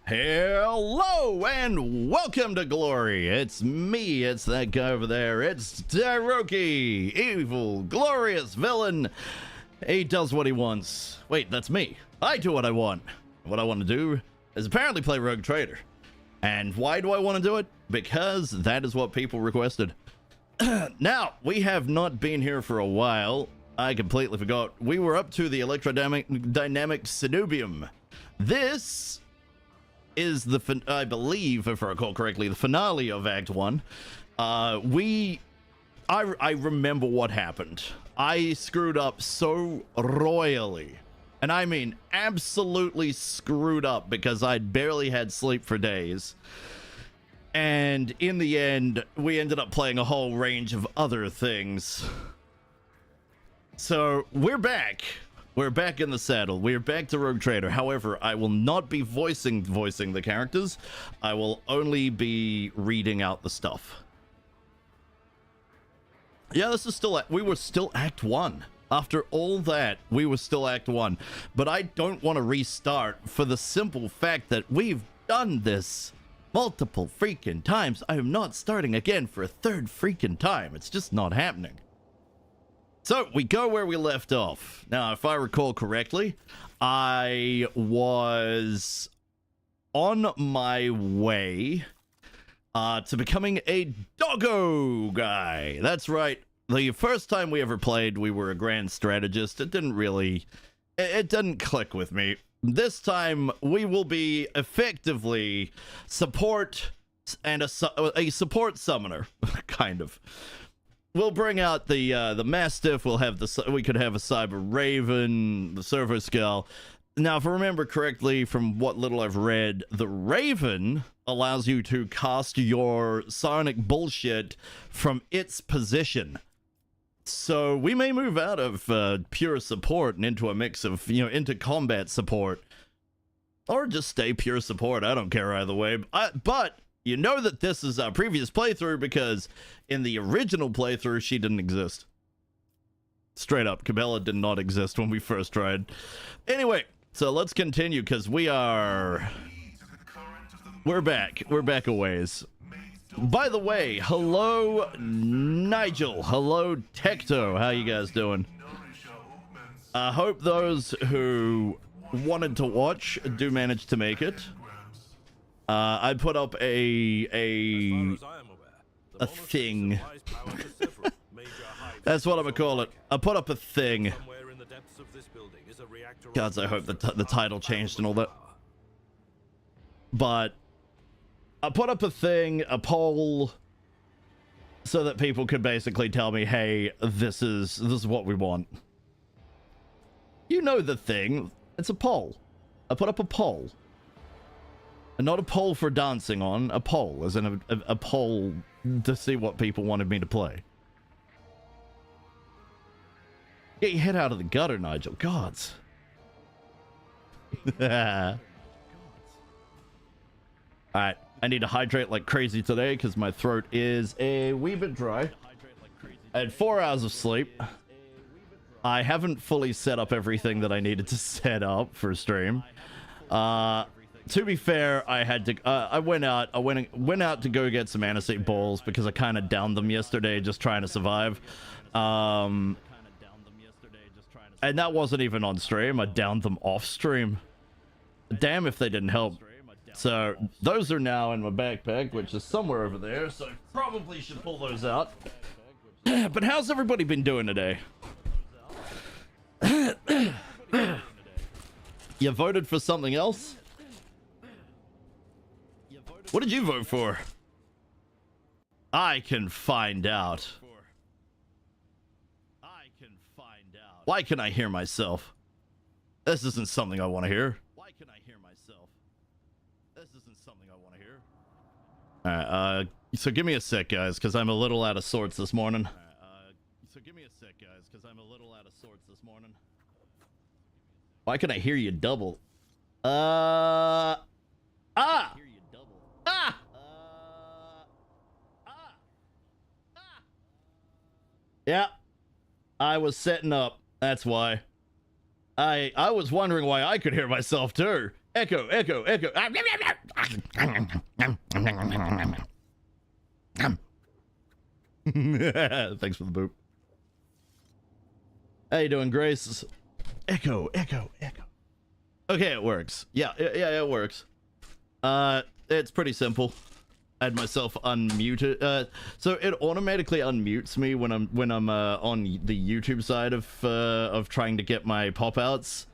Hello and welcome to glory. It's me, it's that guy over there. It's Tyroki, evil, glorious villain. He does what he wants. Wait, that's me. I do what I want. What I want to do is apparently play Rogue Trader. And why do I want to do it? Because that is what people requested. Now, we have not been here for a while. I completely forgot. We were up to the electrodynamic Cenubium. This is the, I believe, if I recall correctly, the finale of Act 1. I remember what happened. I screwed up so royally. And I mean absolutely screwed up because I'd barely had sleep for days. And in the end, we ended up playing a whole range of other things. So, we're back. We're back in the saddle. We're back to Rogue Trader. However, I will not be voicing the characters. I will only be reading out the stuff. Yeah, this is still... We were still Act 1. After all that, we were still Act 1. But I don't want to restart for the simple fact that we've done this multiple freaking times. I am not starting again for a third freaking time. It's just not happening. So, we go where we left off. Now, if I recall correctly, I was on my way to becoming a doggo guy. That's right. The first time we ever played, we were a grand strategist. It didn't really... It didn't click with me. This time, we will be effectively support and a support summoner, kind of. We'll bring out the Mastiff. We'll have we could have a Cyber Raven, the Servo Skull. Now, if I remember correctly, from what little I've read, the Raven allows you to cast your psionic bullshit from its position. So we may move out of pure support and into a mix of, into combat support, or just stay pure support. I don't care either way. But you know that this is our previous playthrough because in the original playthrough, she didn't exist. Straight up, Cabela did not exist when we first tried. Anyway, so let's continue because we're back. We're back a ways. By the way, hello, Nigel. Hello, Tecto. How you guys doing? I hope those who wanted to watch do manage to make it. I put up a thing. That's what I'm gonna call it. I put up a thing. Gods, I hope the title changed and all that. But I put up a thing, a poll, so that people could basically tell me, hey, this is what we want. You know the thing. It's a poll. I put up a poll. And not a poll for dancing on, a poll, as in a poll to see what people wanted me to play. Get your head out of the gutter, Nigel. Gods. Alright, I need to hydrate like crazy today because my throat is a wee bit dry. I had 4 hours of sleep. I haven't fully set up everything that I needed to set up for stream. To be fair, I had to. I went out to go get some aniseed balls because I kind of downed them yesterday, just trying to survive. And that wasn't even on stream. I downed them off stream. Damn if they didn't help. So those are now in my backpack, which is somewhere over there. So I probably should pull those out. But how's everybody been doing today? You voted for something else? What did you vote for? I can find out. Why can I hear myself? This isn't something I want to hear. Why can I hear myself? This isn't something I want to hear. Alright, so give me a sec, guys, because I'm a little out of sorts this morning. Why can I hear you double? Yeah, I was setting up. That's why. I was wondering why I could hear myself too. Echo, echo, echo. Thanks for the boop. How you doing, Grace? Echo. Okay, it works. Yeah, it works. It's pretty simple. I had myself unmuted. So it automatically unmutes me when I'm on the YouTube side of trying to get my pop-outs,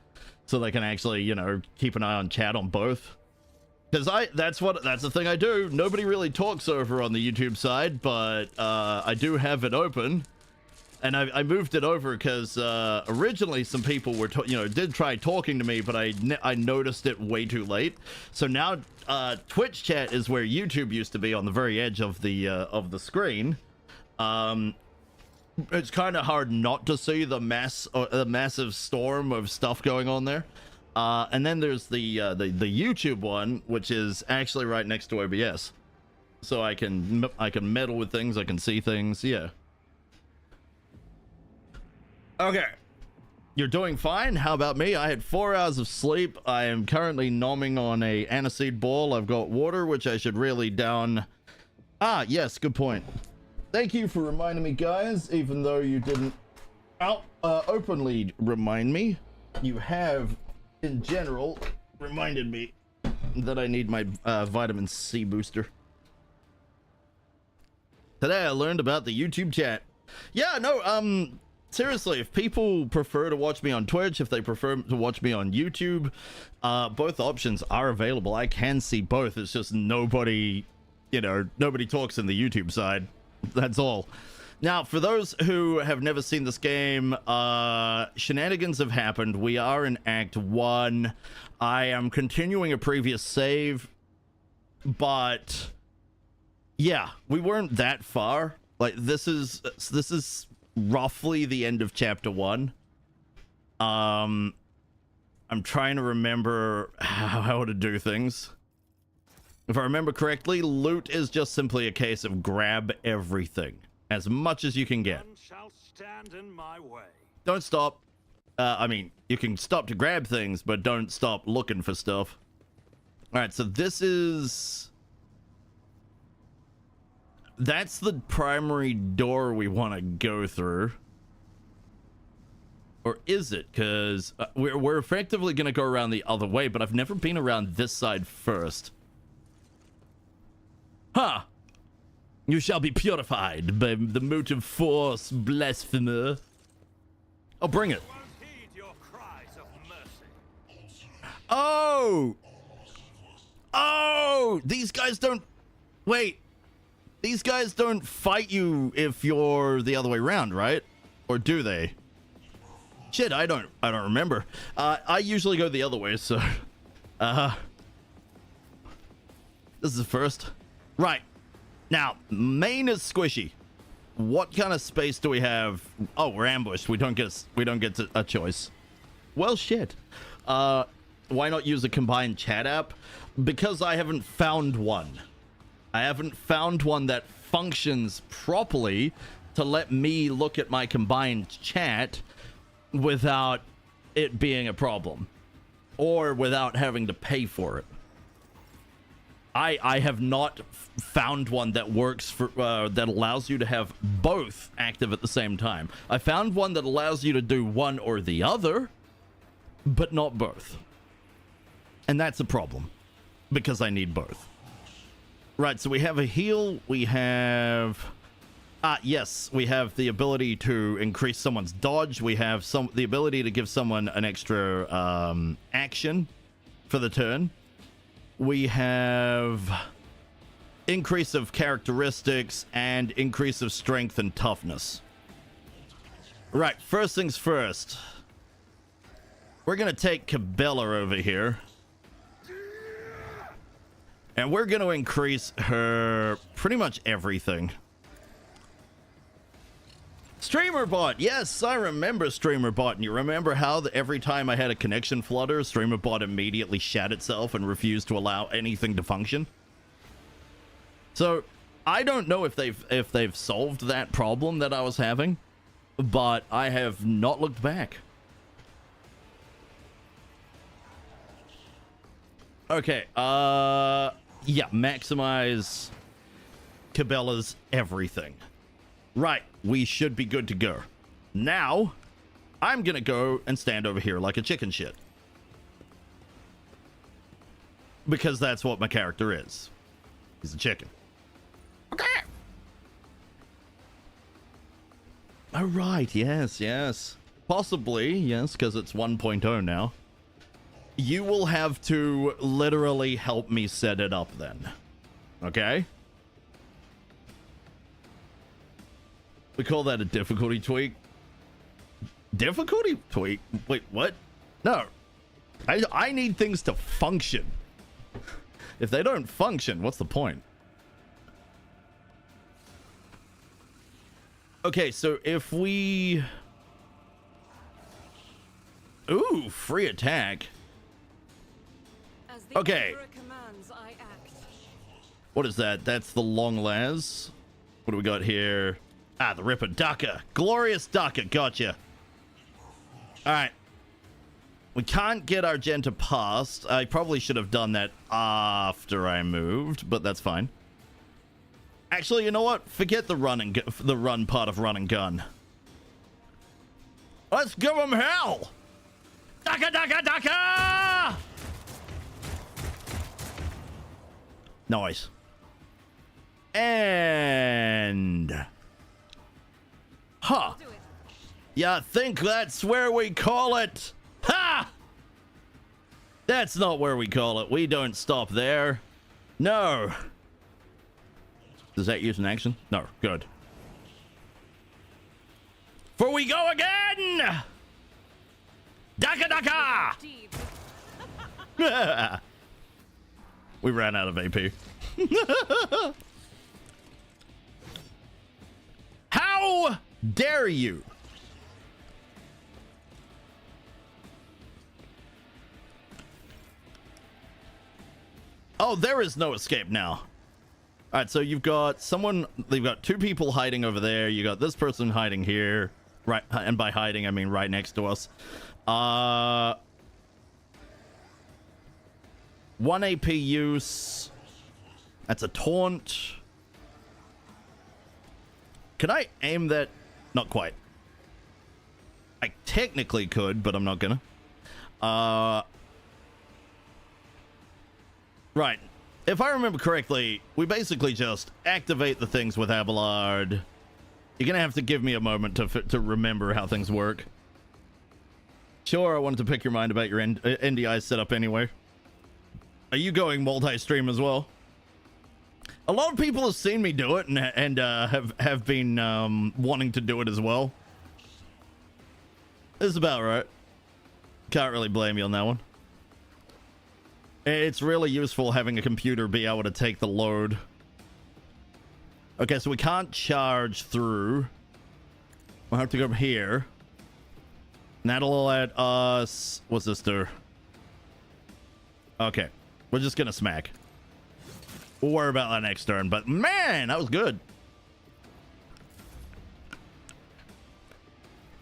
so they can actually, you know, keep an eye on chat on both. Because that's the thing I do. Nobody really talks over on the YouTube side, but I do have it open. And I moved it over because originally some people were, did try talking to me, but I noticed it way too late. So now Twitch chat is where YouTube used to be, on the very edge of the screen. It's kind of hard not to see the massive storm of stuff going on there. And then there's the YouTube one, which is actually right next to OBS, so I can meddle with things, I can see things. Yeah. Okay, you're doing fine. How about me? I had 4 hours of sleep. I am currently nomming on a aniseed ball. I've got water, which I should really down. Ah, yes, good point. Thank you for reminding me, guys. Even though you didn't openly remind me, you have, in general, reminded me that I need my vitamin C booster. Today I learned about the YouTube chat. Yeah, no, seriously, if people prefer to watch me on Twitch, if they prefer to watch me on YouTube, both options are available. I can see both. It's just nobody talks in the YouTube side. That's all. Now, for those who have never seen this game, shenanigans have happened. We are in Act 1. I am continuing a previous save, but yeah, we weren't that far. Like, this is roughly the end of Chapter 1. I'm trying to remember how to do things. If I remember correctly, loot is just simply a case of grab everything. As much as you can get. None shall stand in my way. Don't stop. I mean, you can stop to grab things, but don't stop looking for stuff. Alright, so this is... That's the primary door we want to go through. Or is it? Because we're effectively going to go around the other way, but I've never been around this side first. Huh! You shall be purified by the motive force, blasphemer. Oh, bring it. Won't heed your cries of mercy. Oh! Oh! These guys don't... Wait. These guys don't fight you if you're the other way around, right? Or do they? Shit, I don't remember. I usually go the other way, so... This is the first. Right. Now, main is squishy. What kind of space do we have? Oh, we're ambushed. We don't get a choice. Well, shit. Why not use a combined chat app? Because I haven't found one. I haven't found one that functions properly to let me look at my combined chat without it being a problem, or without having to pay for it. I have not found one that works for that allows you to have both active at the same time. I found one that allows you to do one or the other, but not both. And that's a problem, because I need both. Right, so we have a heal, we have... yes, we have the ability to increase someone's dodge, we have the ability to give someone an extra action for the turn. We have increase of characteristics and increase of strength and toughness. Right, first things first. We're gonna take Cabela over here. And we're gonna increase her pretty much everything. StreamerBot, yes, I remember StreamerBot, and you remember how every time I had a connection flutter, StreamerBot immediately shat itself and refused to allow anything to function? So, I don't know if they've solved that problem that I was having, but I have not looked back. Okay, yeah, maximize Cabela's everything. Right, we should be good to go. Now, I'm gonna go and stand over here like a chicken shit. Because that's what my character is. He's a chicken. Okay. Oh, right, yes. Possibly, yes, because it's 1.0 now. You will have to literally help me set it up then. Okay? We call that a difficulty tweak. Difficulty tweak? Wait, what? No. I need things to function. If they don't function, what's the point? Okay, so if we... Ooh, free attack. Okay. What is that? That's the long las. What do we got here? Ah, the Ripper Ducker. Glorious Ducker. Gotcha. Alright. We can't get Argenta past. I probably should have done that after I moved, but that's fine. Actually, you know what? Forget the run part of run and gun. Let's give him hell! Ducka, ducka, ducka! Nice. And... Huh. Yeah, I think that's where we call it. Ha! That's not where we call it. We don't stop there. No. Does that use an action? No. Good. For we go again! Daka daka! We ran out of AP. How dare you? Oh, there is no escape now. All right, so you've got two people hiding over there. You got this person hiding here. Right, and by hiding, I mean right next to us. 1 AP use. That's a taunt. Could I aim that? Not quite. I technically could, but I'm not gonna. Right. If I remember correctly, we basically just activate the things with Abelard. You're gonna have to give me a moment to remember how things work. Sure, I wanted to pick your mind about your NDI setup anyway. Are you going multi-stream as well? A lot of people have seen me do it and have been wanting to do it as well. It's about right. Can't really blame you on that one. It's really useful having a computer be able to take the load. Okay, so we can't charge through. We'll have to go here. And that'll let us... What's this do? Okay. We're just gonna smack. We'll worry about that next turn. But man, that was good.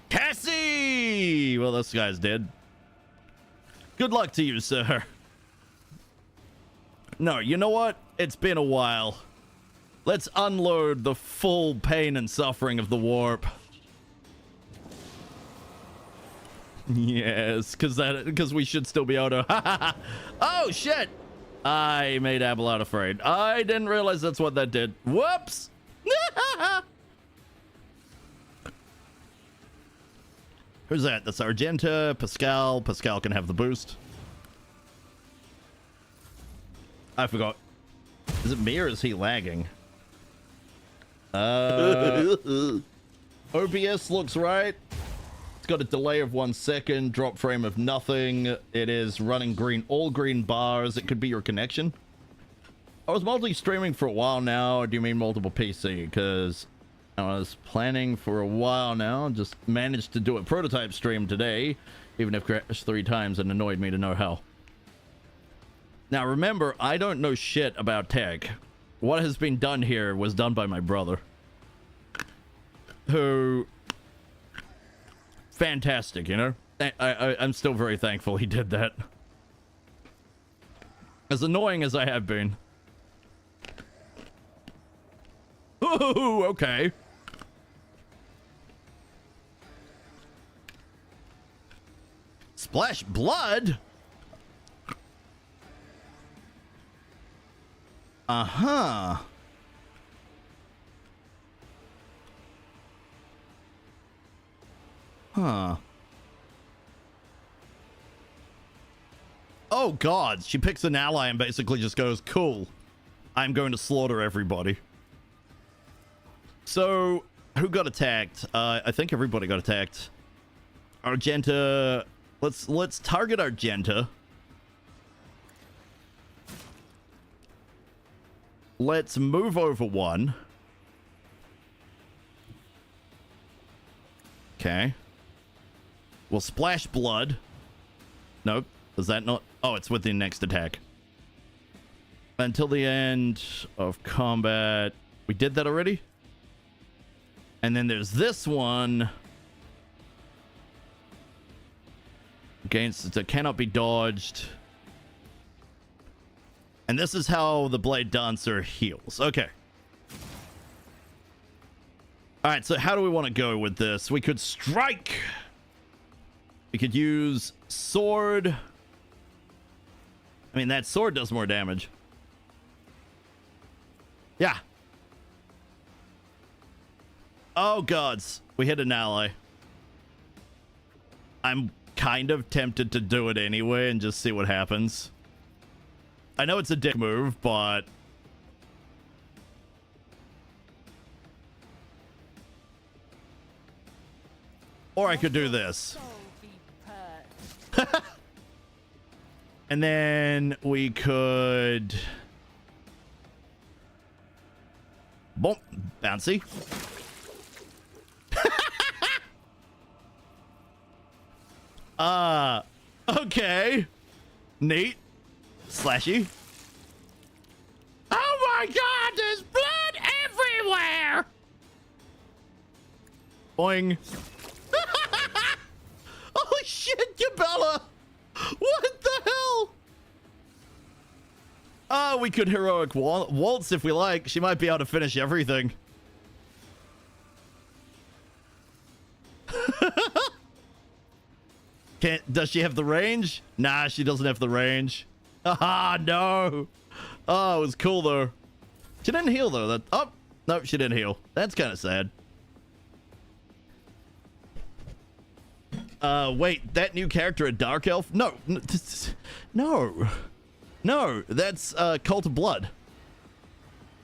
Cassie! Well, this guy's dead. Good luck to you, sir. No, you know what? It's been a while. Let's unload the full pain and suffering of the warp. Yes, because we should still be able to... Oh, shit! I made Abelard afraid. I didn't realize that's what that did. Whoops! Who's that? That's Argenta, Pascal. Pascal can have the boost. I forgot. Is it me or is he lagging? OBS looks right. It's got a delay of 1 second, drop frame of nothing. It is running green, all green bars. It could be your connection. I was multi-streaming for a while now. Or do you mean multiple PC? Because I was planning for a while now. Just managed to do a prototype stream today, even if crashed 3 times and annoyed me to no hell. Now remember, I don't know shit about tech. What has been done here was done by my brother. Who... Fantastic, you know? I'm still very thankful he did that. As annoying as I have been. Ooh, okay. Splash blood? Uh-huh. Huh. Oh god, she picks an ally and basically just goes, cool, I'm going to slaughter everybody. So, who got attacked? I think everybody got attacked. Argenta, let's target Argenta. Let's move over one. Okay. We'll splash blood. Nope. Is that not? Oh, it's with the next attack. Until the end of combat. We did that already? And then there's this one. Against it cannot be dodged. And this is how the Blade Dancer heals. Okay. Alright, so how do we want to go with this? We could strike. We could use sword. I mean, that sword does more damage. Yeah. Oh, gods. We hit an ally. I'm kind of tempted to do it anyway and just see what happens. I know it's a dick move, but... Or I could do this. And then we could... Boom. Bouncy. Okay. Neat. Slashy. Oh my god, there's blood everywhere! Boing. Holy shit, Gabella! What the hell? Oh, we could heroic waltz if we like. She might be able to finish everything. Does she have the range? Nah, she doesn't have the range. Ah, no. Oh, it was cool though. She didn't heal though. Oh, no, she didn't heal. That's kind of sad. Wait, that new character a dark elf? No, no, that's Cult of Blood.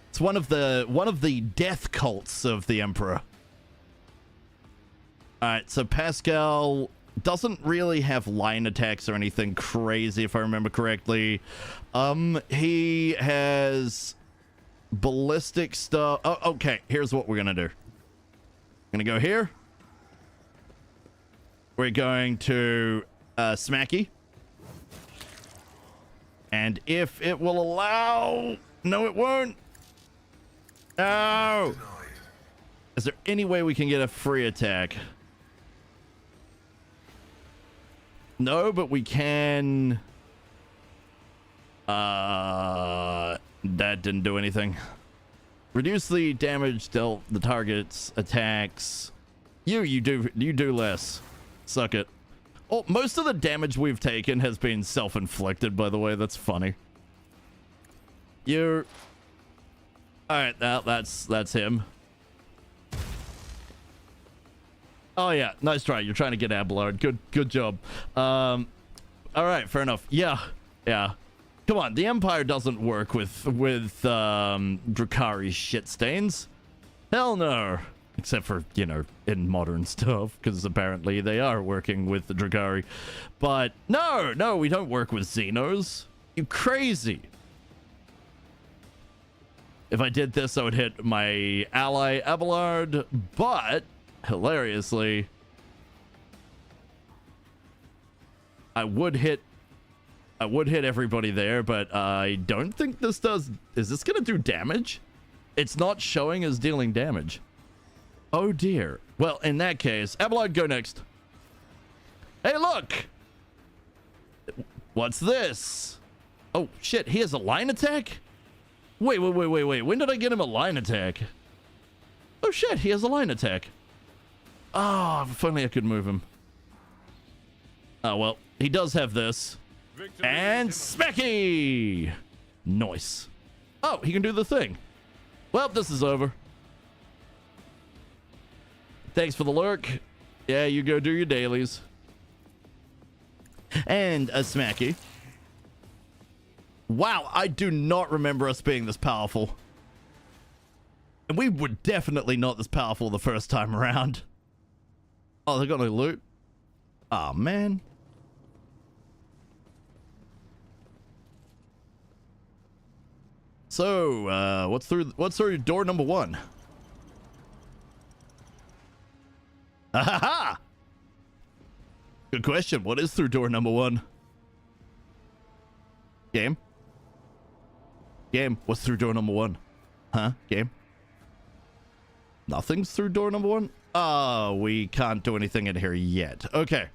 It's one of the death cults of the Emperor. All right, so Pascal doesn't really have line attacks or anything crazy, if I remember correctly. He has ballistic stuff. Oh, okay. Here's what we're gonna do. Gonna go here. We're going to Smacky. And if it will allow... No, it won't. No. Is there any way we can get a free attack? No, but we can... That didn't do anything. Reduce the damage dealt the target's attacks. You do less. Suck it. Oh, most of the damage we've taken has been self-inflicted, by the way. That's funny. You're... Alright, that's him. Oh yeah, nice try. You're trying to get Abelard. Good job. Alright, fair enough. Yeah. Come on, the Empire doesn't work with Drukhari shit stains. Hell no. Except for, you know, in modern stuff, because apparently they are working with the Drukhari. But no, we don't work with Xenos. You crazy. If I did this, I would hit my ally Abelard, but hilariously, I would hit everybody there, but I don't think this does... Is this gonna do damage? It's not showing as dealing damage. Oh dear. Well, in that case, Abelard, go next. Hey, look! What's this? Oh, shit. He has a line attack? Wait. When did I get him a line attack? Oh, shit. He has a line attack. Oh, if only I could move him. Oh, well. He does have this. Victory and smacky! Nice. Oh, he can do the thing. Well, this is over. Thanks for the lurk. Yeah, you go do your dailies. And a smacky. Wow, I do not remember us being this powerful. And we were definitely not this powerful the first time around. Oh, they got no loot? Oh, man. So, what's through door number 1? Ha! Good question. What is through door number 1? Game? Game, what's through door number 1? Huh? Game? Nothing's through door number 1? Oh, we can't do anything in here yet. Okay.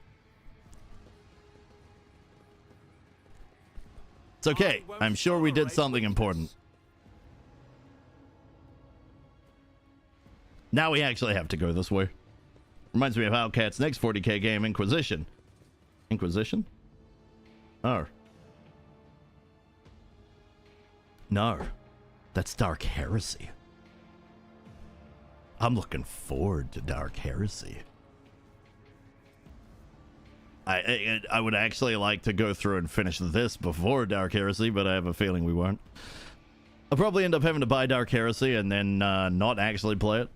It's okay. I'm sure we did something important. Now we actually have to go this way. Reminds me of Outcat's next 40k game, Inquisition. Inquisition? Oh. No. That's Dark Heresy. I'm looking forward to Dark Heresy. I would actually like to go through and finish this before Dark Heresy, but I have a feeling we won't. I'll probably end up having to buy Dark Heresy and then not actually play it.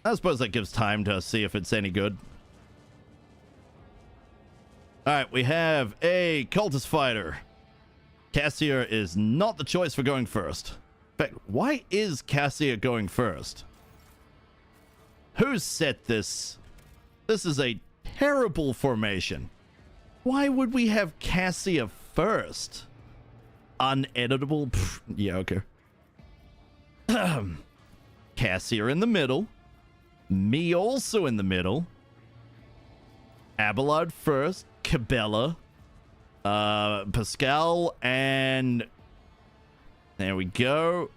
I suppose that gives time to see if it's any good. Alright, we have a cultist fighter. Cassia is not the choice for going first. In fact, why is Cassia going first? Who set this? This is a terrible formation. Why would we have Cassia first? Uneditable? Pfft, yeah, okay. Cassia in the middle. Me also in the middle. Abelard first. Cabela. Pascal and... There we go.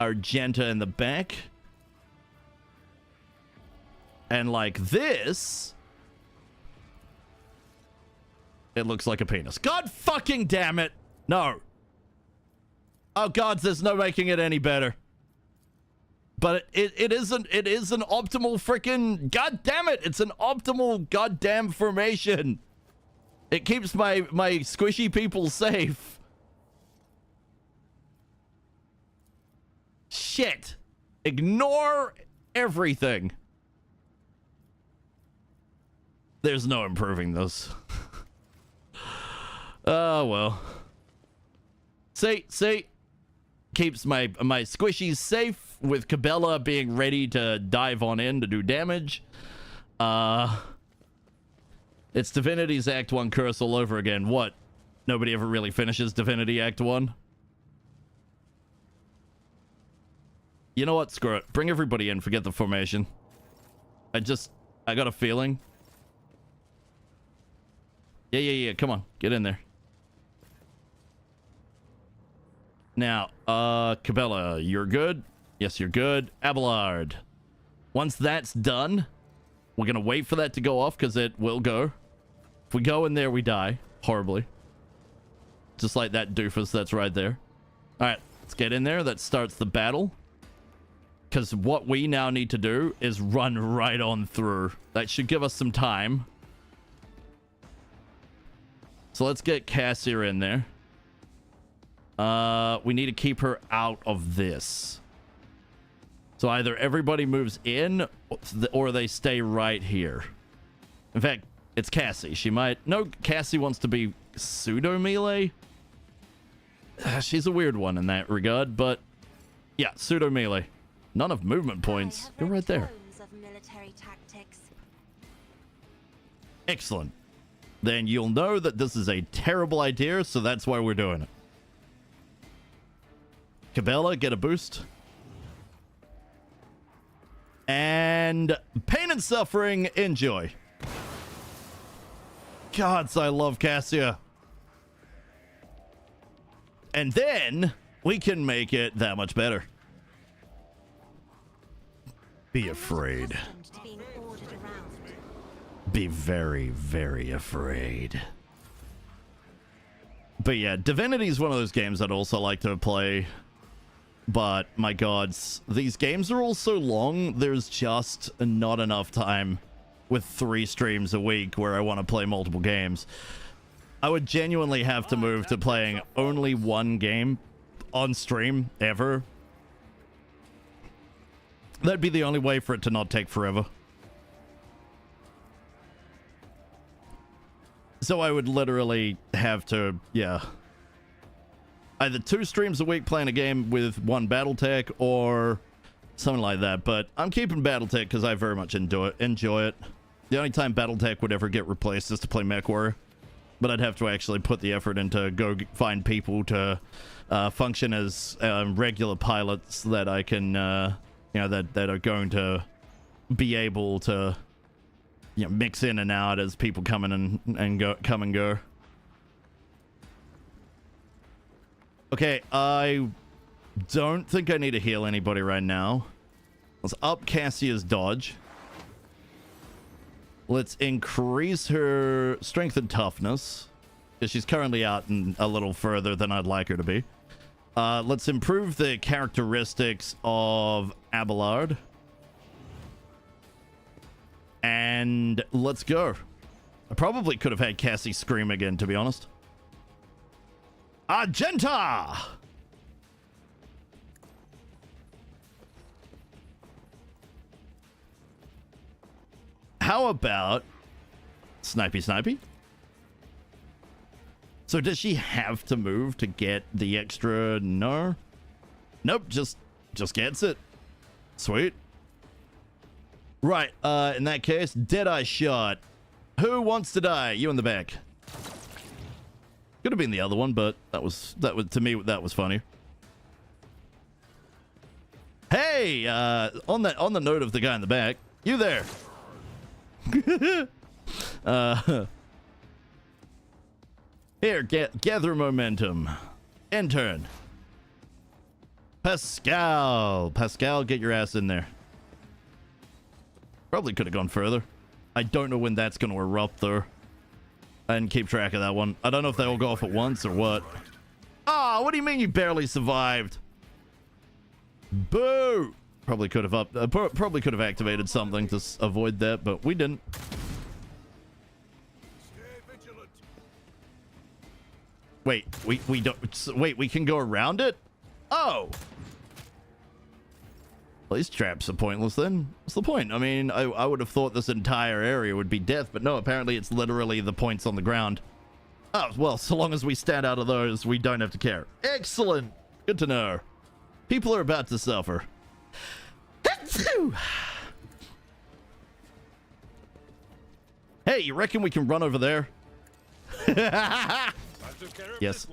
Argenta in the back. And like this... It looks like a penis. God fucking damn it! No. Oh gods, there's no making it any better. But it is an optimal freaking... God damn it! It's an optimal goddamn formation. It keeps my squishy people safe. Shit. Ignore everything. There's no improving this. Oh, well. See? Keeps my squishies safe with Cabela being ready to dive on in to do damage. It's Divinity's Act 1 curse all over again. What? Nobody ever really finishes Divinity Act 1? You know what? Screw it. Bring everybody in. Forget the formation. I got a feeling. Yeah. Come on. Get in there. Now, Cabela, you're good? Yes, you're good. Abelard. Once that's done, we're gonna wait for that to go off because it will go. If we go in there, we die. Horribly. Just like that doofus that's right there. Alright, let's get in there. That starts the battle. Because what we now need to do is run right on through. That should give us some time. So let's get Cassia in there. We need to keep her out of this. So either everybody moves in or they stay right here. In fact, it's Cassie. She might... No, Cassie wants to be pseudo melee. She's a weird one in that regard, but yeah, pseudo melee. None of movement points. Go right there. Excellent. Then you'll know that this is a terrible idea, so that's why we're doing it. Cabela, get a boost. And pain and suffering, enjoy. Gods, I love Cassia. And then we can make it that much better. Be afraid. Be very, very afraid. But yeah, Divinity is one of those games I'd also like to play. But my gods, these games are all so long, there's just not enough time with 3 streams a week where I want to play multiple games. I would genuinely have to move to playing only one game on stream ever. That'd be the only way for it to not take forever. So I would literally have to, yeah, either 2 streams a week playing a game with 1 Battletech or something like that. But I'm keeping Battletech because I very much enjoy it. The only time Battletech would ever get replaced is to play MechWarrior. But I'd have to actually put the effort into go find people to function as regular pilots that I can, you know, that are going to be able to, you know, mix in and out as people come in and go. Okay, I don't think I need to heal anybody right now. Let's up Cassia's dodge. Let's increase her strength and toughness, because she's currently out and a little further than I'd like her to be. Let's improve the characteristics of Abelard. And let's go. I probably could have had Cassie scream again, to be honest. Argenta! How about Snipey? So does she have to move to get the extra? No. Nope, just gets it. Sweet. Right, in that case, Deadeye shot. Who wants to die? You in the back. Could have been the other one, but that was to me that was funny. Hey, on the note of the guy in the back, you there? Here, gather momentum. Intern. Pascal, get your ass in there. Probably could have gone further. I don't know when that's going to erupt, though. I didn't keep track of that one. I don't know if they all go off at once or what. Ah, what do you mean you barely survived? Boo! Probably could have activated something to avoid that, but we didn't. Wait, we don't. Wait, we can go around it? Oh. Well, these traps are pointless then. What's the point? I mean, I would have thought this entire area would be death, but no, apparently it's literally the points on the ground. Oh, well, so long as we stand out of those, we don't have to care. Excellent. Good to know. People are about to suffer. Hey, you reckon we can run over there? Yes.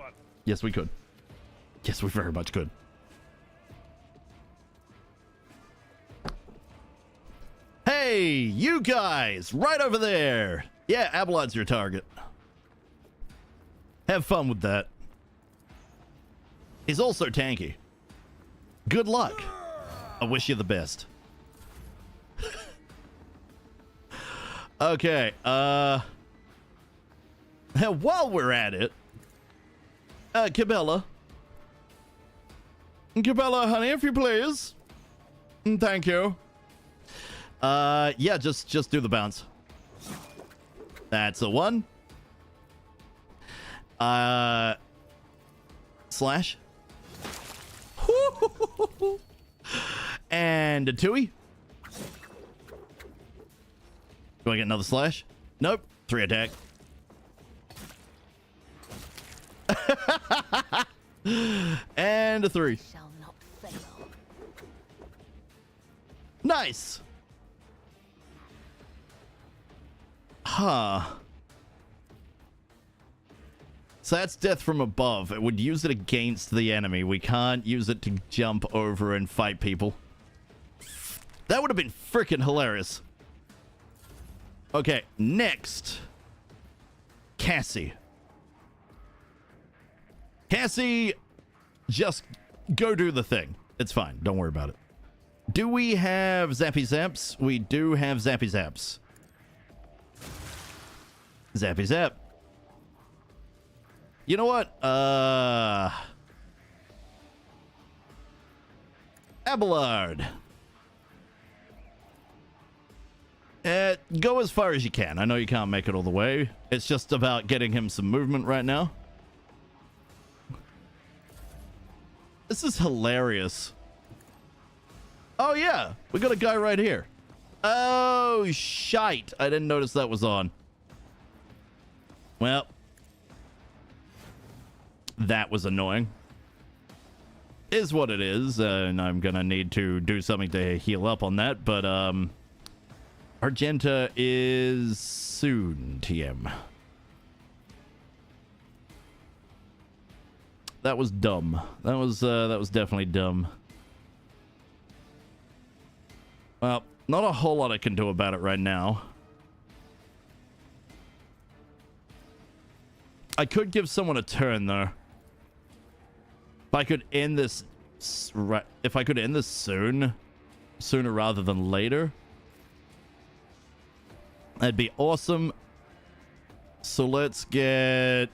Yes, we could. Yes, we very much could. Hey, you guys, right over there. Yeah, Abelard's your target. Have fun with that. He's also tanky. Good luck. I wish you the best. Okay, while we're at it, Cabela, honey, if you please. Thank you. Yeah, just do the bounce. That's a 1. Slash. And a 2-y. Do I get another slash? Nope. 3 attack. And a 3. Shall not fail. Nice. Huh. So that's death from above. It would use it against the enemy. We can't use it to jump over and fight people. That would have been freaking hilarious. Okay, next. Cassie. Cassie Just go do the thing. It's fine. Don't worry about it. Do we have Zappy Zaps? We do have Zappy Zaps. Zappy Zap. You know what? Abelard. Go as far as you can. I know you can't make it all the way. It's just about getting him some movement right now. This is hilarious. Oh, yeah. We got a guy right here. Oh, shite. I didn't notice that was on. Well. That was annoying. Is what it is. And I'm going to need to do something to heal up on that. But, Argenta is soon, TM. That was dumb. That was definitely dumb. Well, not a whole lot I can do about it right now. I could give someone a turn though. If I could end this, if I could end this sooner rather than later, that'd be awesome. So let's get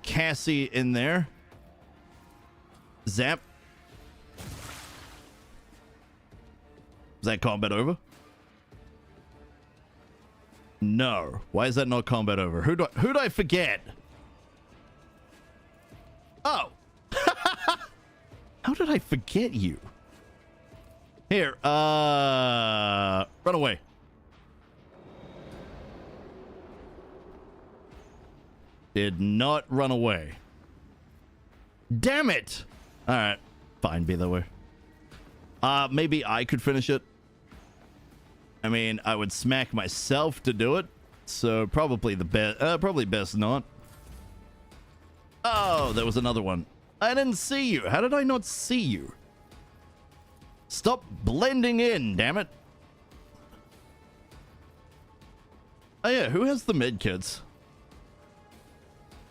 Cassie in there. Zap. Is that combat over? No. Why is that not combat over? Who'd I forget? Oh. How did I forget you? Here, run away. Did not run away. Damn it! Alright. Fine, be that way. Maybe I could finish it. I mean, I would smack myself to do it. So probably the best, probably best not. Oh, there was another one. I didn't see you. How did I not see you? Stop blending in, damn it. Oh yeah, who has the medkits?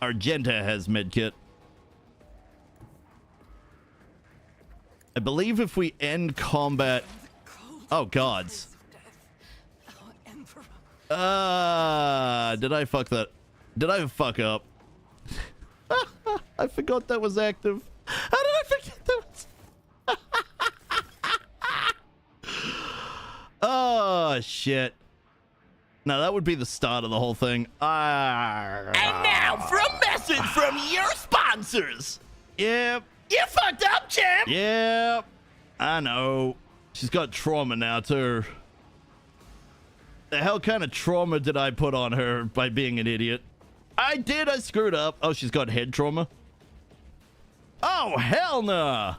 Argenta has medkit. I believe if we end combat... Oh, gods. Did I fuck that? Did I fuck up? I forgot that was active. How did I forget that was... Oh, shit. Now, that would be the start of the whole thing. And now, for a message from your sponsors. Yep. You fucked up, champ. Yep. I know. She's got trauma now, too. The hell kind of trauma did I put on her by being an idiot? I screwed up. Oh, she's got head trauma? Oh, hell no.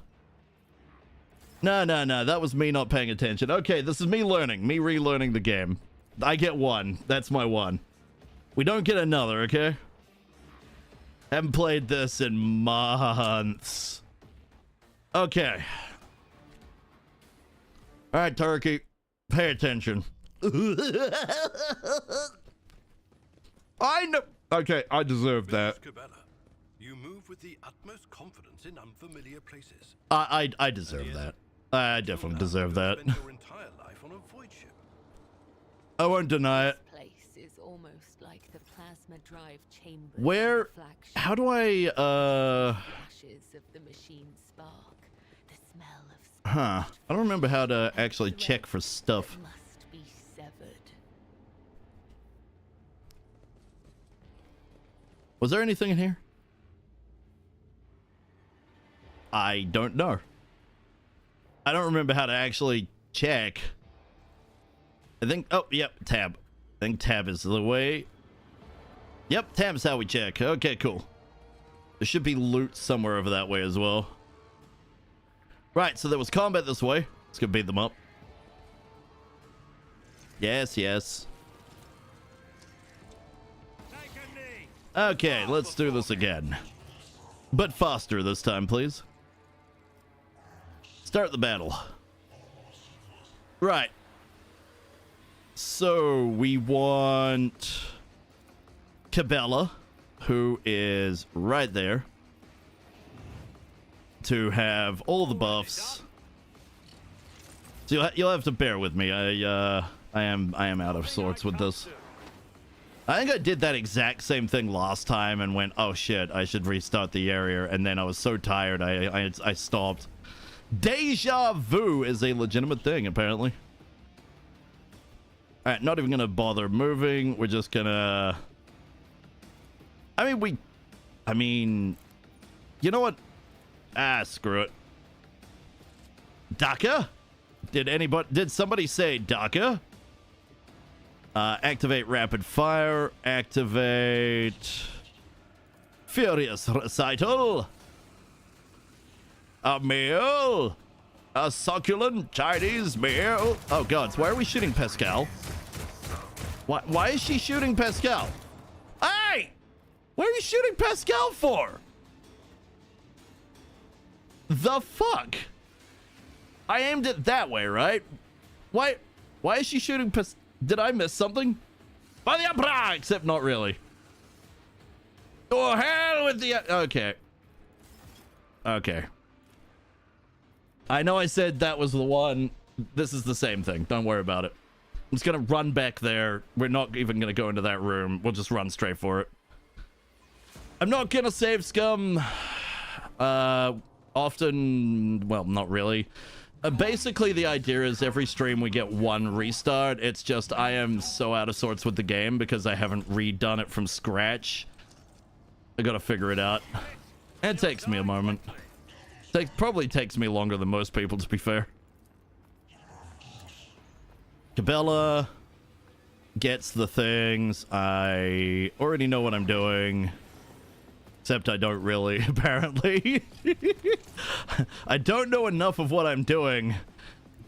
No. That was me not paying attention. Okay, this is me learning. Me relearning the game. I get one. That's my one. We don't get another, okay? Haven't played this in months. Okay. All right, Tyroki. Pay attention. I know. Okay, I deserve that. You move with the utmost confidence in unfamiliar places. I deserve that. I definitely deserve that. Your entire life on a void ship. I won't deny it. This place is almost like the plasma drive chamber. Where? How do I? Flashes of the machine spark. The smell of. Huh. I don't remember how to actually check for stuff. Must be severed. Was there anything in here? I don't know. I don't remember how to actually check. I think, oh, yep, tab. I think tab is the way. Yep, tab's how we check. Okay, cool. There should be loot somewhere over that way as well. Right, so there was combat this way. Let's go beat them up. Yes. Okay, let's do this again. But faster this time, please. Start the battle. Right. So we want Cabela, who is right there. to have all the buffs. So you'll have to bear with me. I am out of sorts with this. I think I did that exact same thing last time and went, oh shit, I should restart the area, and then I was so tired I stopped. Deja vu is a legitimate thing, apparently. Alright, not even gonna bother moving. We're just gonna... I mean, you know what? Ah, screw it. Daka? Did somebody say Daka? Activate rapid fire. Activate furious recital. A meal. A succulent Chinese meal. Oh gods, why are we shooting Pascal? Why is she shooting Pascal? Hey! What are you shooting Pascal for? The fuck? I aimed it that way, right? Why is she shooting Did I miss something? Except not really. Oh, hell with the... Okay. Okay. I know I said that was the one. This is the same thing. Don't worry about it. I'm just gonna run back there. We're not even gonna go into that room. We'll just run straight for it. I'm not gonna save scum. Often... Well, not really. Basically, the idea is every stream we get one restart. It's just I am so out of sorts with the game because I haven't redone it from scratch. I gotta figure it out. It takes me a moment. Probably takes me longer than most people, to be fair. Cabela gets the things. I already know what I'm doing. Except I don't really, apparently. I don't know enough of what I'm doing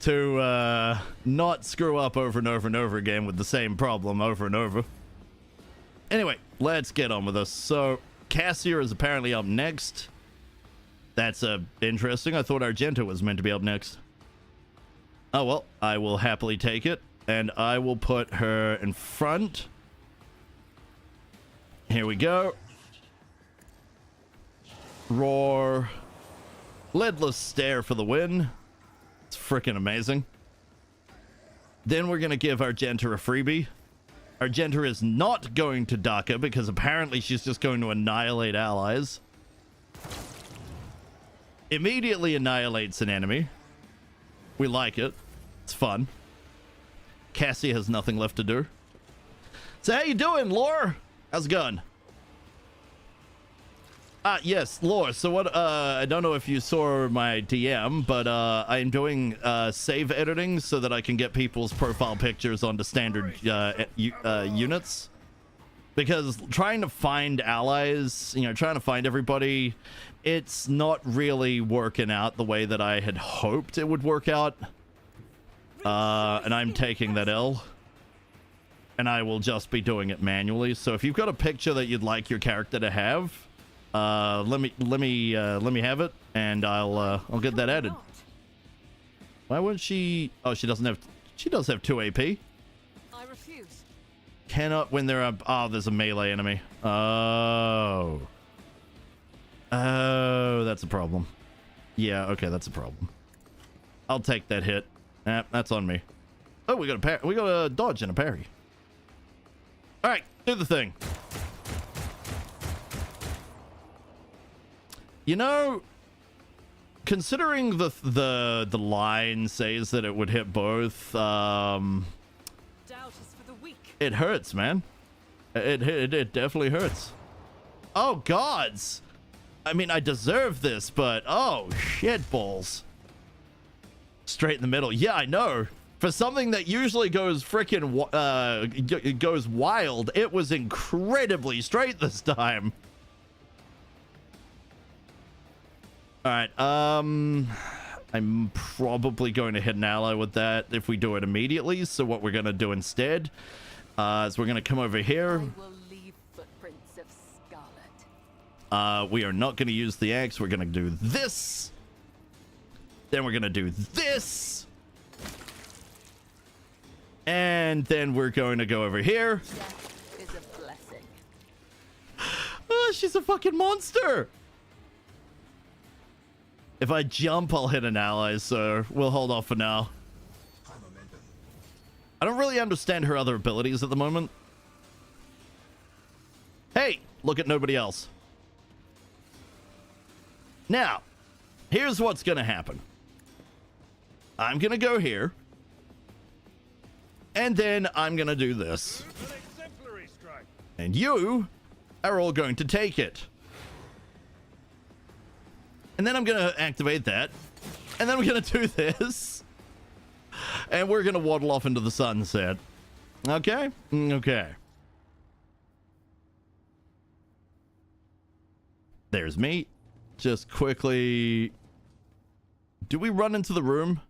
to not screw up over and over and over again with the same problem over and over. Anyway, let's get on with this. So, Cassia is apparently up next. That's interesting. I thought Argenta was meant to be up next. Oh, well, I will happily take it. And I will put her in front. Here we go. Roar. Leadless stare for the win. It's freaking amazing. Then we're going to give Argenta a freebie. Argenta is not going to Daka because apparently she's just going to annihilate allies. Immediately annihilates an enemy. We like it. It's fun. Cassie has nothing left to do. So how you doing, Lore? How's it going? Yes, Lore. So what, I don't know if you saw my DM, but I'm doing save editing so that I can get people's profile pictures onto standard units. Because trying to find allies, you know, trying to find everybody, it's not really working out the way that I had hoped it would work out. And I'm taking that L. And I will just be doing it manually. So if you've got a picture that you'd like your character to have, let me have it, and I'll get that added. Why wouldn't she? Oh, she does have 2 AP. I refuse. Cannot when they're up. Oh, there's a melee enemy. Oh, that's a problem. Yeah, okay, that's a problem. I'll take that hit. That's on me. Oh, we got a dodge and a parry. All right, do the thing. You know, considering the line says that it would hit both, Doubt is for the weak. it hurts, man. It definitely hurts. Oh gods! I mean, I deserve this, but oh shit balls! Straight in the middle. Yeah, I know. For something that usually goes freaking goes wild, it was incredibly straight this time. All right, I'm probably going to hit an ally with that if we do it immediately. So what we're going to do instead is we're going to come over here. I will leave footprints of scarlet. We are not going to use the axe. We're going to do this. Then we're going to do this. And then we're going to go over here. Death is a blessing. Oh, she's a fucking monster. If I jump, I'll hit an ally, so we'll hold off for now. I don't really understand her other abilities at the moment. Hey, look at nobody else. Now, here's what's gonna happen. I'm gonna go here. And then I'm gonna do this. And you are all going to take it. And then I'm gonna activate that. And then we're gonna do this. And we're gonna waddle off into the sunset. Okay? Okay. There's me. Just quickly... Do we run into the room?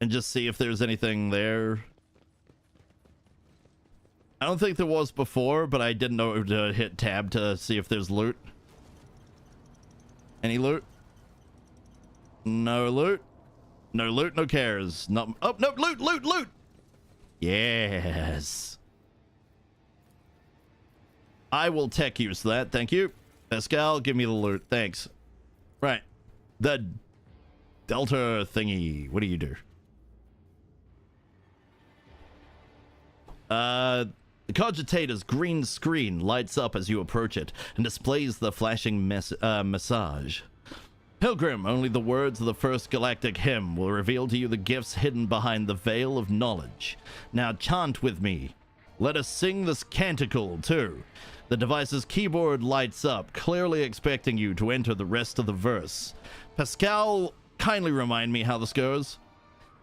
And just see if there's anything there? I don't think there was before, but I didn't know to hit tab to see if there's loot. Any loot? No loot? No loot, no cares. Not... Oh, no, loot, loot, loot! Yes. I will tech use that, thank you. Pascal, give me the loot, thanks. Right. The Delta thingy. What do you do? The Cogitator's green screen lights up as you approach it and displays the flashing message. Pilgrim, only the words of the first galactic hymn will reveal to you the gifts hidden behind the veil of knowledge. Now chant with me. Let us sing this canticle, too. The device's keyboard lights up, clearly expecting you to enter the rest of the verse. Pascal, kindly remind me how this goes.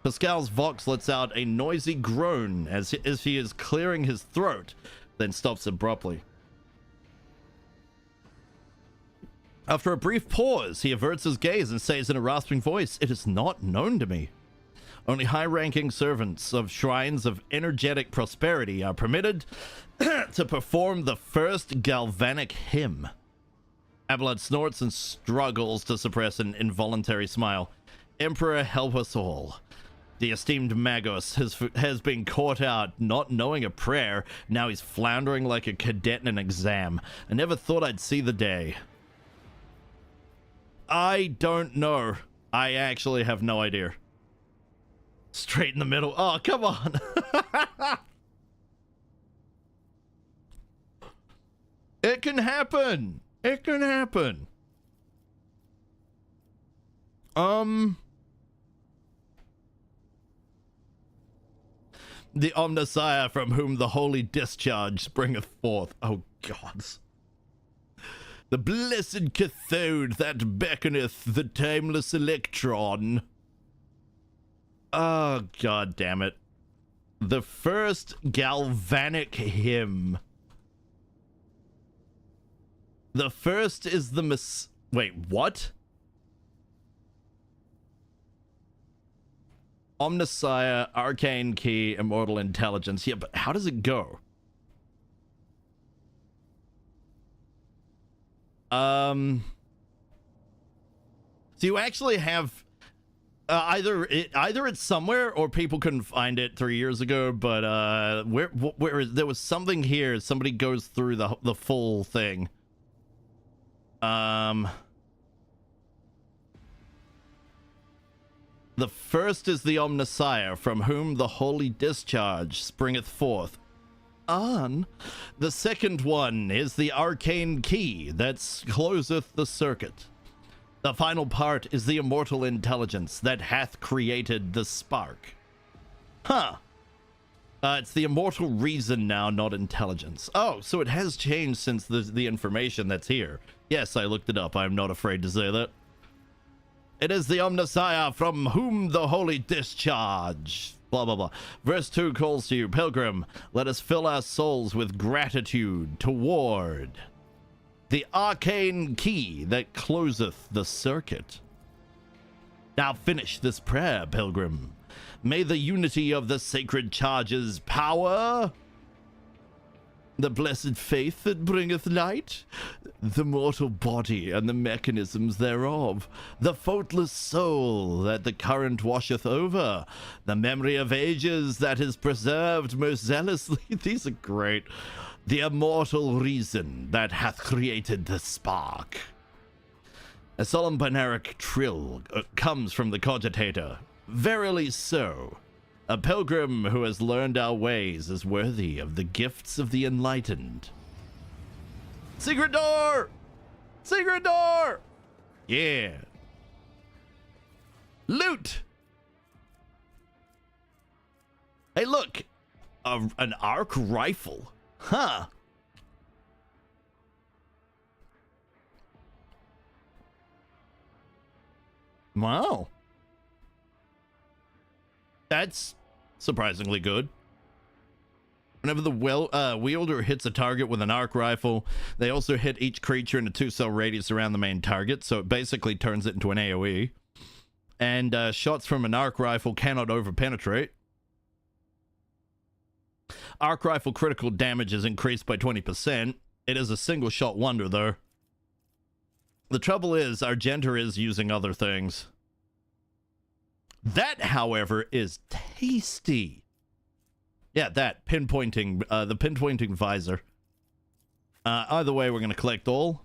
Pascal's vox lets out a noisy groan as he is clearing his throat, then stops abruptly. After a brief pause, he averts his gaze and says in a rasping voice, "It is not known to me. Only high-ranking servants of shrines of energetic prosperity are permitted to perform the first galvanic hymn." Abelard snorts and struggles to suppress an involuntary smile. Emperor, help us all. The esteemed Magos has been caught out not knowing a prayer. Now he's floundering like a cadet in an exam. I never thought I'd see the day. I don't know. I actually have no idea. Straight in the middle. Oh, come on. It can happen. It can happen. The Omnissiah from whom the holy discharge springeth forth. Oh, gods. The blessed cathode that beckoneth the timeless electron. Oh, god damn it. The first galvanic hymn. The first is the wait, what? Omnissiah, Arcane Key, Immortal Intelligence. Yeah, but how does it go? So you actually have either it's somewhere or people couldn't find it 3 years ago, but where there was something here. Somebody goes through the full thing. The first is the Omnissiah, from whom the holy discharge springeth forth. On. The second one is the arcane key that closeth the circuit. The final part is the immortal intelligence that hath created the spark. Huh. It's the immortal reason now, not intelligence. Oh, so it has changed since the information that's here. Yes, I looked it up. I'm not afraid to say that. It is the Omnissiah from whom the holy discharge. Blah, blah, blah. Verse 2 calls to you, Pilgrim, let us fill our souls with gratitude toward the arcane key that closeth the circuit. Now finish this prayer, Pilgrim. May the unity of the sacred charge's power, the blessed faith that bringeth light, the mortal body and the mechanisms thereof, the faultless soul that the current washeth over, the memory of ages that is preserved most zealously. These are great. The immortal reason that hath created the spark. A solemn binaric trill comes from the cogitator. Verily so. A pilgrim who has learned our ways is worthy of the gifts of the enlightened. Secret door! Secret door! Yeah. Loot! Hey, look! An arc rifle. Huh. Wow. That's surprisingly good. Whenever the wielder hits a target with an arc rifle, they also hit each creature in a 2-cell radius around the main target, so it basically turns it into an AoE. And shots from an arc rifle cannot overpenetrate. Arc rifle critical damage is increased by 20%. It is a single shot wonder, though. The trouble is, Argenta is using other things. That, however, is tasty. Yeah, that. Pinpointing, the pinpointing visor. Either way, we're going to collect all.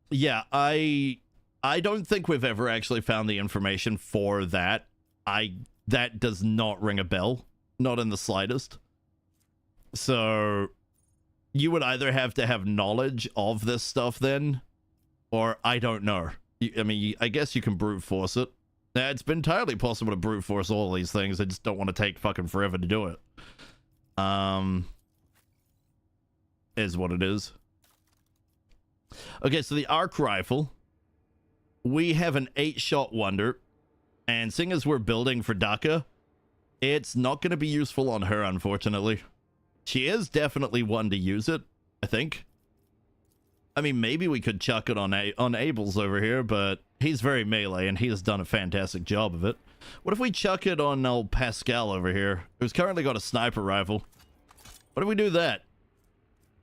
Yeah, I don't think we've ever actually found the information for that. That does not ring a bell. Not in the slightest. So you would either have to have knowledge of this stuff then, or I don't know. I mean, I guess you can brute force it. It's been entirely possible to brute force all these things. I just don't want to take fucking forever to do it. Is what it is. Okay, so the arc rifle. We have an 8-shot wonder. And seeing as we're building for Daka, it's not going to be useful on her, unfortunately. She is definitely one to use it, I think. I mean, maybe we could chuck it on Abel's over here, but he's very melee, and he has done a fantastic job of it. What if we chuck it on old Pascal over here, who's currently got a sniper rifle? What if we do that?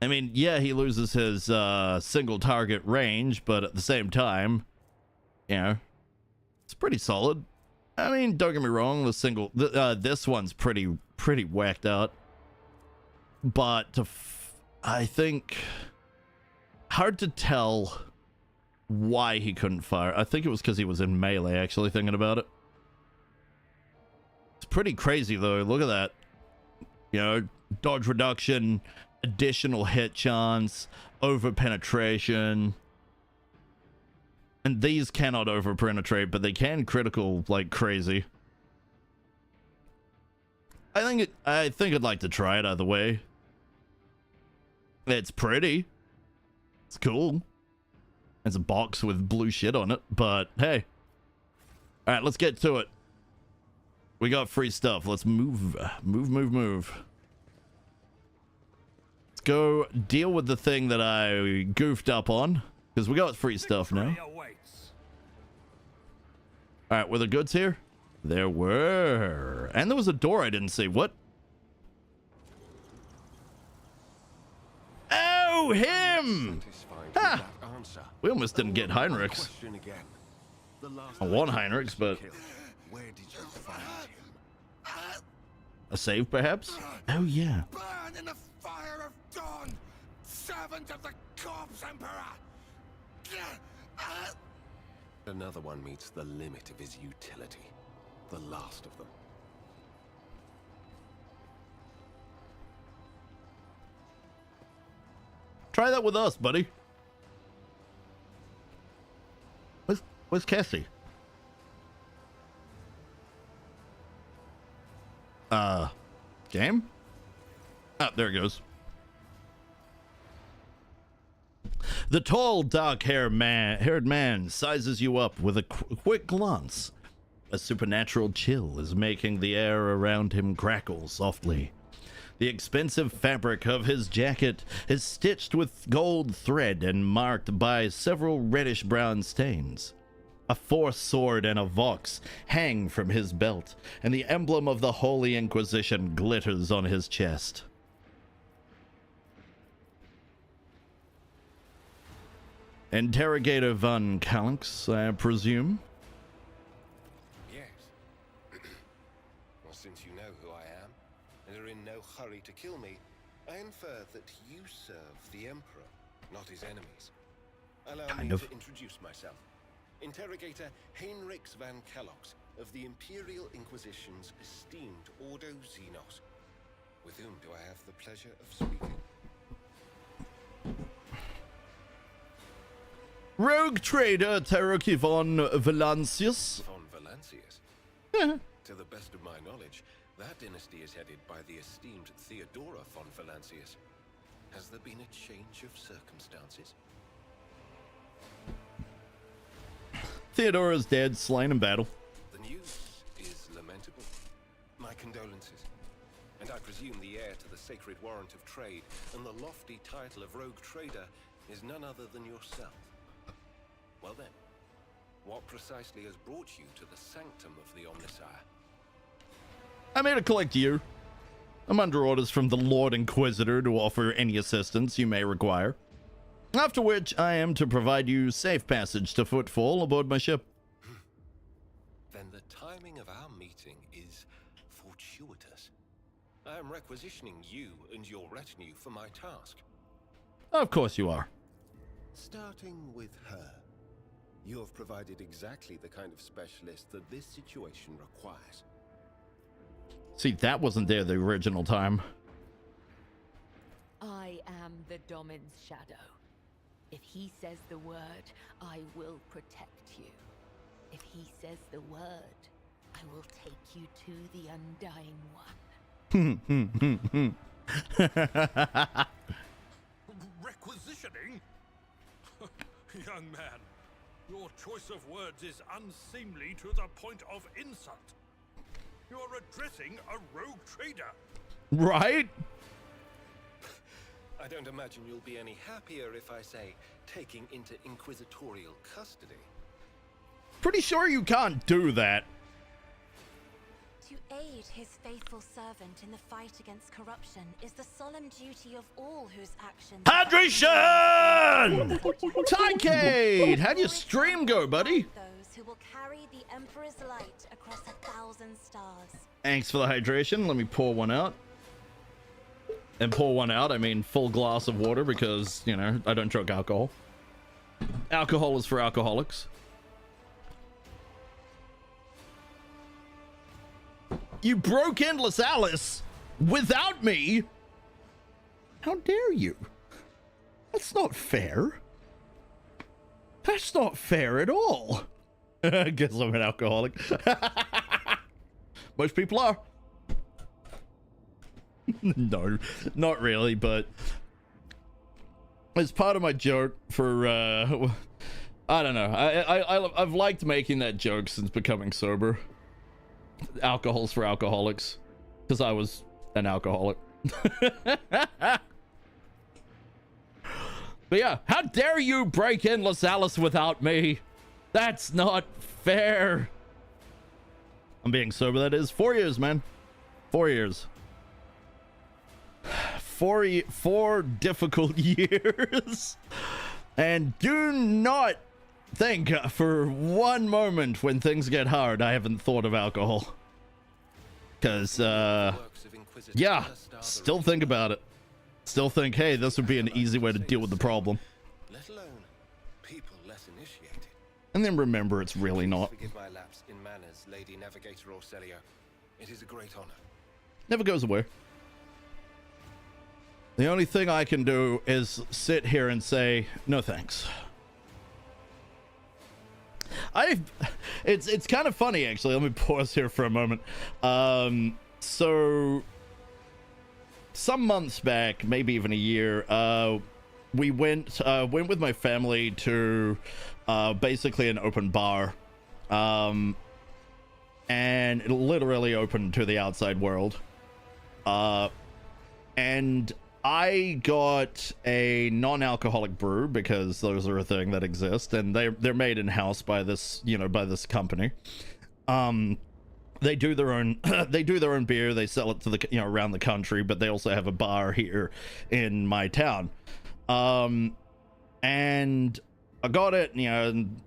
I mean, yeah, he loses his single target range, but at the same time, you know, it's pretty solid. I mean, don't get me wrong, this one's pretty whacked out. But I think hard to tell why he couldn't fire. I think it was because he was in melee, actually, thinking about it. It's pretty crazy, though. Look at that. You know, dodge reduction, additional hit chance, over penetration. And these cannot over penetrate, but they can critical like crazy. I think I'd like to try it either way. It's pretty. It's cool. It's a box with blue shit on it, but hey. Alright, let's get to it. We got free stuff. Let's move. Let's go deal with the thing that I goofed up on. Because we got free stuff now. Alright, were the goods here? There were. And there was a door I didn't see. What? Oh, him! Ha! We almost didn't get Heinrichs. I want Heinrichs, but... Where did you find him? A save, perhaps? Oh, yeah. Burn in the fire of dawn, servant of the corpse emperor. Another one meets the limit of his utility. The last of them. Try that with us, buddy. Where's Cassie? Game? Ah, there it goes. The tall, dark-haired man sizes you up with a quick glance. A supernatural chill is making the air around him crackle softly. The expensive fabric of his jacket is stitched with gold thread and marked by several reddish-brown stains. A force sword and a vox hang from his belt, and the emblem of the Holy Inquisition glitters on his chest. Interrogator von Calyx, I presume? Yes. Well, since you know who I am, and are in no hurry to kill me, I infer that you serve the Emperor, not his enemies. Allow Kind me of. to introduce myself. Interrogator Heinrichs van Kellogg's of the Imperial Inquisition's esteemed Ordo Xenos. With whom do I have the pleasure of speaking? Rogue trader Tyroki von Valancius. Von Valancius? To the best of my knowledge, that dynasty is headed by the esteemed Theodora von Valancius. Has there been a change of circumstances? Theodora's dead, slain in battle. The news is lamentable. My condolences. And I presume the heir to the sacred warrant of trade and the lofty title of rogue trader is none other than yourself. Well then, what precisely has brought you to the sanctum of the Omnisire? I'm here to collect you. I'm under orders from the Lord Inquisitor to offer any assistance you may require. After which, I am to provide you safe passage to Footfall aboard my ship. Then the timing of our meeting is fortuitous. I am requisitioning you and your retinue for my task. Of course you are. Starting with her. You have provided exactly the kind of specialist that this situation requires. See, that wasn't there the original time. I am the Domin's shadow. If he says the word, I will protect you. If he says the word, I will take you to the Undying One. Requisitioning? Young man, your choice of words is unseemly to the point of insult. You're addressing a rogue trader. Right? I don't imagine you'll be any happier if I say taking into inquisitorial custody. Pretty sure you can't do that. To aid his faithful servant in the fight against corruption is the solemn duty of all whose actions... Hydration! Tycade! How'd your stream go, buddy? Those who will carry the Emperor's light across 1,000 stars. Thanks for the hydration. Let me pour one out. And pour one out, I mean full glass of water because, you know, I don't drink alcohol. Alcohol is for alcoholics. You broke Endless Alice without me? How dare you? That's not fair. That's not fair at all. I guess I'm an alcoholic. Most people are. No, not really, but it's part of my joke for I don't know. I've liked making that joke since becoming sober. Alcohol's for alcoholics, because I was an alcoholic. But yeah, how dare you break Endless Alice without me? That's not fair. I'm being sober, that is. 4 years, man. 4 years. 4 difficult years. And do not think for one moment when things get hard I haven't thought of alcohol. Because, yeah, still think about it. Still think, hey, this would be an easy way to deal with the problem. Let alone people less initiated. And then remember, it's really not. Forgive my lapse in manners, Lady Navigator Orcelio. It is a great honor. Never goes away. The only thing I can do is sit here and say, no thanks. It's kind of funny, actually. Let me pause here for a moment. So some months back, maybe even a year, we went with my family to basically an open bar, and it literally opened to the outside world. And I got a non-alcoholic brew because those are a thing that exist, and they're made in house by this, you know, by this company. They do their own they do their own beer. They sell it to the, you know, around the country, but they also have a bar here in my town. And I got it, you know, and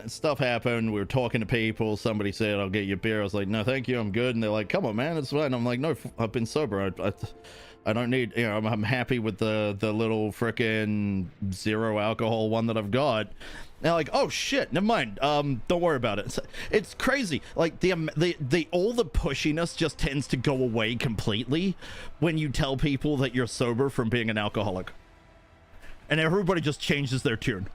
stuff happened. We were talking to people. Somebody said, "I'll get you a beer." I was like, "No, thank you, I'm good." And they're like, "Come on, man, it's fine." I'm like, "No, I've been sober. I don't need, you know, I'm happy with the little frickin' 0 alcohol one that I've got. Now, like, oh shit, never mind. Don't worry about it. It's crazy. Like the all the pushiness just tends to go away completely when you tell people that you're sober from being an alcoholic, and everybody just changes their tune.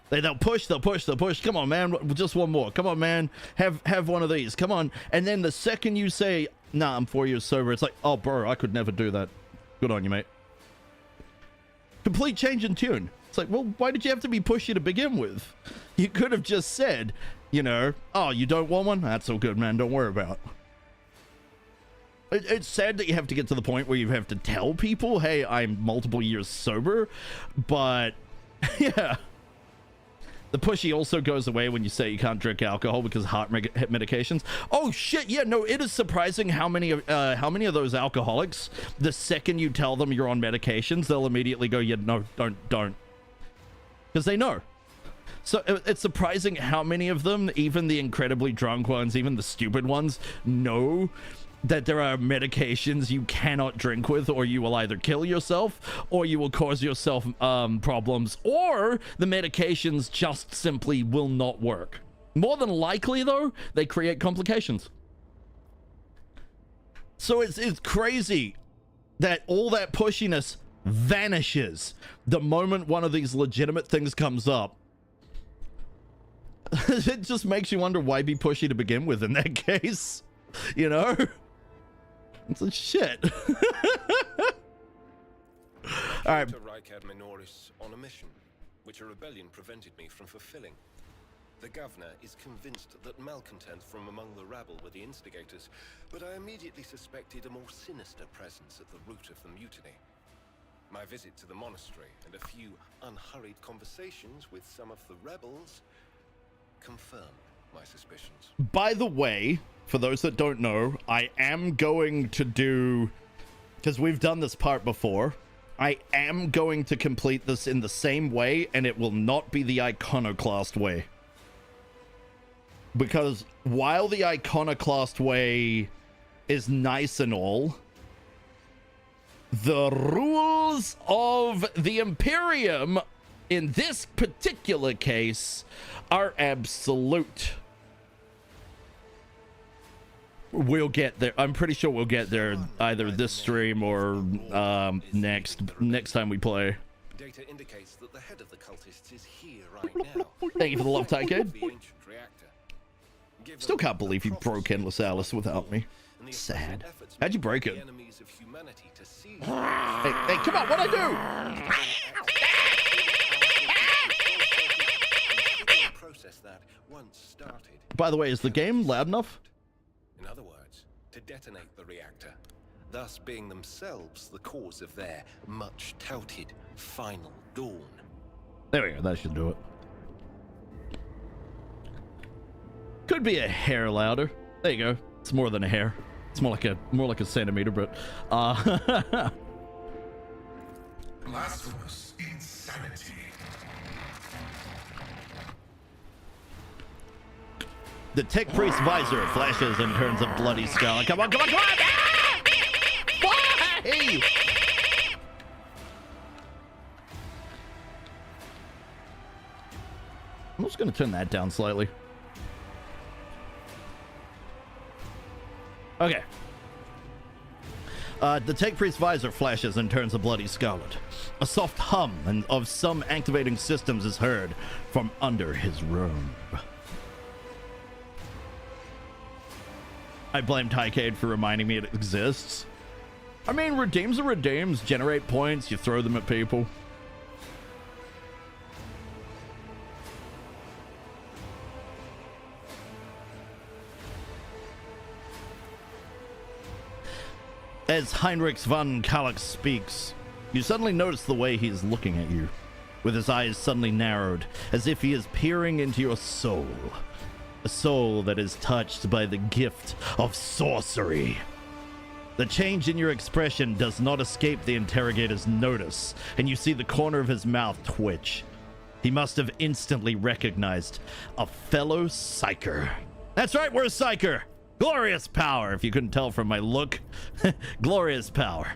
They'll push. Come on, man, just one more. Come on, man, have one of these. Come on. And then the second you say, "Nah, I'm 4 years sober," it's like, "Oh, bro, I could never do that." Good on you, mate. Complete change in tune. It's like, well, why did you have to be pushy to begin with? You could have just said, you know, "Oh, you don't want one? That's all good, man. Don't worry about it." It's sad that you have to get to the point where you have to tell people, "Hey, I'm multiple years sober," but yeah. The pushy also goes away when you say you can't drink alcohol because of heart medications. Oh shit, yeah, no, it is surprising how many of those alcoholics, the second you tell them you're on medications, they'll immediately go, "Yeah, no, don't." Because they know. So it's surprising how many of them, even the incredibly drunk ones, even the stupid ones, know that there are medications you cannot drink with, or you will either kill yourself or you will cause yourself problems, or the medications just simply will not work. More than likely, though, they create complications. So it's crazy that all that pushiness vanishes the moment one of these legitimate things comes up. It just makes you wonder why be pushy to begin with in that case, you know? It's like, shit. All right. RairiiArt Minoris on a mission, which a rebellion prevented me from fulfilling. The governor is convinced that malcontents from among the rabble were the instigators, but I immediately suspected a more sinister presence at the root of the mutiny. My visit to the monastery and a few unhurried conversations with some of the rebels confirmed my suspicions. By the way, for those that don't know, I am going to do, because we've done this part before, I am going to complete this in the same way, and it will not be the iconoclast way. Because while the iconoclast way is nice and all, the rules of the Imperium in this particular case are absolute. We'll get there. I'm pretty sure we'll get there either this stream or next time we play. Data indicates that the head of the cultists is here right now. Thank you for the love, Tycade. The ancient reactor. Still can't believe you broke Endless Alice without me. Sad. How'd you break it? Hey, come on, what'd I do? By the way, is the game loud enough? In other words, to detonate the reactor, thus being themselves the cause of their much touted final dawn. There we go, that should do it. Could be a hair louder. There you go. It's more than a hair. It's more like a centimeter, but blasphemous insanity. The tech priest visor flashes and turns a bloody skull. Come on, come on, come on! Ah! Why? I'm just gonna turn that down slightly. Okay. The tech priest visor flashes and turns a bloody scarlet. A soft hum of some activating systems is heard from under his robe. I blame Tycade for reminding me it exists. I mean, redeems are redeems. Generate points, you throw them at people. As Heinrich von Kallach speaks, you suddenly notice the way he is looking at you, with his eyes suddenly narrowed, as if he is peering into your soul. A soul that is touched by the gift of sorcery. The change in your expression does not escape the interrogator's notice, and you see the corner of his mouth twitch. He must have instantly recognized a fellow psyker. That's right, we're a psyker! Glorious power, if you couldn't tell from my look. Glorious power.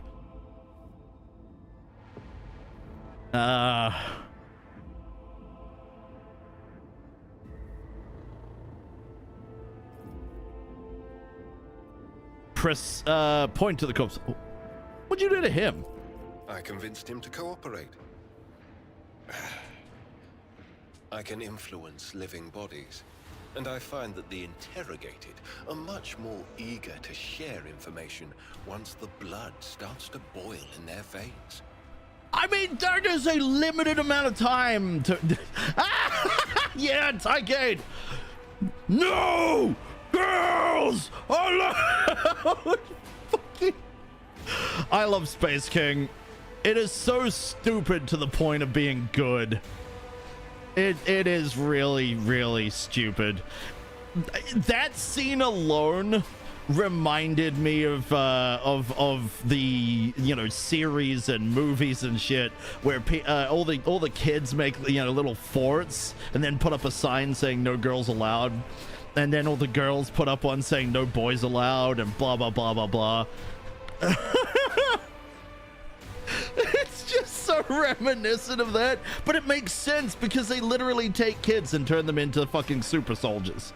Press point to the corpse. What'd you do to him? I convinced him to cooperate. I can influence living bodies, and I find that the interrogated are much more eager to share information once the blood starts to boil in their veins. I mean, there is a limited amount of time to... Yeah, Tycade! No! Girls! I love Space King. It is so stupid to the point of being good. It is really, really stupid. That scene alone reminded me of the, you know, series and movies and shit where all the kids make, you know, little forts and then put up a sign saying no girls allowed, and then all the girls put up one saying no boys allowed, and blah blah blah blah blah. It's just so reminiscent of that, but it makes sense because they literally take kids and turn them into fucking super soldiers.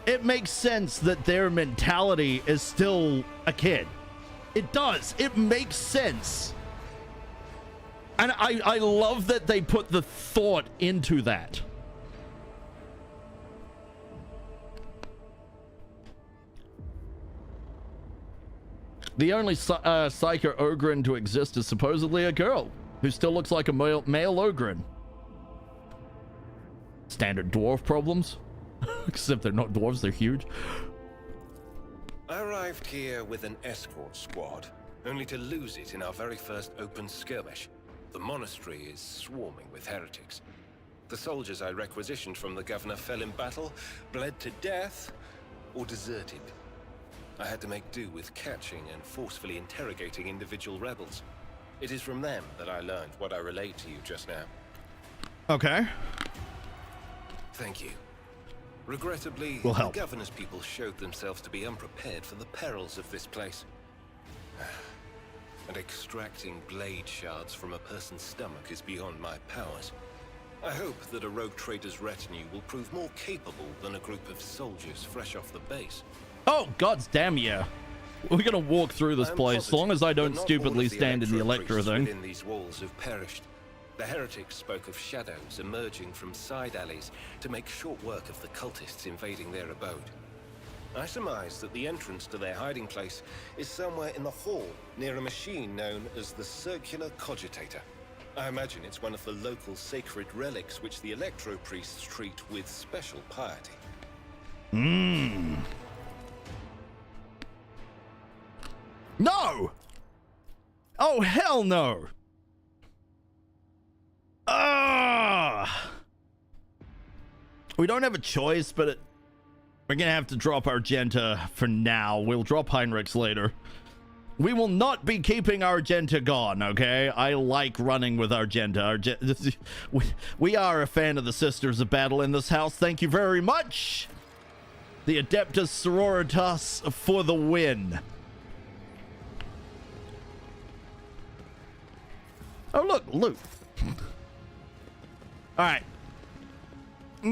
It makes sense that their mentality is still a kid. It does. It makes sense. And I love that they put the thought into that. The only Psycho Ogren to exist is supposedly a girl who still looks like a male Ogren. Standard dwarf problems. Except they're not dwarves, they're huge. I arrived here with an escort squad, only to lose it in our very first open skirmish. The monastery is swarming with heretics. The soldiers I requisitioned from the governor fell in battle, bled to death, or deserted. I had to make do with catching and forcefully interrogating individual rebels. It is from them that I learned what I relayed to you just now. Okay. Thank you. Regrettably, Will the help. governor's people showed themselves to be unprepared for the perils of this place. And extracting blade shards from a person's stomach is beyond my powers. I hope that a rogue trader's retinue will prove more capable than a group of soldiers fresh off the base. Oh, gods damn yeah. We're gonna walk through this place as long as I don't stupidly stand in the Electro thing. Within these walls have perished. The heretics spoke of shadows emerging from side alleys to make short work of the cultists invading their abode. I surmise that the entrance to their hiding place is somewhere in the hall near a machine known as the Circular Cogitator. I imagine it's one of the local sacred relics which the Electro priests treat with special piety. No! Oh, hell no! We don't have a choice, but we're gonna have to drop Argenta for now. We'll drop Heinrichs later. We will not be keeping Argenta gone, okay? I like running with Argenta. We are a fan of the Sisters of Battle in this house. Thank you very much. The Adeptus Sororitas for the win. Oh, look, loot. All right.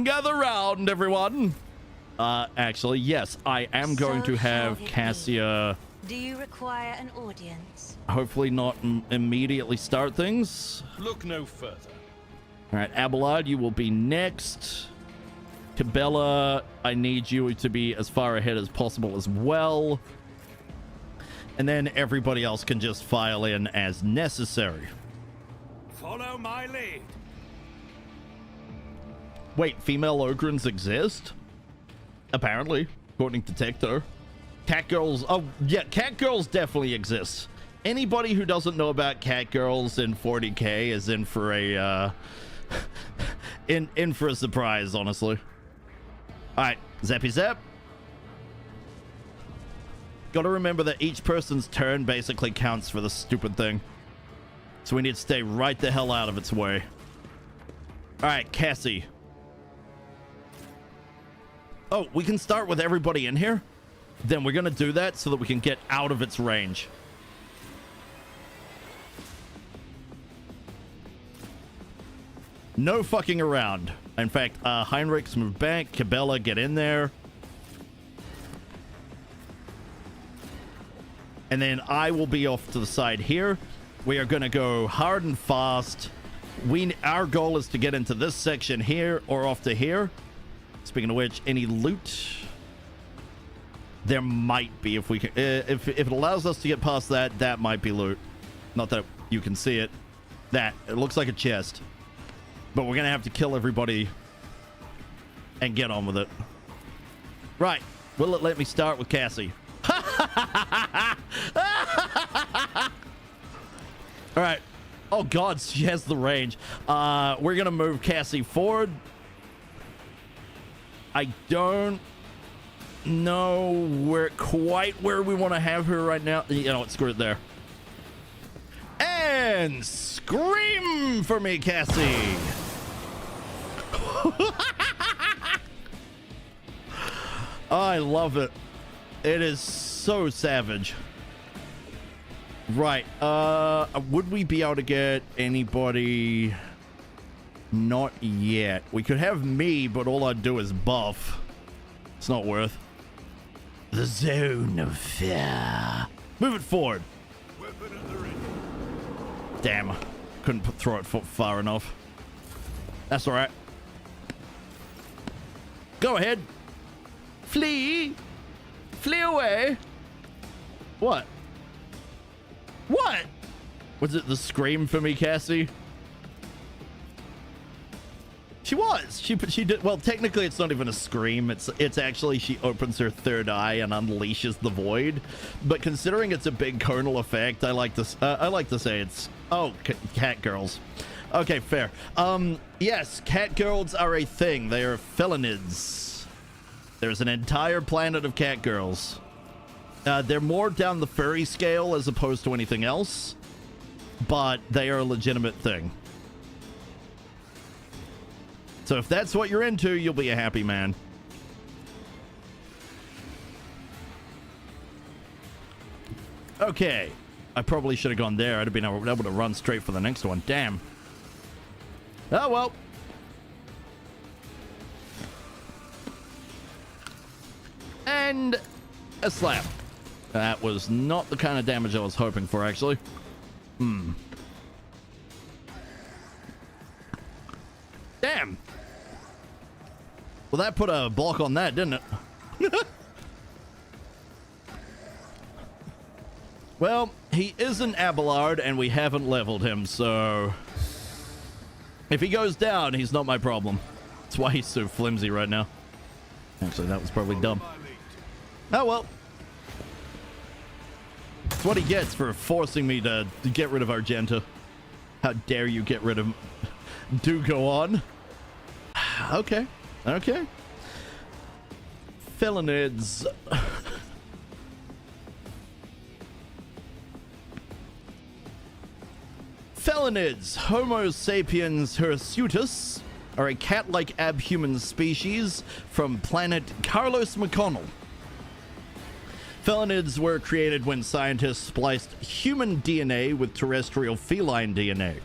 Gather round, everyone. Actually, yes, I am going to have Cassia... Do you require an audience? Hopefully not immediately start things. Look no further. All right, Abelard, you will be next. Cabela, I need you to be as far ahead as possible as well. And then everybody else can just file in as necessary. Follow my lead. Wait, female Ogrins exist? Apparently, according to Tector. Cat girls, oh yeah, cat girls definitely exist. Anybody who doesn't know about cat girls in 40k is in for a in for a surprise, honestly. All right, zappy zap. Got to remember that each person's turn basically counts for the stupid thing, so we need to stay right the hell out of its way. All right, Cassie. Oh, we can start with everybody in here. Then we're gonna do that so that we can get out of its range. No fucking around. In fact, Heinrichs move back. Cabela, get in there. And then I will be off to the side here. We are going to go hard and fast. Our goal is to get into this section here or off to here. Speaking of which, any loot? There might be if we can. If it allows us to get past that, that might be loot. Not that you can see it. It looks like a chest. But we're going to have to kill everybody and get on with it. Right. Will it let me start with Cassie? All right. Oh, God, she has the range. We're going to move Cassie forward. I don't know quite where we want to have her right now. You know what? Screw it there. And scream for me, Cassie. I love it. It is so savage. Right. Would we be able to get anybody? Not yet. We could have me, but all I'd do is buff. It's not worth. The zone of fear. Move it forward. Weapon at the ready. Damn. Couldn't throw it far enough. That's all right. Go ahead. Flee. Flee away. What? What? Was it the scream for me, Cassie? She was. She did. Well, technically, it's not even a scream. It's actually she opens her third eye and unleashes the void. But considering it's a big kernel effect, I like to say it's cat girls. Okay, fair. Yes, cat girls are a thing. They are felinids. There's an entire planet of cat girls. They're more down the furry scale as opposed to anything else, but they are a legitimate thing. So if that's what you're into, you'll be a happy man. Okay. I probably should have gone there. I'd have been able to run straight for the next one. Damn. Oh, well. And a slap. That was not the kind of damage I was hoping for, actually. Damn. Well, that put a block on that, didn't it? Well, he is an Abelard, and we haven't leveled him, so... If he goes down, he's not my problem. That's why he's so flimsy right now. Actually, that was probably dumb. Oh, well. That's what he gets for forcing me to get rid of Argenta. How dare you get rid of him? Do go on. Okay. Okay. Felinids. Felinids, Homo sapiens hirsutus, are a cat-like abhuman species from planet Carlos McConnell. Felinids were created when scientists spliced human DNA with terrestrial feline DNA.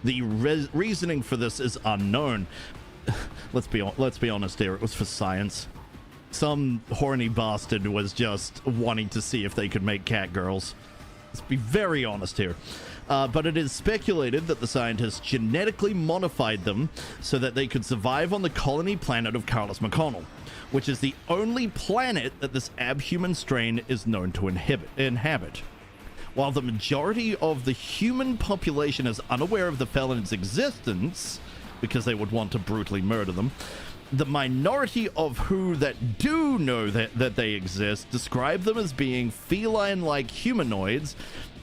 The reasoning for this is unknown. Let's be honest here. It was for science. Some horny bastard was just wanting to see if they could make cat girls. Let's be very honest here. But it is speculated that the scientists genetically modified them so that they could survive on the colony planet of Carlos McConnell, which is the only planet that this abhuman strain is known to inhabit. While the majority of the human population is unaware of the felon's existence, because they would want to brutally murder them, the minority of who that do know that they exist describe them as being feline-like humanoids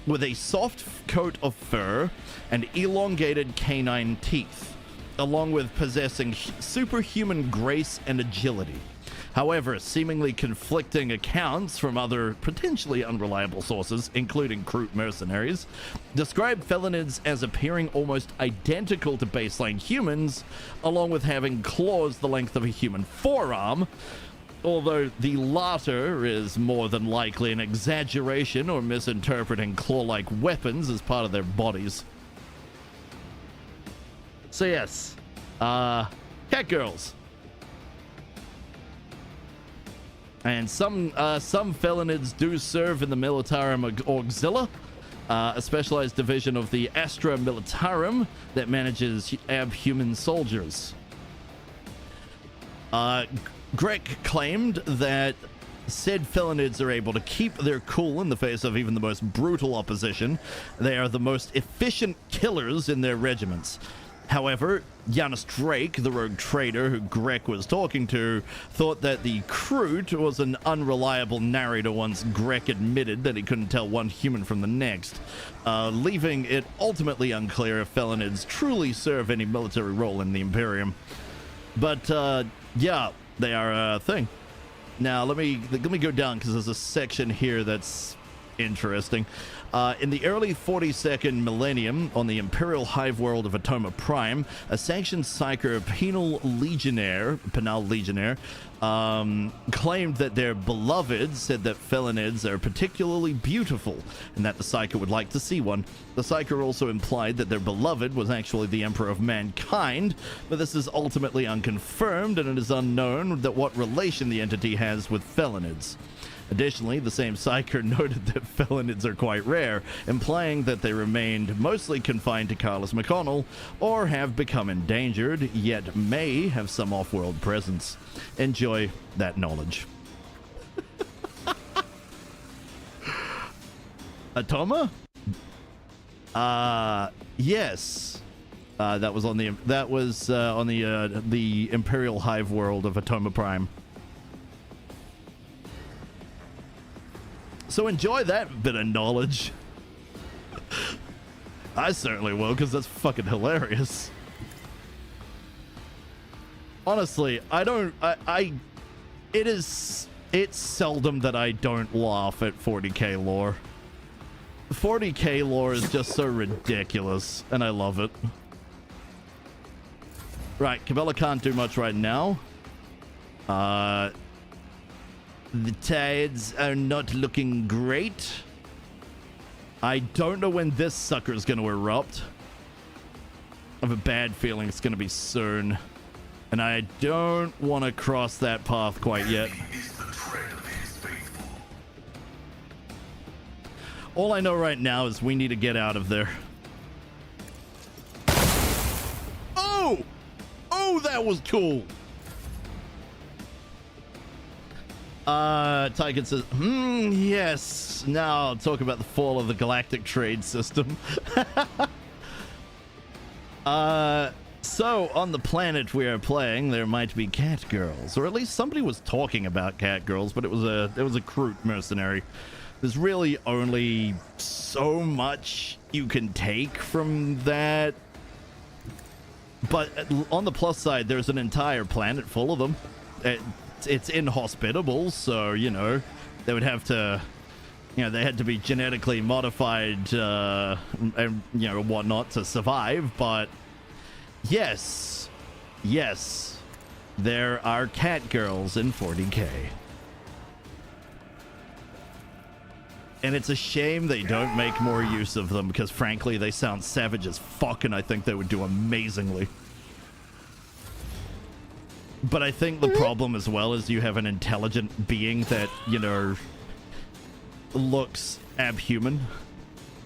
with a soft coat of fur and elongated canine teeth, along with possessing superhuman grace and agility. However, seemingly conflicting accounts from other potentially unreliable sources, including Kroot mercenaries, describe felinids as appearing almost identical to baseline humans, along with having claws the length of a human forearm, although the latter is more than likely an exaggeration or misinterpreting claw-like weapons as part of their bodies. So yes, cat girls. And some felinids do serve in the Militarum Auxilia, a specialized division of the Astra Militarum that manages abhuman soldiers. Greg claimed that said felinids are able to keep their cool in the face of even the most brutal opposition. They are the most efficient killers in their regiments. However, Janus Drake, the rogue trader who Greg was talking to, thought that the Kroot was an unreliable narrator once Greg admitted that he couldn't tell one human from the next, leaving it ultimately unclear if felinids truly serve any military role in the Imperium. But, yeah, they are a thing. Now, let me go down, because there's a section here that's interesting. In the early 42nd millennium, on the Imperial hive world of Atoma Prime, a sanctioned psyker, Penal Legionnaire, claimed that their beloved said that felinids are particularly beautiful, and that the psyker would like to see one. The psyker also implied that their beloved was actually the Emperor of Mankind, but this is ultimately unconfirmed, and it is unknown that what relation the entity has with felinids. Additionally, the same psyker noted that felinids are quite rare, implying that they remained mostly confined to Carlos McConnell or have become endangered, yet may have some off-world presence. Enjoy that knowledge. Atoma? Yes. That was on the Imperial hive world of Atoma Prime. So enjoy that bit of knowledge. I certainly will, because that's fucking hilarious. Honestly, it's seldom that I don't laugh at 40k lore. 40k lore is just so ridiculous, and I love it. Right, Cabela can't do much right now. The tides are not looking great. I don't know when this sucker is going to erupt. I have a bad feeling it's going to be soon. And I don't want to cross that path quite yet. All I know right now is we need to get out of there. Oh! Oh, that was cool! Tycade says, yes. Now talk about the fall of the galactic trade system. So on the planet we are playing, there might be cat girls, or at least somebody was talking about cat girls, but it was a Kroot mercenary. There's really only so much you can take from that. But on the plus side, there's an entire planet full of them. It's inhospitable, so, you know, they would have to, you know, they had to be genetically modified, and, you know, whatnot to survive, but yes, there are cat girls in 40k. And it's a shame they don't make more use of them, because frankly, they sound savage as fuck, and I think they would do amazingly. But I think the problem as well is you have an intelligent being that, you know, looks abhuman.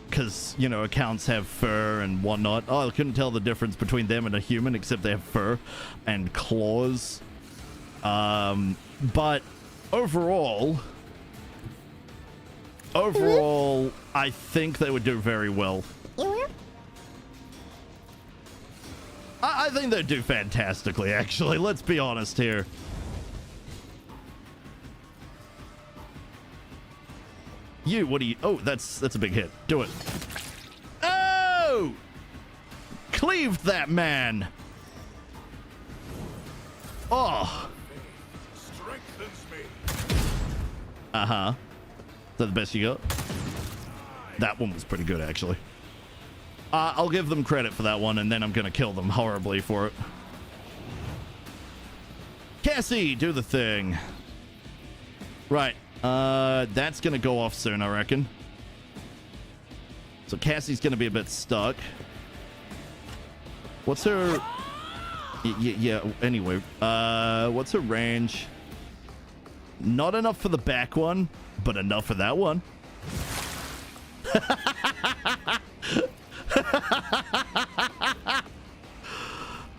Because, you know, accounts have fur and whatnot. Oh, I couldn't tell the difference between them and a human, except they have fur and claws. But overall, I think they would do very well. I think they'd do fantastically, actually. Let's be honest here. You, what do you... Oh, that's a big hit. Do it. Oh! Cleaved that man. Oh. Uh-huh. Is that the best you got? That one was pretty good, actually. I'll give them credit for that one, and then I'm going to kill them horribly for it. Cassie, do the thing. Right. That's going to go off soon, I reckon. So Cassie's going to be a bit stuck. What's her... Yeah, anyway. What's her range? Not enough for the back one, but enough for that one.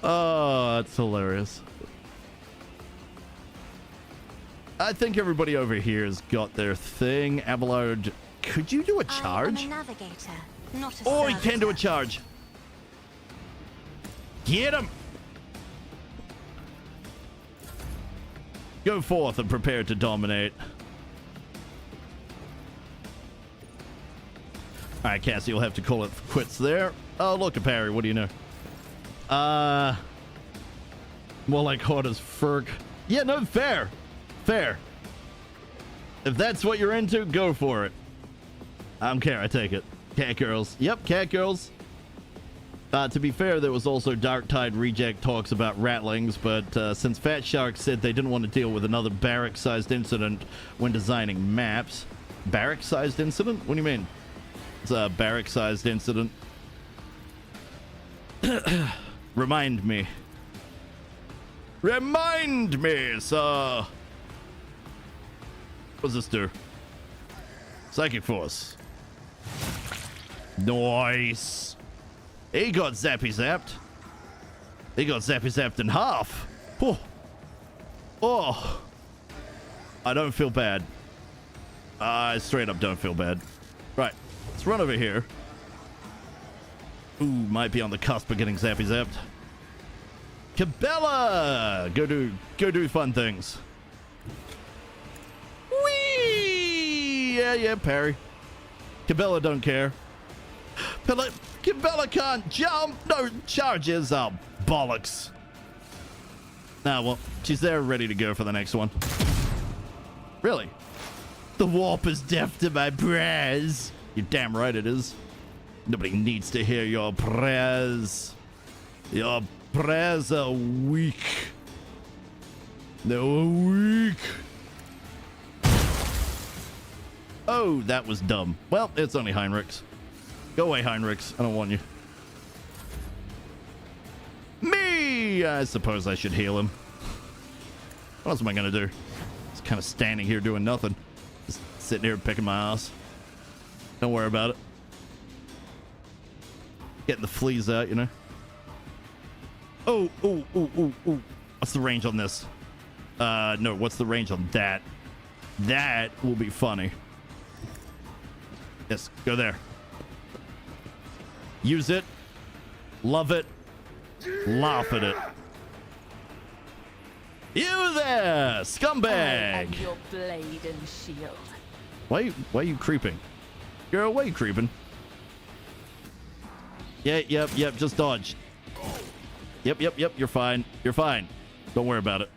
Oh, that's hilarious. I think everybody over here has got their thing. Abelard, could you do a charge? I'm a navigator, not a Oh, he servitor. can do a charge. Get him! Go forth and prepare to dominate. Alright, Cassie, you'll have to call it quits there. Oh, look, a parry. What do you know? More like hot as Ferg. Yeah, no, fair. Fair. If that's what you're into, go for it. I don't care, I take it. Cat girls. Yep, cat girls. To be fair, there was also Dark Tide reject talks about rattlings, but since Fat Shark said they didn't want to deal with another barrack-sized incident when designing maps. Barrack-sized incident? What do you mean? It's a barrack-sized incident. Remind me. Remind me, sir. What does this do? Psychic Force. Nice. He got zappy zapped. He got zappy zapped in half. Oh. Oh. I don't feel bad. I straight up don't feel bad. Right. Let's run over here. Ooh, might be on the cusp of getting zappy zapped. Cabela! Go do fun things. Whee! Yeah, parry. Cabela don't care. Cabela can't jump! No charges! Oh, bollocks. Nah, well, she's there ready to go for the next one. Really? The warp is deaf to my prayers. You're damn right it is. Nobody needs to hear your prayers. Your prayers are weak. They're weak. Oh, that was dumb. Well, it's only Heinrichs. Go away, Heinrichs. I don't want you. Me! I suppose I should heal him. What else am I gonna do? Just kind of standing here doing nothing. Just sitting here picking my ass. Don't worry about it. Getting the fleas out, you know. Oh. What's the range on this? No, what's the range on that? That will be funny. Yes, go there. Use it. Love it. Laugh at it. You there, scumbag! And your blade and shield. Why are you creeping? Girl, why are you creeping? Yeah, yep, just dodge. Yep, you're fine. You're fine. Don't worry about it.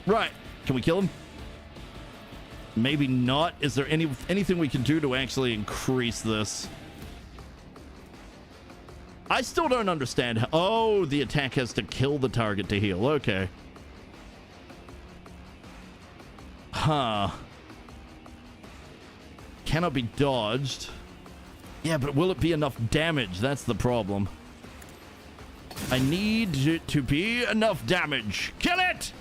Right. Can we kill him? Maybe not. Is there anything we can do to actually increase this? I still don't understand how... Oh, the attack has to kill the target to heal. Okay. Huh. Cannot be dodged. Yeah, but will it be enough damage? That's the problem. I need it to be enough damage. Kill it!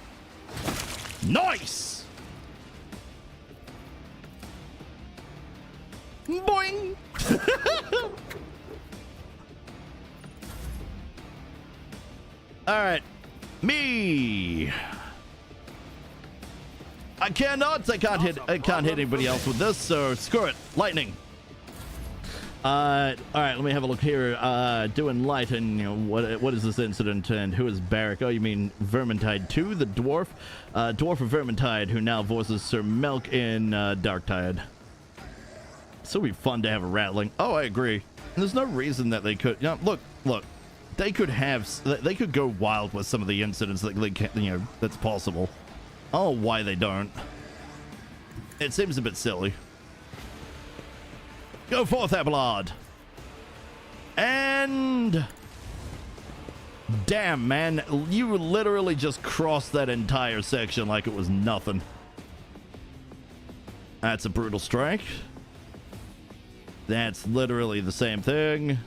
Nice! Boing! Alright. Me! I can't hit anybody else with this, so screw it. Lightning. Alright, let me have a look here. Doing light, and you know, what is this incident, and who is Barrack? Oh, you mean Vermintide 2, the dwarf? Dwarf of Vermintide, who now voices Sir Melk in Dark Tide. So it'd be fun to have a rattling. Oh, I agree. And there's no reason that they could... You know, look. They could go wild with some of the incidents that they can, you know, that's possible. I don't know why they don't. It seems a bit silly. Go forth, Abelard. And... Damn, man. You literally just crossed that entire section like it was nothing. That's a brutal strike. That's literally the same thing.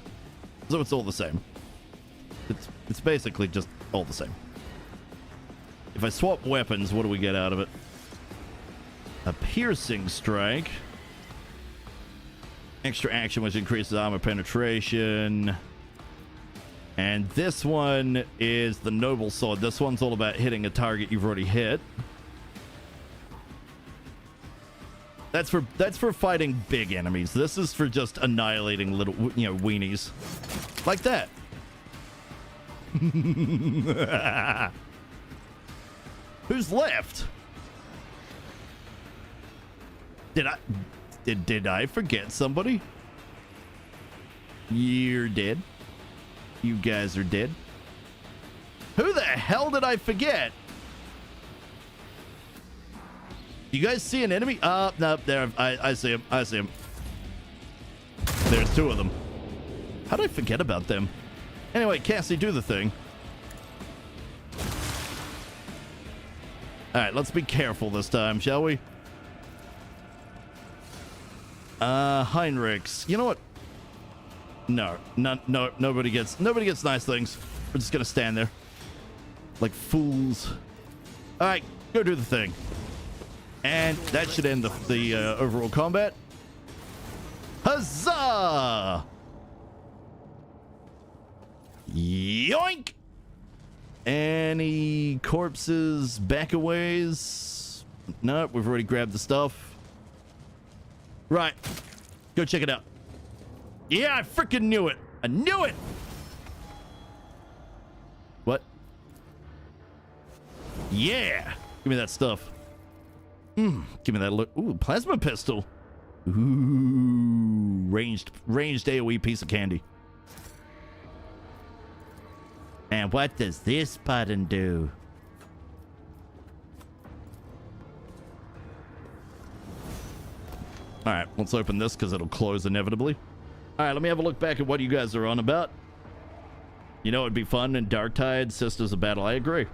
So it's all the same. It's basically just all the same. If I swap weapons, what do we get out of it? A piercing strike. Extra action, which increases armor penetration. And this one is the noble sword. This one's all about hitting a target you've already hit. That's for fighting big enemies. This is for just annihilating little, weenies. Like that. Who's left? Did I forget somebody? You're dead. You guys are dead. Who the hell did I forget? You guys see an enemy? No, there. I see him. I see him. There's two of them. How did I forget about them? Anyway, Cassie, do the thing. All right, let's be careful this time, shall we? Heinrichs. You know what? No, nobody gets nice things. We're just gonna stand there like fools. All right, go do the thing. And that should end the overall combat. Huzzah! Yoink! Any corpses, backaways? No, we've already grabbed the stuff. Right. Go check it out. Yeah, I freaking knew it. I knew it! What? Yeah! Give me that stuff. Give me that look. Ooh, plasma pistol. Ooh, ranged AoE piece of candy. And what does this button do? All right, let's open this because it'll close inevitably. All right, let me have a look back at what you guys are on about. You know, it'd be fun in Darktide, Sisters of Battle. I agree.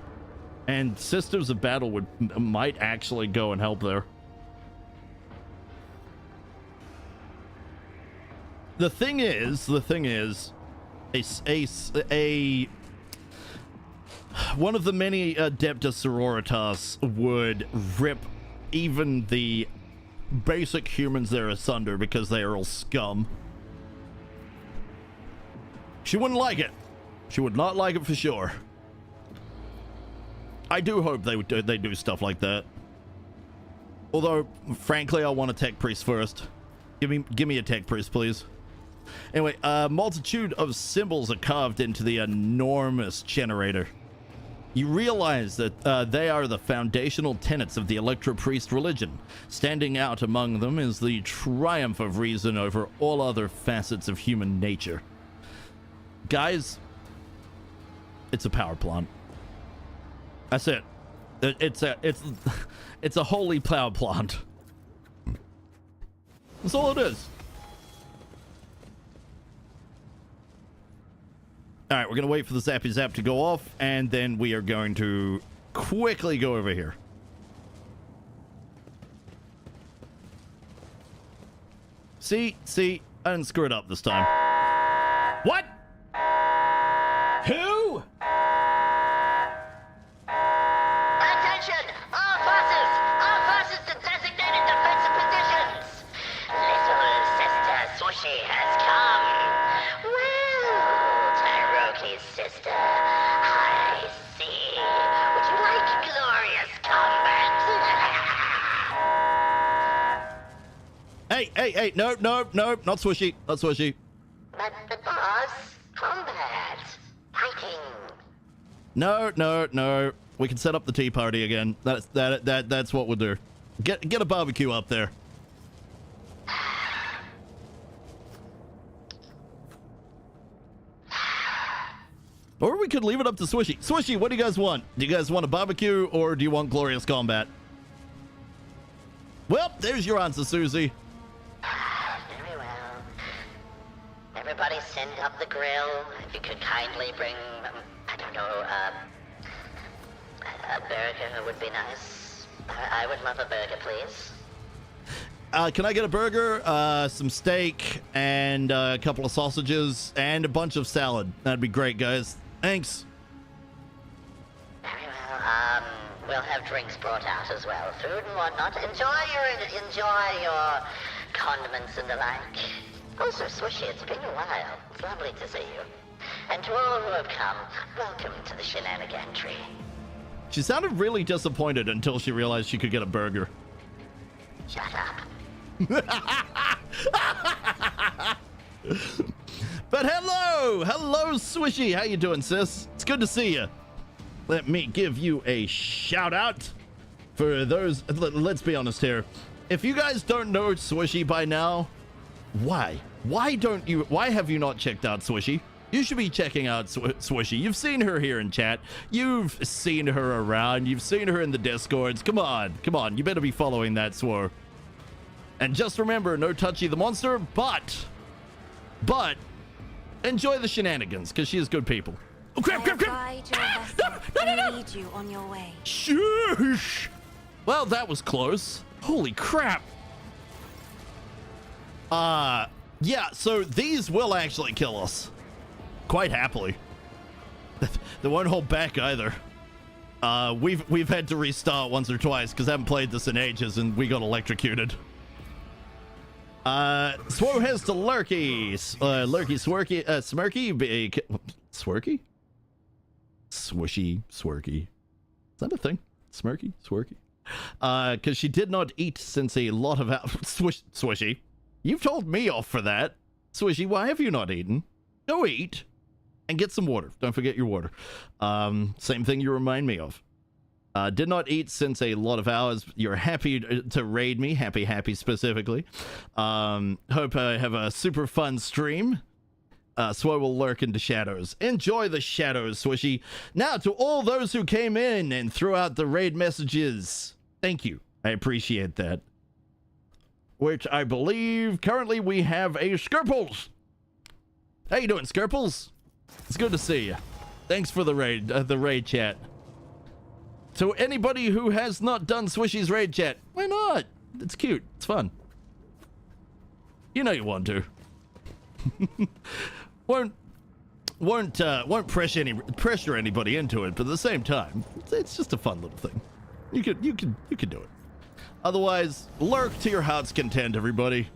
And Sisters of Battle might actually go and help there. The thing is, one of the many Adeptus Sororitas would rip even the basic humans there asunder because they are all scum. She wouldn't like it. She would not like it for sure. I do hope they do stuff like that. Although, frankly, I want a tech priest first. Give me a tech priest, please. Anyway, a multitude of symbols are carved into the enormous generator. You realize that they are the foundational tenets of the Electro-Priest religion. Standing out among them is the triumph of reason over all other facets of human nature. Guys, it's a power plant. That's it. It's a holy power plant. That's all it is. All right, we're gonna wait for the zappy zap to go off, and then we are going to quickly go over here. See, I didn't screw it up this time. What? Who? Attention! All forces to designated defensive positions! Little Sister Sushi has come! Well, Tyroki's sister, I see. Would you like glorious combat? Hey, no, not Swishy, not Swishy. But the boss, combat, fighting. No. We can set up the tea party again. That's what we'll do. Get a barbecue up there. Or we could leave it up to Swishy. Swishy, what do you guys want? Do you guys want a barbecue or do you want glorious combat? Well, there's your answer, Susie. Very well. Everybody send up the grill. If you could kindly bring, I don't know, a burger would be nice. I would love a burger, please. can I get a burger, some steak, and a couple of sausages, and a bunch of salad? That'd be great, guys. Thanks. Very well. We'll have drinks brought out as well. Food and whatnot. Enjoy your condiments and the like. Also, Swishy, it's been a while. It's lovely to see you. And to all who have come, welcome to the shenanigantry. She sounded really disappointed until she realized she could get a burger. Shut up. But hello, Swishy. How you doing, sis? It's good to see you. Let me give you a shout out for those. Let's be honest here. If you guys don't know Swishy by now, why? Why have you not checked out Swishy? You should be checking out Swishy. You've seen her here in chat. You've seen her around. You've seen her in the Discords. Come on. You better be following that swore. And just remember, no Touchy the monster, but enjoy the shenanigans, because she is good people. Oh, crap. Guide your vessel and lead you on your way. Shush. Well, that was close. Holy crap. Yeah, so these will actually kill us. Quite happily. They won't hold back either. We've had to restart once or twice because I haven't played this in ages and we got electrocuted. Swo has to Lurky. Lurky, Smirky, Smirky, Swerky? Swishy, Swerky. Is that a thing? Smirky, Swerky? Because she did not eat since a lot of Swishy. You've told me off for that. Swishy, why have you not eaten? Go eat and get some water. Don't forget your water. Same thing you remind me of. Did not eat since a lot of hours. You're happy to raid me. Happy specifically. Hope I have a super fun stream. Swo will lurk into shadows. Enjoy the shadows, Swishy. Now, to all those who came in and threw out the raid messages, thank you. I appreciate that. Which I believe currently we have a Skirples. How you doing, Skirples? It's good to see you. Thanks for the raid chat. To anybody who has not done Swishy's raid chat, why not? It's cute. It's fun. You know you want to. won't pressure anybody into it, but at the same time, it's just a fun little thing. You could do it. Otherwise, lurk to your heart's content, everybody.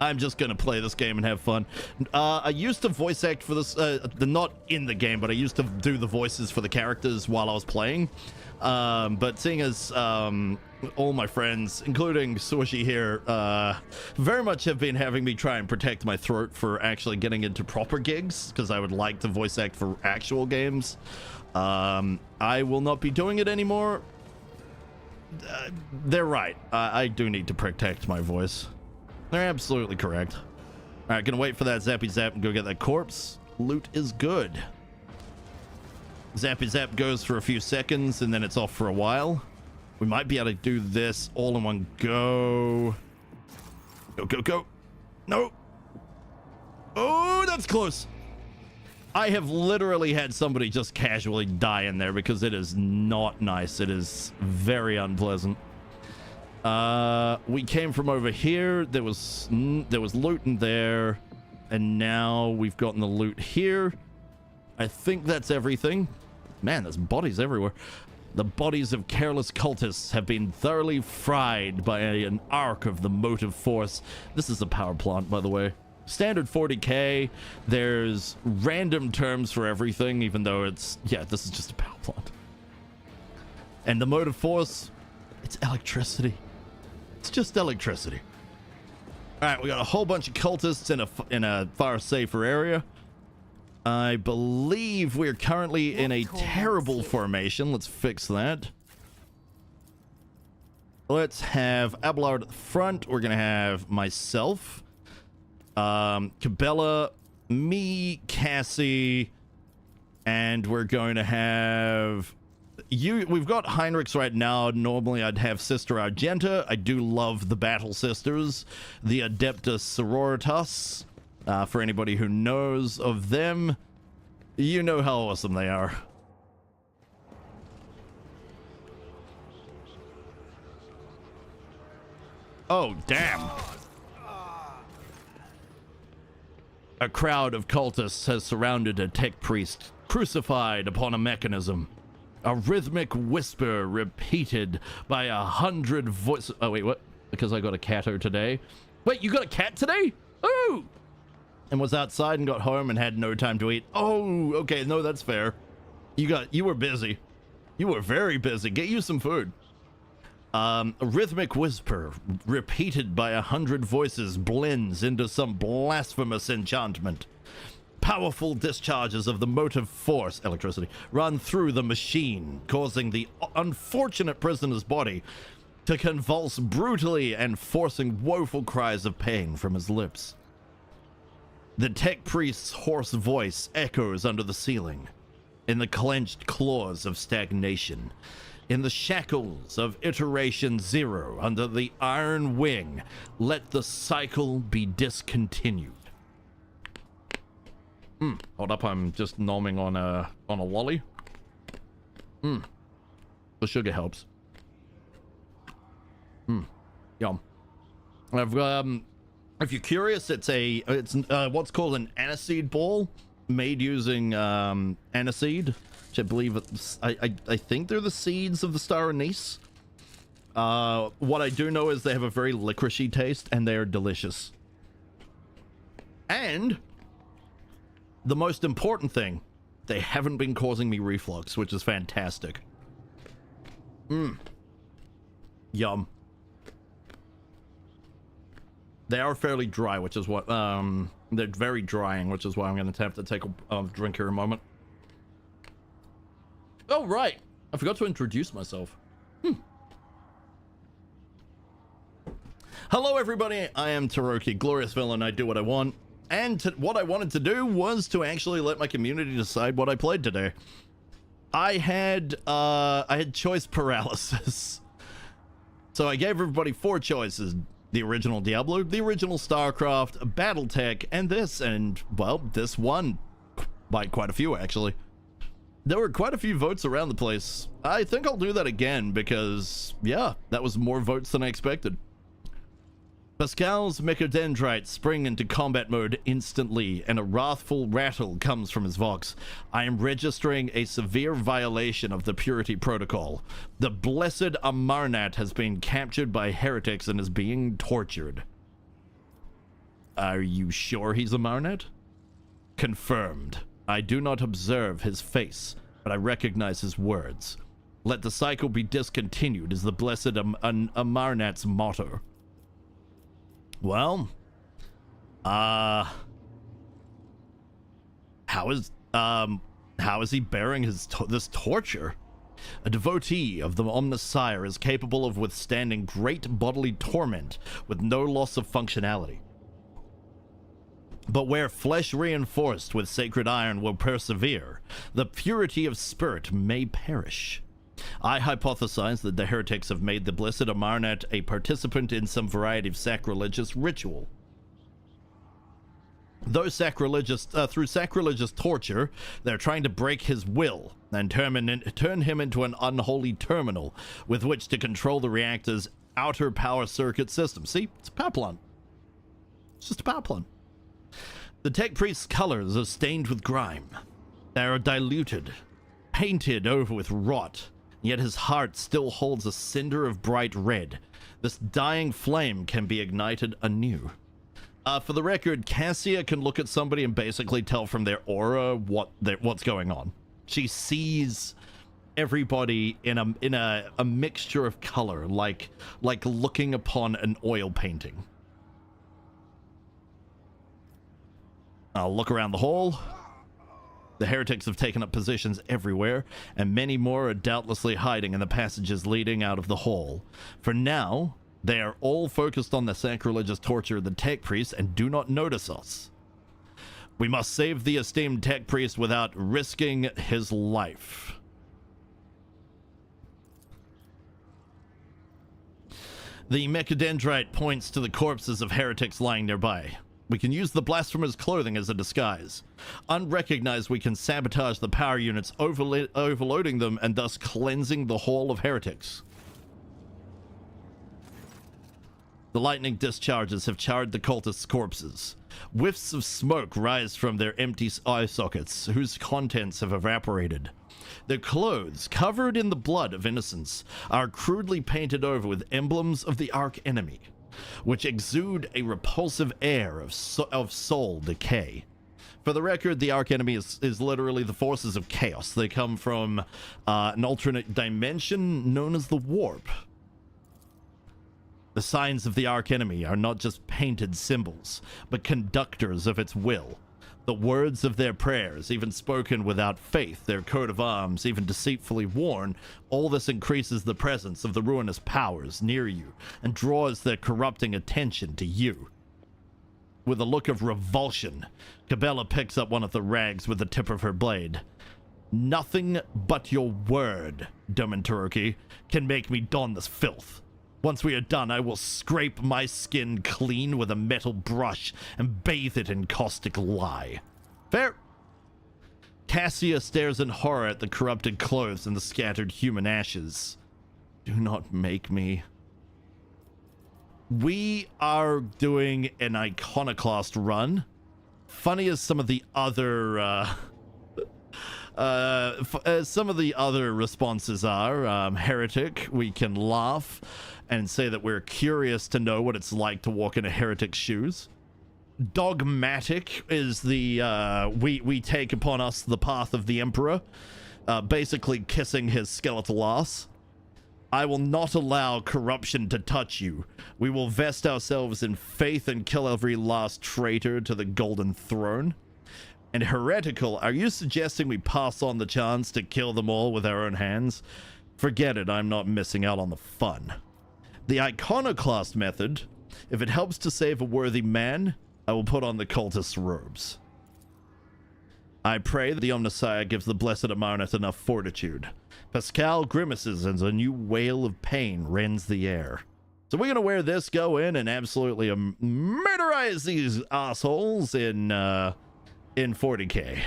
I'm just gonna play this game and have fun. I used to voice act for this, not in the game, but I used to do the voices for the characters while I was playing. But seeing as all my friends, including Swishy here, very much have been having me try and protect my throat for actually getting into proper gigs, because I would like to voice act for actual games. I will not be doing it anymore. They're right. I do need to protect my voice. They're absolutely correct. All right, gonna wait for that Zappy Zap and go get that corpse. Loot is good. Zappy Zap goes for a few seconds and then it's off for a while. We might be able to do this all in one go. Go. No. Oh, that's close. I have literally had somebody just casually die in there because it is not nice. It is very unpleasant. We came from over here. There was loot in there, and now we've gotten the loot here. I think that's everything. Man, there's bodies everywhere. The bodies of careless cultists have been thoroughly fried by an arc of the motive force. This is a power plant, by the way. Standard 40k. There's random terms for everything, even though this is just a power plant. And the motive force, it's electricity. It's just electricity. All right, we got a whole bunch of cultists in a far safer area. I believe we're currently in a terrible formation. Let's fix that. Let's have Abelard at the front. We're gonna have myself, Cabela, me, Cassie, and we're going to have you. We've got Heinrichs right now. Normally I'd have Sister Argenta. I do love the Battle Sisters, the Adeptus Sororitas. For anybody who knows of them, you know how awesome they are. Oh, damn. A crowd of cultists has surrounded a tech priest, crucified upon a mechanism. A rhythmic whisper repeated by 100 voices. Oh, wait, what? Because I got a cato today. Wait, you got a cat today? Oh! And was outside and got home and had no time to eat. Oh, okay, no, that's fair. You were busy. You were very busy. Get you some food. A rhythmic whisper repeated by 100 voices blends into some blasphemous enchantment. Powerful discharges of the motive force, electricity, run through the machine, causing the unfortunate prisoner's body to convulse brutally and forcing woeful cries of pain from his lips. The tech priest's hoarse voice echoes under the ceiling, in the clenched claws of stagnation, in the shackles of iteration 0 under the iron wing. Let the cycle be discontinued. Hold up, I'm just nomming on a lolly. The sugar helps. Yum. If you're curious, it's what's called an aniseed ball, made using aniseed, which I believe I think they're the seeds of the star anise. What I do know is they have a very licoricey taste, and they are delicious. And the most important thing, they haven't been causing me reflux, which is fantastic. Yum. They are fairly dry, which is what, they're very drying, which is why I'm going to have to take a drink here a moment. Oh, right. I forgot to introduce myself. Hello, everybody. I am Tyroki, glorious villain. I do what I want. And what I wanted to do was to actually let my community decide what I played today. I had choice paralysis. So I gave everybody 4 choices. The original Diablo, the original StarCraft, Battletech, and this. And, well, this won by quite a few, actually. There were quite a few votes around the place. I think I'll do that again because, yeah, that was more votes than I expected. Pascal's Mechadendrites spring into combat mode instantly, and a wrathful rattle comes from his vox. I am registering a severe violation of the Purity Protocol. The blessed Amarnat has been captured by heretics and is being tortured. Are you sure he's Amarnat? Confirmed. I do not observe his face, but I recognize his words. Let the cycle be discontinued is the blessed Amarnat's motto. Well, how is he bearing this torture? A devotee of the Omnissiah is capable of withstanding great bodily torment with no loss of functionality. But where flesh reinforced with sacred iron will persevere, the purity of spirit may perish. I hypothesize that the heretics have made the blessed Amarnat a participant in some variety of sacrilegious ritual. Though through sacrilegious torture, they're trying to break his will and turn him into an unholy terminal with which to control the reactor's outer power circuit system. See, it's a power plant. It's just a power plant. The tech priest's colors are stained with grime. They are diluted, painted over with rot. Yet his heart still holds a cinder of bright red. This dying flame can be ignited anew. For the record, Cassia can look at somebody and basically tell from their aura what's going on. She sees everybody in a mixture of color, like looking upon an oil painting. I'll look around the hall. The heretics have taken up positions everywhere, and many more are doubtlessly hiding in the passages leading out of the hall. For now, they are all focused on the sacrilegious torture of the tech priest and do not notice us. We must save the esteemed tech priest without risking his life. The Mechadendrite points to the corpses of heretics lying nearby. We can use the blasphemer's clothing as a disguise. Unrecognized, we can sabotage the power units, overloading them and thus cleansing the hall of heretics. The lightning discharges have charred the cultists' corpses. Whiffs of smoke rise from their empty eye sockets, whose contents have evaporated. Their clothes, covered in the blood of innocents, are crudely painted over with emblems of the arch-enemy, which exude a repulsive air of soul decay. For the record, the arch-enemy is literally the forces of chaos. They come from an alternate dimension known as the Warp. The signs of the arch-enemy are not just painted symbols, but conductors of its will. The words of their prayers, even spoken without faith, their coat of arms, even deceitfully worn, all this increases the presence of the ruinous powers near you and draws their corrupting attention to you. With a look of revulsion, Cabela picks up one of the rags with the tip of her blade. Nothing but your word, Domin Tyroki, can make me don this filth. Once we are done, I will scrape my skin clean with a metal brush and bathe it in caustic lie. Fair. Cassia stares in horror at the corrupted clothes and the scattered human ashes. Do not make me. We are doing an iconoclast run. Funny as some of the other some of the other responses are, heretic, we can laugh and say that we're curious to know what it's like to walk in a heretic's shoes. Dogmatic is the we take upon us the path of the emperor, basically kissing his skeletal ass. I will not allow corruption to touch you. We will vest ourselves in faith and kill every last traitor to the golden throne. And heretical, are you suggesting we pass on the chance to kill them all with our own hands? Forget it, I'm not missing out on the fun. The iconoclast method, if it helps to save a worthy man, I will put on the cultist's robes. I pray that the Omnissiah gives the blessed Amarneth enough fortitude. Pascal grimaces as a new wail of pain rends the air. So we're going to wear this, go in, and absolutely murderize these assholes in 40k.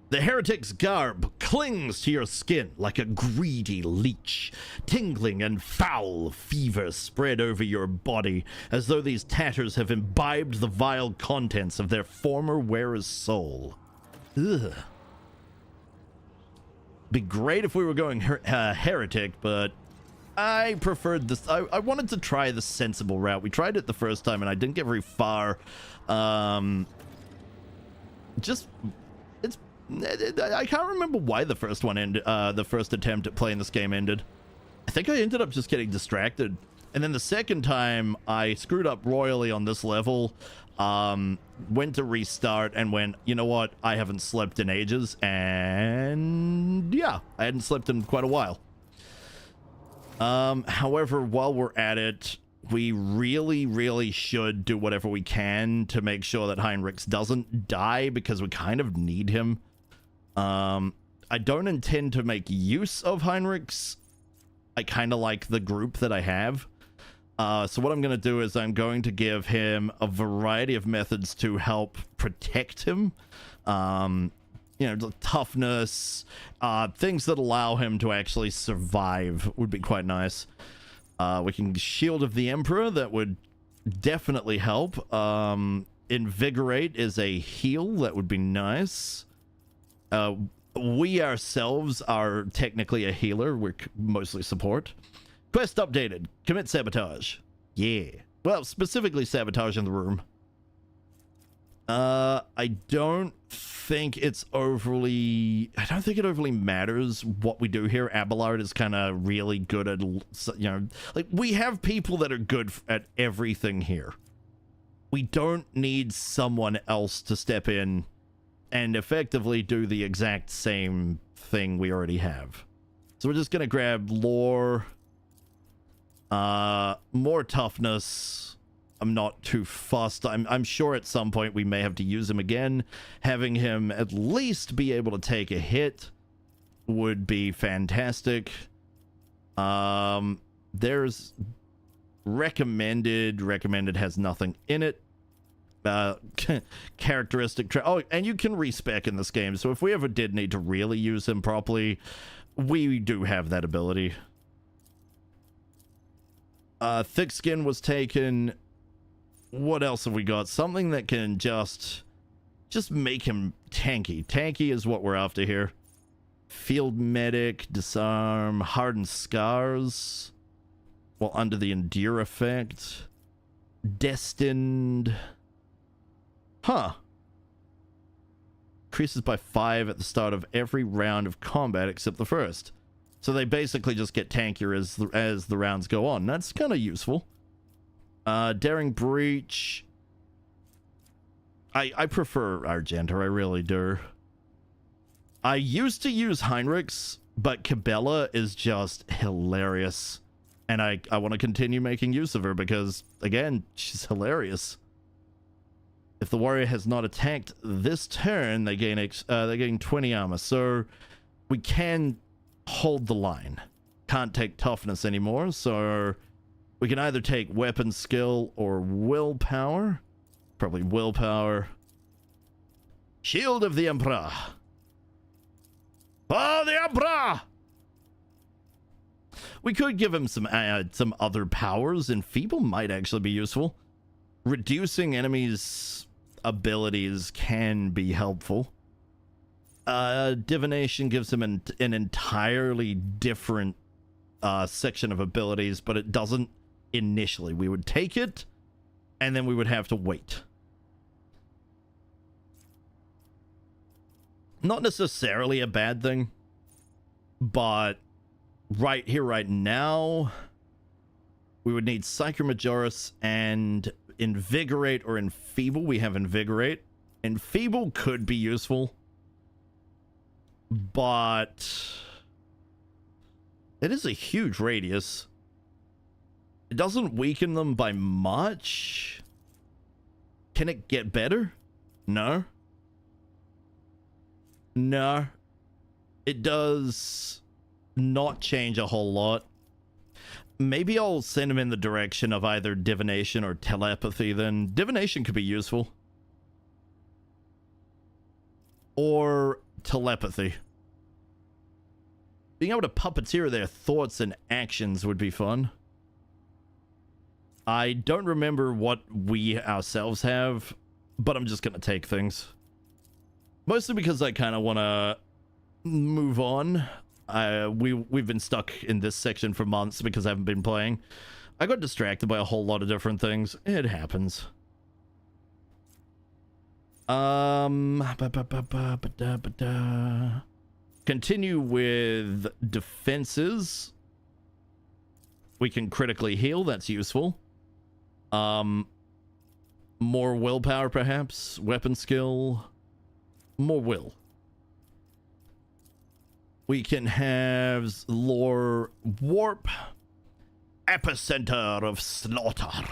The heretic's garb clings to your skin like a greedy leech. Tingling and foul fever spread over your body as though these tatters have imbibed the vile contents of their former wearer's soul. Ugh. Be great if we were going heretic, but I preferred this. I wanted to try the sensible route. We tried it the first time and I didn't get very far. I can't remember why the first one ended. The first attempt at playing this game ended. I think I ended up just getting distracted. And then the second time I screwed up royally on this level. Went to restart and went, you know what? I haven't slept in ages. And yeah, I hadn't slept in quite a while. However, while we're at it, we really should do whatever we can to make sure that Heinrichs doesn't die, because we kind of need him. I don't intend to make use of Heinrichs. I kind of like the group that I have. So what I'm going to do is I'm going to give him a variety of methods to help protect him. You know, toughness, things that allow him to actually survive would be quite nice. We can Shield of the Emperor, that would definitely help. Invigorate is a heal, that would be nice. We ourselves are technically a healer, we're mostly support. Quest updated, commit sabotage. Yeah. Well, specifically sabotage in the room. I don't think it overly matters what we do here. Abelard is kind of really good at, you know, like, we have people that are good at everything here. We don't need someone else to step in and effectively do the exact same thing we already have. So we're just gonna grab lore, more toughness. I'm not too fussed. I'm sure at some point we may have to use him again. Having him at least be able to take a hit would be fantastic. There's recommended. Recommended has nothing in it. Characteristic. Oh, and you can respec in this game. So if we ever did need to really use him properly, we do have that ability. Thick skin was taken. What else have we got? Something that can just make him tanky. Tanky is what we're after here. Field medic, disarm, hardened scars while under the endure effect. Destined. Huh. Increases by 5 at the start of every round of combat except the first. So they basically just get tankier as the rounds go on. That's kind of useful. Daring Breach. I prefer Argenta, I really do. I used to use Heinrichs, but Cabela is just hilarious. And I want to continue making use of her because, again, she's hilarious. If the warrior has not attacked this turn, they gain 20 armor. So we can hold the line. Can't take toughness anymore, so we can either take weapon skill or willpower. Probably willpower. Shield of the Emperor. Oh, the Emperor! We could give him some other powers. Enfeeble might actually be useful. Reducing enemies' abilities can be helpful. Divination gives him an entirely different section of abilities, but it doesn't initially. We would take it, and then we would have to wait. Not necessarily a bad thing, but right here, right now, we would need Psycho Majoris and Invigorate or Enfeeble. We have Invigorate. Enfeeble could be useful, but it is a huge radius. It doesn't weaken them by much. Can it get better? No. No. It does not change a whole lot. Maybe I'll send him in the direction of either divination or telepathy then. Divination could be useful. Or telepathy. Being able to puppeteer their thoughts and actions would be fun. I don't remember what we ourselves have, but I'm just going to take things. Mostly because I kind of want to move on. We've been stuck in this section for months because I haven't been playing. I got distracted by a whole lot of different things. It happens. Continue with defenses. We can critically heal. That's useful. More willpower, perhaps. Weapon skill. More will. We can have lore warp. Epicenter of slaughter.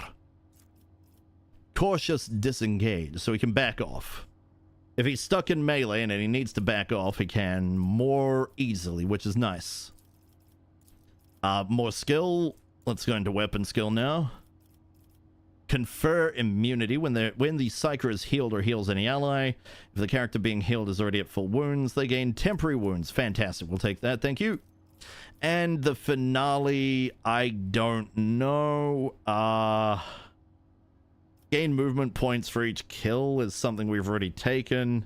Cautious disengage, so he can back off. If he's stuck in melee and he needs to back off, he can more easily, which is nice. More skill. Let's go into weapon skill now. Confer immunity when the psyker is healed or heals any ally. If the character being healed is already at full wounds, they gain temporary wounds. Fantastic. We'll take that. Thank you. And the finale, I don't know. Gain movement points for each kill is something we've already taken.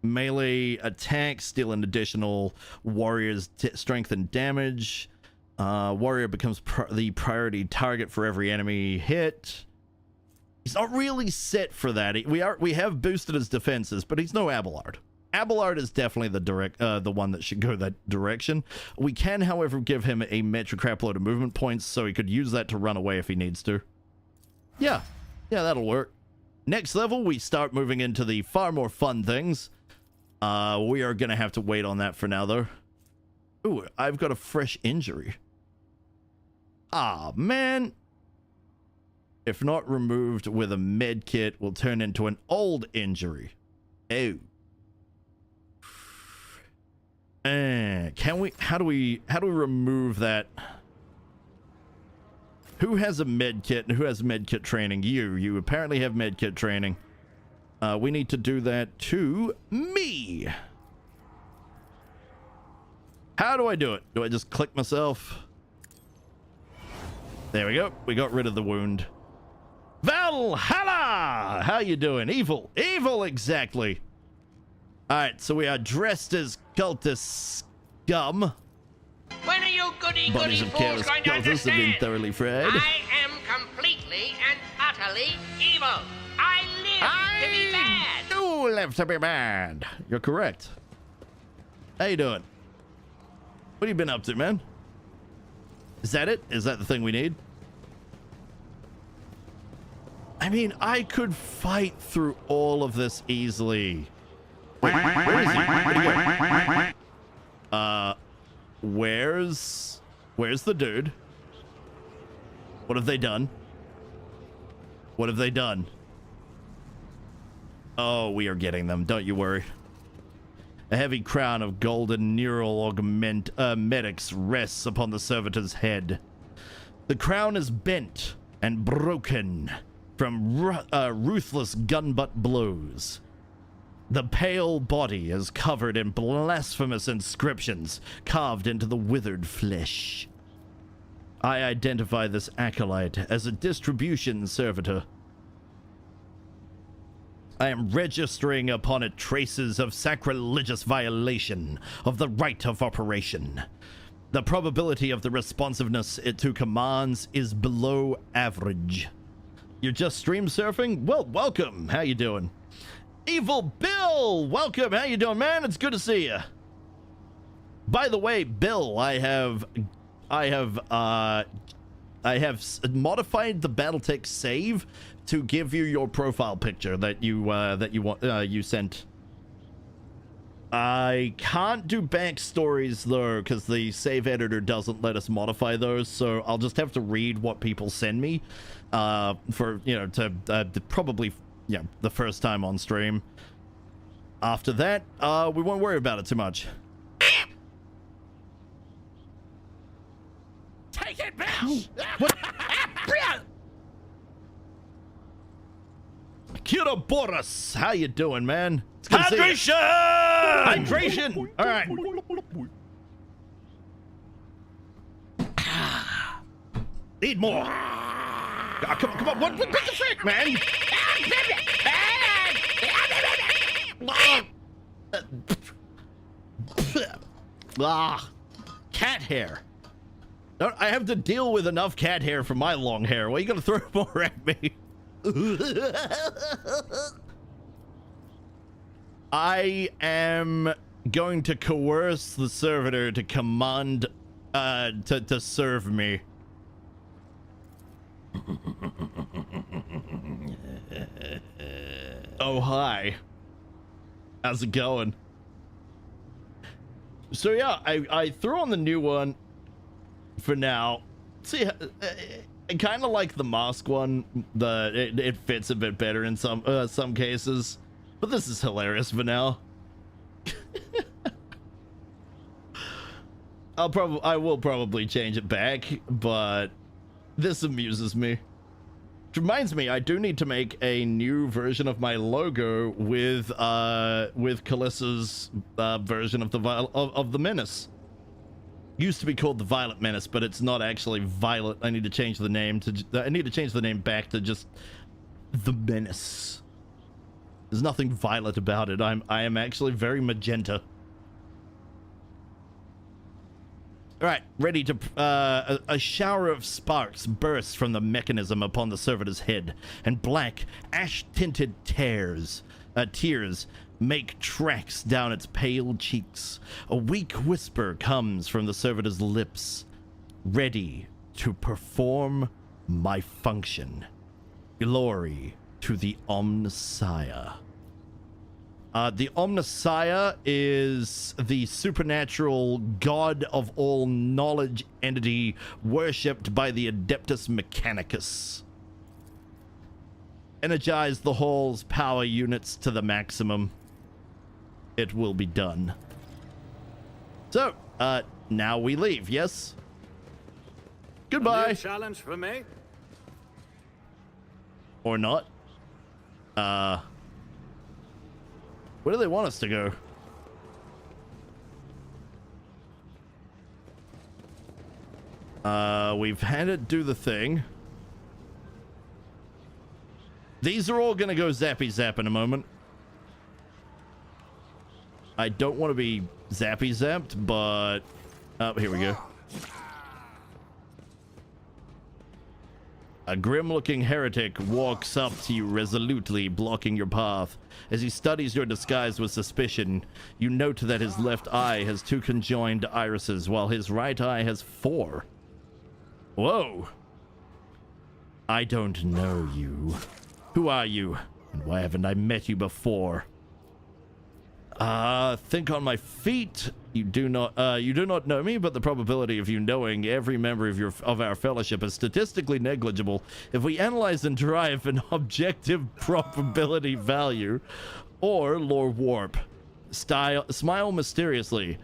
Melee attacks deal an additional warrior's strength and damage. Warrior becomes the priority target for every enemy hit. He's not really set for that. We have boosted his defenses, but he's no Abelard. Abelard is definitely the one that should go that direction. We can, however, give him a metric crap load of movement points, so he could use that to run away if he needs to. Yeah, that'll work. Next level, we start moving into the far more fun things. We are gonna have to wait on that for now, though. Ooh, I've got a fresh injury. Ah, man. If not removed with a med kit, will turn into an old injury. Oh. How do we remove that? Who has a med kit and who has med kit training? You apparently have med kit training. We need to do that to me. How do I do it? Do I just click myself? There we go. We got rid of the wound. Valhalla! How you doing? Evil. Evil, exactly. Alright, so we are dressed as cultist scum. When are you goody Bodies goody of fools careless going to cultists have been understand? thoroughly fried. I am completely and utterly evil. I live to be bad. You live to be bad. You're correct. How you doing? What have you been up to, man? Is that it? Is that the thing we need? I mean, I could fight through all of this easily. Wait, where is he? Where'd he go? Where's the dude? What have they done? What have they done? Oh, we are getting them. Don't you worry. A heavy crown of golden neural augmentics rests upon the servitor's head. The crown is bent and broken from ruthless gun-butt blows. The pale body is covered in blasphemous inscriptions carved into the withered flesh. I identify this acolyte as a distribution servitor. I am registering upon it traces of sacrilegious violation of the right of operation. The probability of the responsiveness it to commands is below average. You're just stream surfing? Well, welcome. How you doing? Evil Bill, welcome. How you doing, man? It's good to see you. By the way, Bill, I have modified the BattleTech save to give you your profile picture that you sent. I can't do backstories though, because the save editor doesn't let us modify those. So I'll just have to read what people send me, for to probably the first time on stream. After that, we won't worry about it too much. Take it, bitch! What? Gitta Boris, how you doing, man? It's good to see you. Hydration! All right. Need more. Oh, come on. What the frick, man? Cat hair. I have to deal with enough cat hair for my long hair. Why are you gonna throw more at me? I am going to coerce the servitor to command to serve me. Oh, hi. How's it going? So yeah, I threw on the new one for now. See, I kind of like the mask one. It fits a bit better in some cases, but this is hilarious for now. I will probably change it back, but this amuses me. Which reminds me, I do need to make a new version of my logo with Calissa's version of the Menace. Used to be called the Violet Menace, but it's not actually Violet. I need to change the name back to just the Menace. There's nothing violet about it. I am actually very magenta. All right, ready to a shower of sparks bursts from the mechanism upon the servitor's head, and black ash-tinted tears make tracks down its pale cheeks. A weak whisper comes from the servitor's lips, ready to perform my function. Glory to the Omnissiah. The Omnissiah is the supernatural god of all knowledge entity worshipped by the Adeptus Mechanicus. Energize the hall's power units to the maximum. It will be done. So, now we leave, yes? Goodbye. A new challenge for me? Or not. Where do they want us to go? We've had it do the thing. These are all gonna go zappy zap in a moment. I don't want to be zappy zapped, but... Oh, here we go. A grim-looking heretic walks up to you resolutely, blocking your path. As he studies your disguise with suspicion, you note that his left eye has 2 conjoined irises, while his right eye has 4. Whoa. I don't know you. Who are you? And why haven't I met you before? Think on my feet. You do not know me, but the probability of you knowing every member of our fellowship is statistically negligible. If we analyze and derive an objective probability value, or lore warp, smile mysteriously.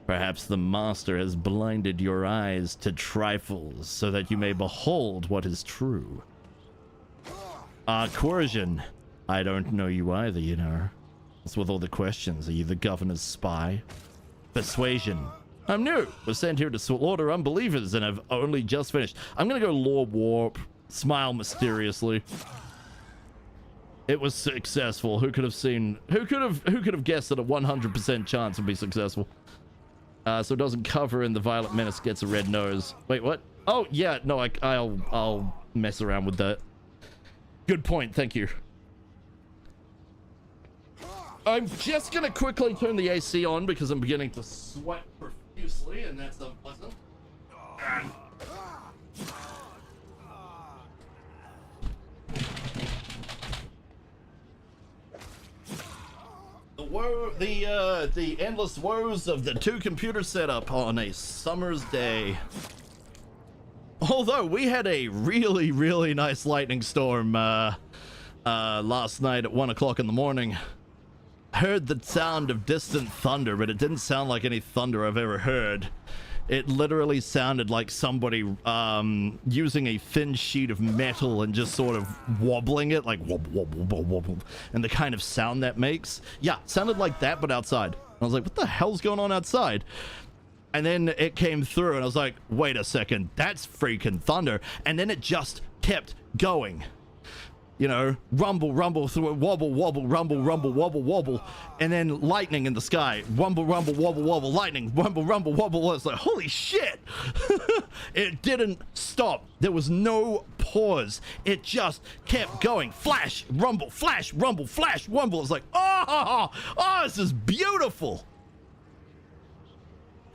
Perhaps the master has blinded your eyes to trifles, so that you may behold what is true. Coercion. I don't know you either, you know. What's with all the questions? Are you the governor's spy? Persuasion. I'm new. Was sent here to slaughter unbelievers and have only just finished. I'm gonna go lore warp. Smile mysteriously. It was successful. Who could have guessed that a 100% chance would be successful? So it doesn't cover and the Violet Menace gets a red nose. Wait, what? Oh yeah, no, I'll mess around with that. Good point, thank you. I'm just gonna quickly turn the AC on because I'm beginning to sweat profusely, and that's unpleasant. The endless woes of the 2-computer setup on a summer's day. Although we had a really, really nice lightning storm last night at 1 o'clock in the morning. Heard the sound of distant thunder, but it didn't sound like any thunder I've ever heard. It literally sounded like somebody using a thin sheet of metal and just sort of wobbling it, like wobble, wobble, wobble, wobble, and the kind of sound that makes. Yeah, sounded like that, but outside. I was like, what the hell's going on outside? And then it came through, and I was like, wait a second, that's freaking thunder. And then it just kept going. You know, rumble, rumble, wobble, wobble, rumble, rumble, wobble, wobble, and then lightning in the sky. Rumble, rumble, wobble, wobble, lightning, rumble, rumble, wobble. It's like, holy shit! It didn't stop. There was no pause. It just kept going. Flash, rumble, flash, rumble, flash, rumble. It's like, oh, this is beautiful.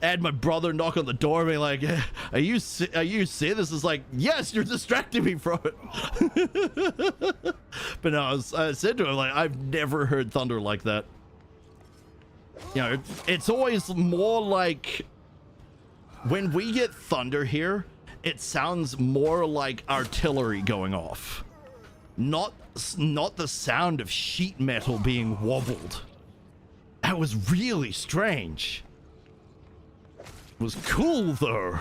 I had my brother knock on the door and be like, are you seeing this? Is like, yes, you're distracting me from it. But no, I said to him, like, I've never heard thunder like that. You know, it's always more like, when we get thunder here, it sounds more like artillery going off. Not the sound of sheet metal being wobbled. That was really strange. Was cool though.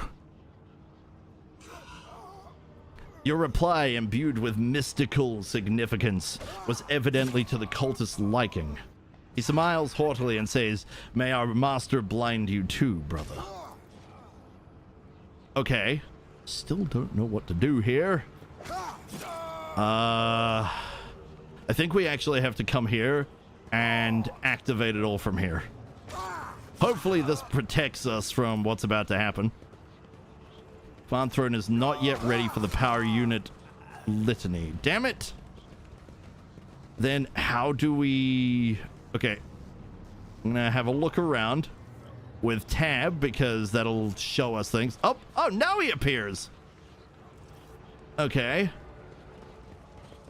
Your reply, imbued with mystical significance, was evidently to the cultist's liking. He smiles haughtily and says, may our master blind you too, brother. Okay. Still don't know what to do here. I think we actually have to come here and activate it all from here. Hopefully this protects us from what's about to happen. Farm Throne is not yet ready for the power unit litany. Damn it! Then how do we... Okay. I'm gonna have a look around with tab because that'll show us things. Oh, now he appears! Okay.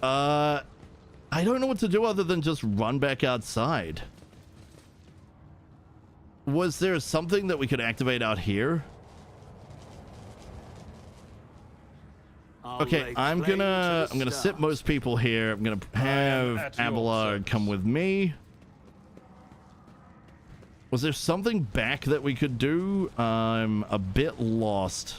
I don't know what to do other than just run back outside. Was there something that we could activate out here? Okay, I'm gonna sit most people here. I'm gonna have Abelard come with me. Was there something back that we could do? I'm a bit lost.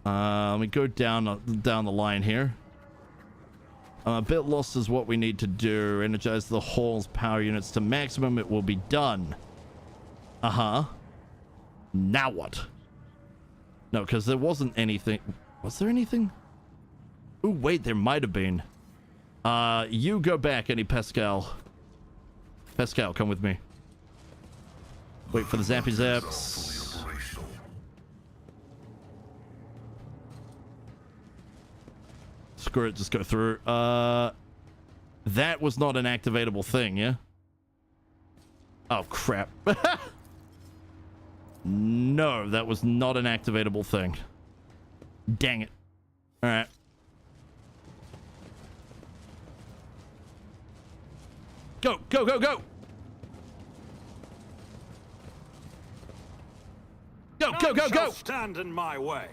Let me go down the line here. I'm a bit lost as what we need to do. Energize the hall's power units to maximum. It will be done. Uh-huh. Now what? No, because there wasn't anything. Was there anything? Ooh, wait, there might have been. You go back, any Pascal. Pascal, come with me. Wait for the zappy zaps. Screw it, just go through. That was not an activatable thing, yeah? Oh, crap. No, that was not an activatable thing. Dang it. Alright. Go, go, go, go! Go, go, go, go! Stand in my way.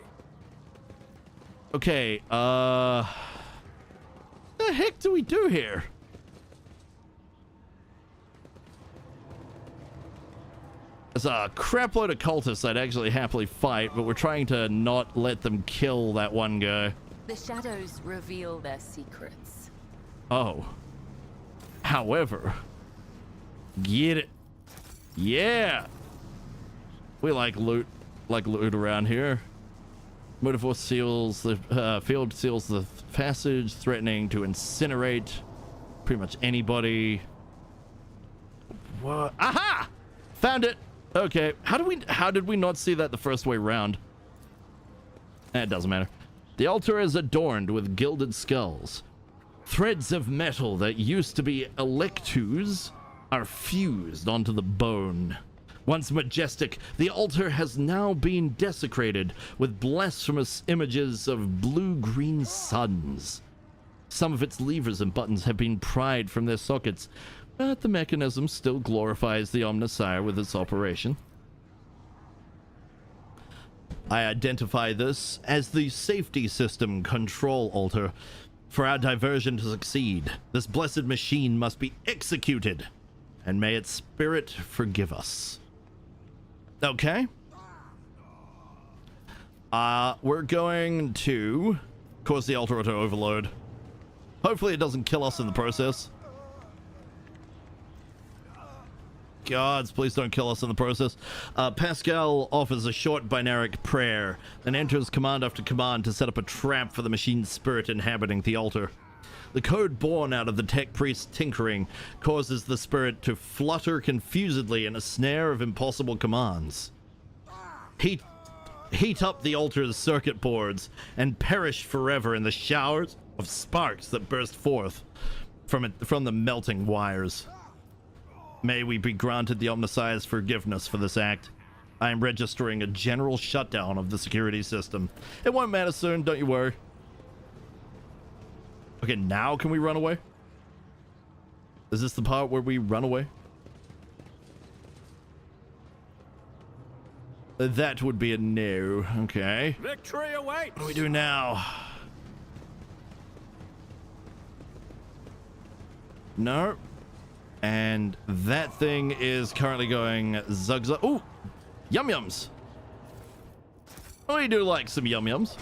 Okay, the heck do we do here? There's a crap load of cultists I'd actually happily fight, but we're trying to not let them kill that one guy. The shadows reveal their secrets. Oh. However, get it. Yeah. We like loot around here. Motor force seals the field seals the passage, threatening to incinerate pretty much anybody. What? Aha! Found it. Okay. How did we not see that the first way round? It doesn't matter. The altar is adorned with gilded skulls. Threads of metal that used to be electus are fused onto the bone. Once majestic, the altar has now been desecrated with blasphemous images of blue-green suns. Some of its levers and buttons have been pried from their sockets, but the mechanism still glorifies the Omnissiah with its operation. I identify this as the safety system control altar. For our diversion to succeed, this blessed machine must be executed, and may its spirit forgive us. Okay. We're going to cause the altar to overload. Hopefully it doesn't kill us in the process. Gods, please don't kill us in the process. Pascal offers a short binaric prayer, then enters command after command to set up a trap for the machine's spirit inhabiting the altar. The code born out of the tech priest's tinkering causes the spirit to flutter confusedly in a snare of impossible commands. Heat up the altar's circuit boards and perish forever in the showers of sparks that burst forth from the melting wires. May we be granted the Omnissiah's forgiveness for this act. I am registering a general shutdown of the security system. It won't matter soon, don't you worry. Okay, now can we run away? Is this the part where we run away? That would be a no. Okay. Victory awaits. What do we do now? No. And that thing is currently going zug zug. Ooh, yum yums. We do like some yum yums.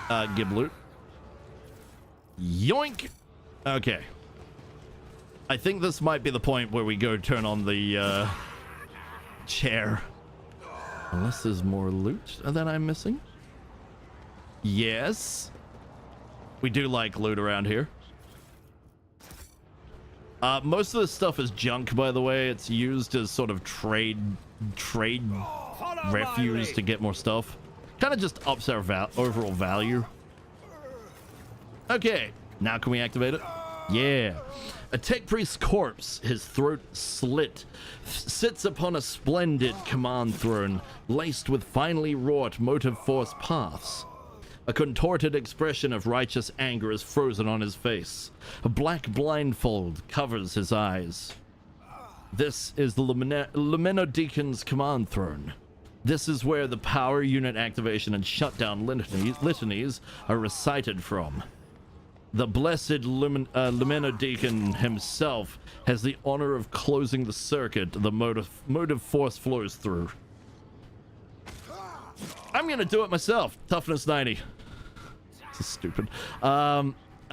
Gibloot. Yoink. Okay. I think this might be the point where we go turn on the chair. Unless there's more loot that I'm missing. Yes. We do like loot around here. Most of this stuff is junk, by the way. It's used as sort of trade refuse to get more stuff. Kind of just ups our overall value. Okay, now can we activate it? Yeah. A tech priest's corpse, his throat slit, sits upon a splendid command throne laced with finely wrought motive force paths. A contorted expression of righteous anger is frozen on his face. A black blindfold covers his eyes. This is the Lumenodeacon's command throne. This is where the power unit activation and shutdown litanies are recited from. The blessed Lumenodeacon himself has the honor of closing the circuit the motive force flows through. I'm gonna do it myself. Toughness 90. This is stupid.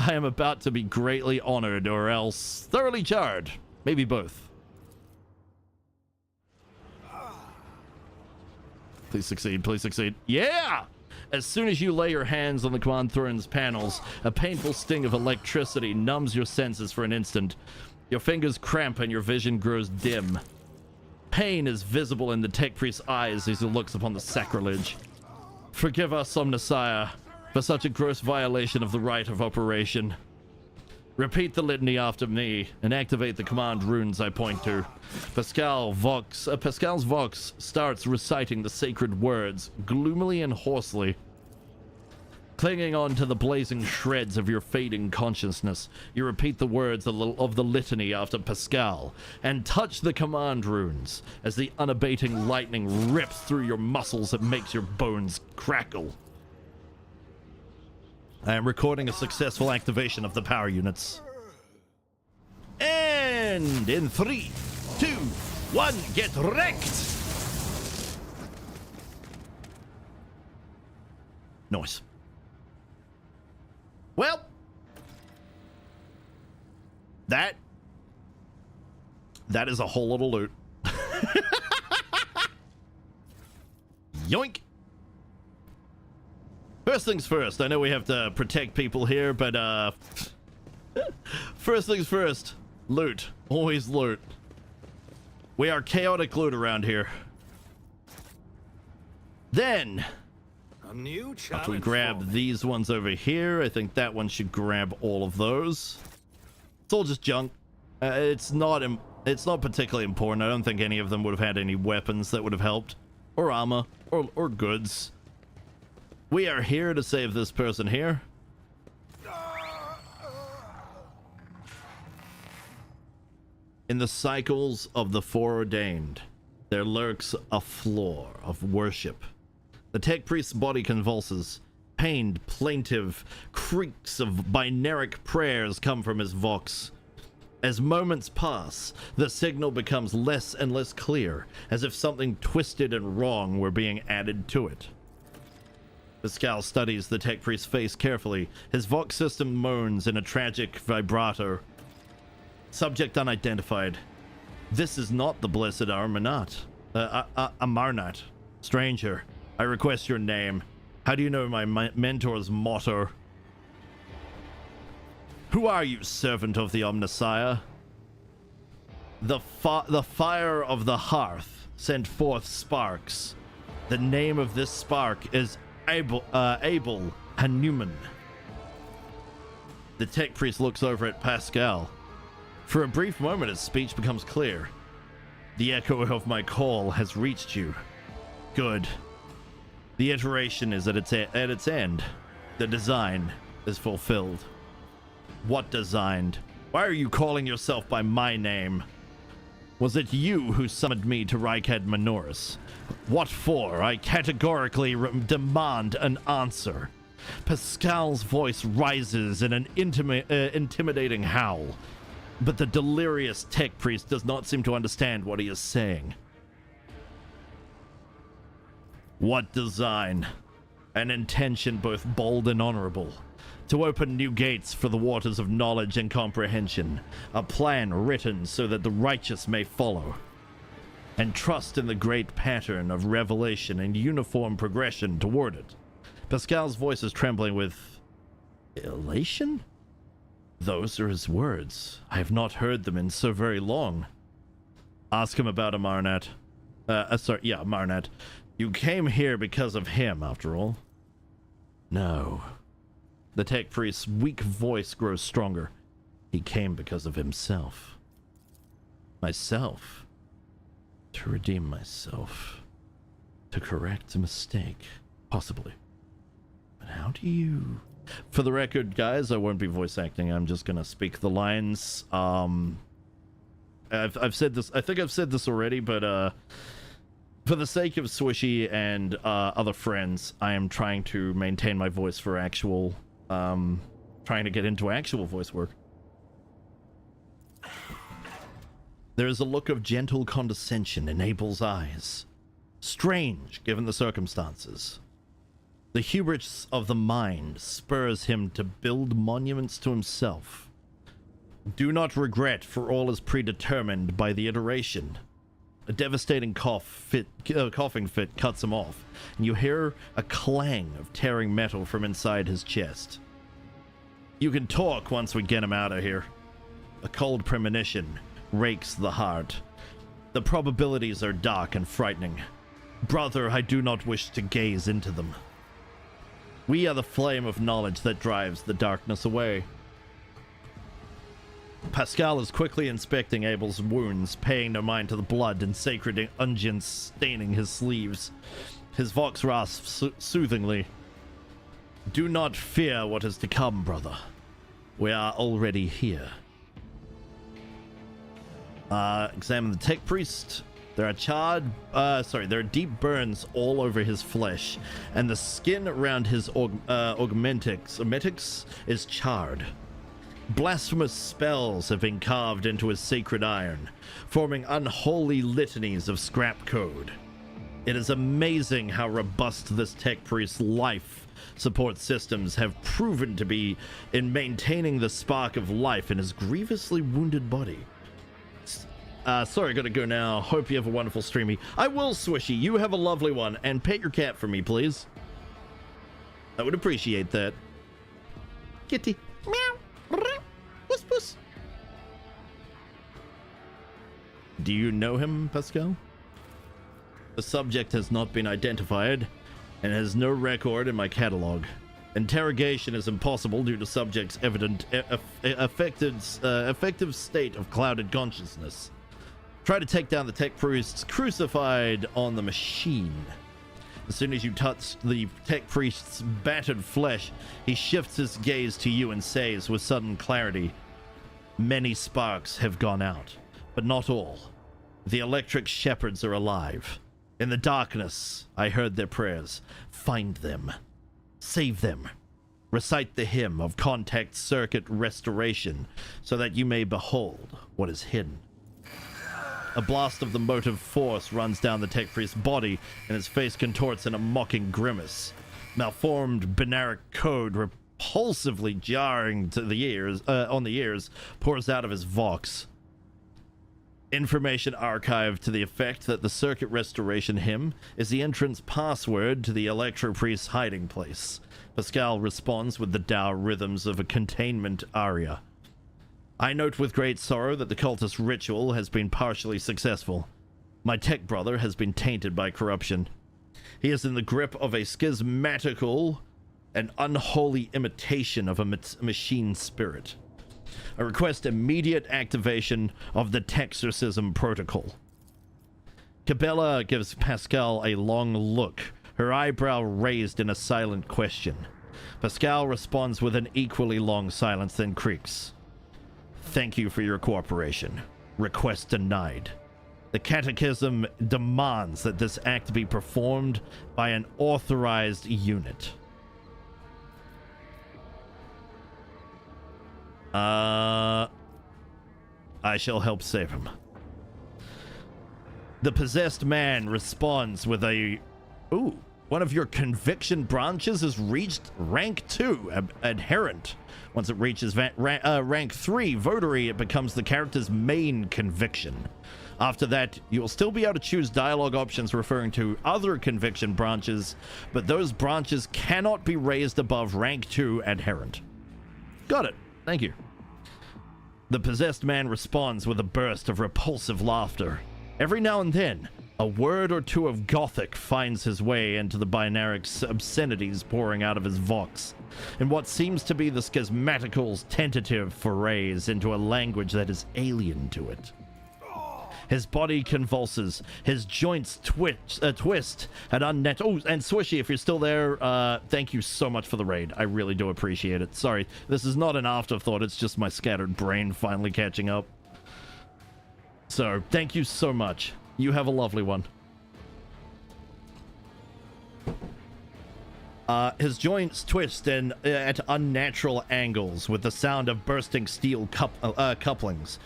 I am about to be greatly honored or else thoroughly jarred. Maybe both. Please succeed, please succeed. Yeah! As soon as you lay your hands on the command throne's panels, a painful sting of electricity numbs your senses for an instant. Your fingers cramp and your vision grows dim. Pain is visible in the tech priest's eyes as he looks upon the sacrilege. Forgive us, Omnissiah, for such a gross violation of the right of operation. Repeat the litany after me and activate the command runes I point to. Pascal's Vox starts reciting the sacred words, gloomily and hoarsely. Clinging on to the blazing shreds of your fading consciousness, you repeat the words of the litany after Pascal, and touch the command runes as the unabating lightning rips through your muscles and makes your bones crackle. I am recording a successful activation of the power units. And in 3, 2, 1, get wrecked! Nice. Well, that is a whole lot of loot. Yoink. First things first, I know we have to protect people here, but first things first, loot. Always loot. We are chaotic loot around here. Then, A new challenge. after we grab these ones over here, I think that one should grab all of those. It's all just junk. It's not particularly important. I don't think any of them would have had any weapons that would have helped, or armor, or goods. We are here to save this person here. In the cycles of the foreordained, there lurks a floor of worship. The tech priest's body convulses. Pained, plaintive creaks of binaric prayers come from his vox. As moments pass, the signal becomes less and less clear, as if something twisted and wrong were being added to it. Pascal studies the tech priest's face carefully. His vox system moans in a tragic vibrato. Subject unidentified. This is not the blessed Amarnat. Amarnat. Stranger, I request your name. How do you know my mentor's motto? Who are you, servant of the Omnissiah? The fire of the hearth sent forth sparks. The name of this spark is Abel Hanuman. The tech priest looks over at Pascal. For a brief moment, his speech becomes clear. The echo of my call has reached you. Good. The iteration is at its end. The design is fulfilled. What designed? Why are you calling yourself by my name? Was it you who summoned me to Reichad Minoris? What for? I categorically demand an answer. Pascal's voice rises in an intimidating howl, but the delirious tech priest does not seem to understand what he is saying. What design? An intention both bold and honorable. To open new gates for the waters of knowledge and comprehension. A plan written so that the righteous may follow. And trust in the great pattern of revelation and uniform progression toward it. Pascal's voice is trembling with elation? Those are his words. I have not heard them in so very long. Ask him about Amarnat. Amarnat. You came here because of him, after all. No. The tech priest's weak voice grows stronger. He came because of himself. Myself. To redeem myself. To correct a mistake. Possibly. But how do you... For the record, guys, I won't be voice acting. I'm just gonna speak the lines. I've said this... I think I've said this already, but, for the sake of Swishy and, other friends, I am trying to maintain my voice for actual... trying to get into actual voice work. There is a look of gentle condescension in Abel's eyes. Strange, given the circumstances. The hubris of the mind spurs him to build monuments to himself. Do not regret, for all is predetermined by the iteration. A devastating coughing fit cuts him off, and you hear a clang of tearing metal from inside his chest. You can talk once we get him out of here. A cold premonition rakes the heart. The probabilities are dark and frightening. Brother, I do not wish to gaze into them. We are the flame of knowledge that drives the darkness away. Pascal is quickly inspecting Abel's wounds, paying no mind to the blood and sacred unguents staining his sleeves. His vox rasps soothingly. Do not fear what is to come, brother. We are already here. Examine the tech priest. There are deep burns all over his flesh, and the skin around his augmentics is charred. Blasphemous spells have been carved into his sacred iron, forming unholy litanies of scrap code. It is amazing how robust this tech priest's life support systems have proven to be in maintaining the spark of life in his grievously wounded body. Sorry, gotta go now. Hope you have a wonderful streamy. I will, Swishy. You have a lovely one. And pet your cat for me, please. I would appreciate that. Kitty. Meow. Puss, puss. Do you know him, Pascal? The subject has not been identified and has no record in my catalog. Interrogation is impossible due to subject's evident effective state of clouded consciousness. Try to take down the tech priest's crucified on the machine. As soon as you touch the tech priest's battered flesh, he shifts his gaze to you and says with sudden clarity, "Many sparks have gone out, but not all. The electric shepherds are alive. In the darkness, I heard their prayers. Find them. Save them. Recite the hymn of contact circuit restoration so that you may behold what is hidden." A blast of the motive force runs down the tech priest's body, and his face contorts in a mocking grimace. Malformed binaric code, repulsively jarring to the ears, on the ears, pours out of his vox. Information archived to the effect that the circuit restoration hymn is the entrance password to the electro priest's hiding place. Pascal responds with the dour rhythms of a containment aria. I note with great sorrow that the cultist ritual has been partially successful. My tech brother has been tainted by corruption. He is in the grip of a schismatical and unholy imitation of a machine spirit. I request immediate activation of the Texorcism protocol. Cabela gives Pascal a long look, her eyebrow raised in a silent question. Pascal responds with an equally long silence, then creaks. Thank you for your cooperation. Request denied. The Catechism demands that this act be performed by an authorized unit. I shall help save him. The possessed man responds with a... Ooh, one of your conviction branches has reached rank 2, adherent. Once it reaches rank 3, votary, it becomes the character's main conviction. After that, you will still be able to choose dialogue options referring to other conviction branches, but those branches cannot be raised above rank 2 adherent. Got it. Thank you. The possessed man responds with a burst of repulsive laughter. Every now and then, a word or two of Gothic finds his way into the binaric obscenities pouring out of his vox, in what seems to be the schismatical's tentative forays into a language that is alien to it. His body convulses, his joints twist at unnet. Oh, and Swishy, if you're still there, thank you so much for the raid. I really do appreciate it. Sorry, this is not an afterthought, it's just my scattered brain finally catching up. So, thank you so much. You have a lovely one. His joints twist at unnatural angles with the sound of bursting steel couplings.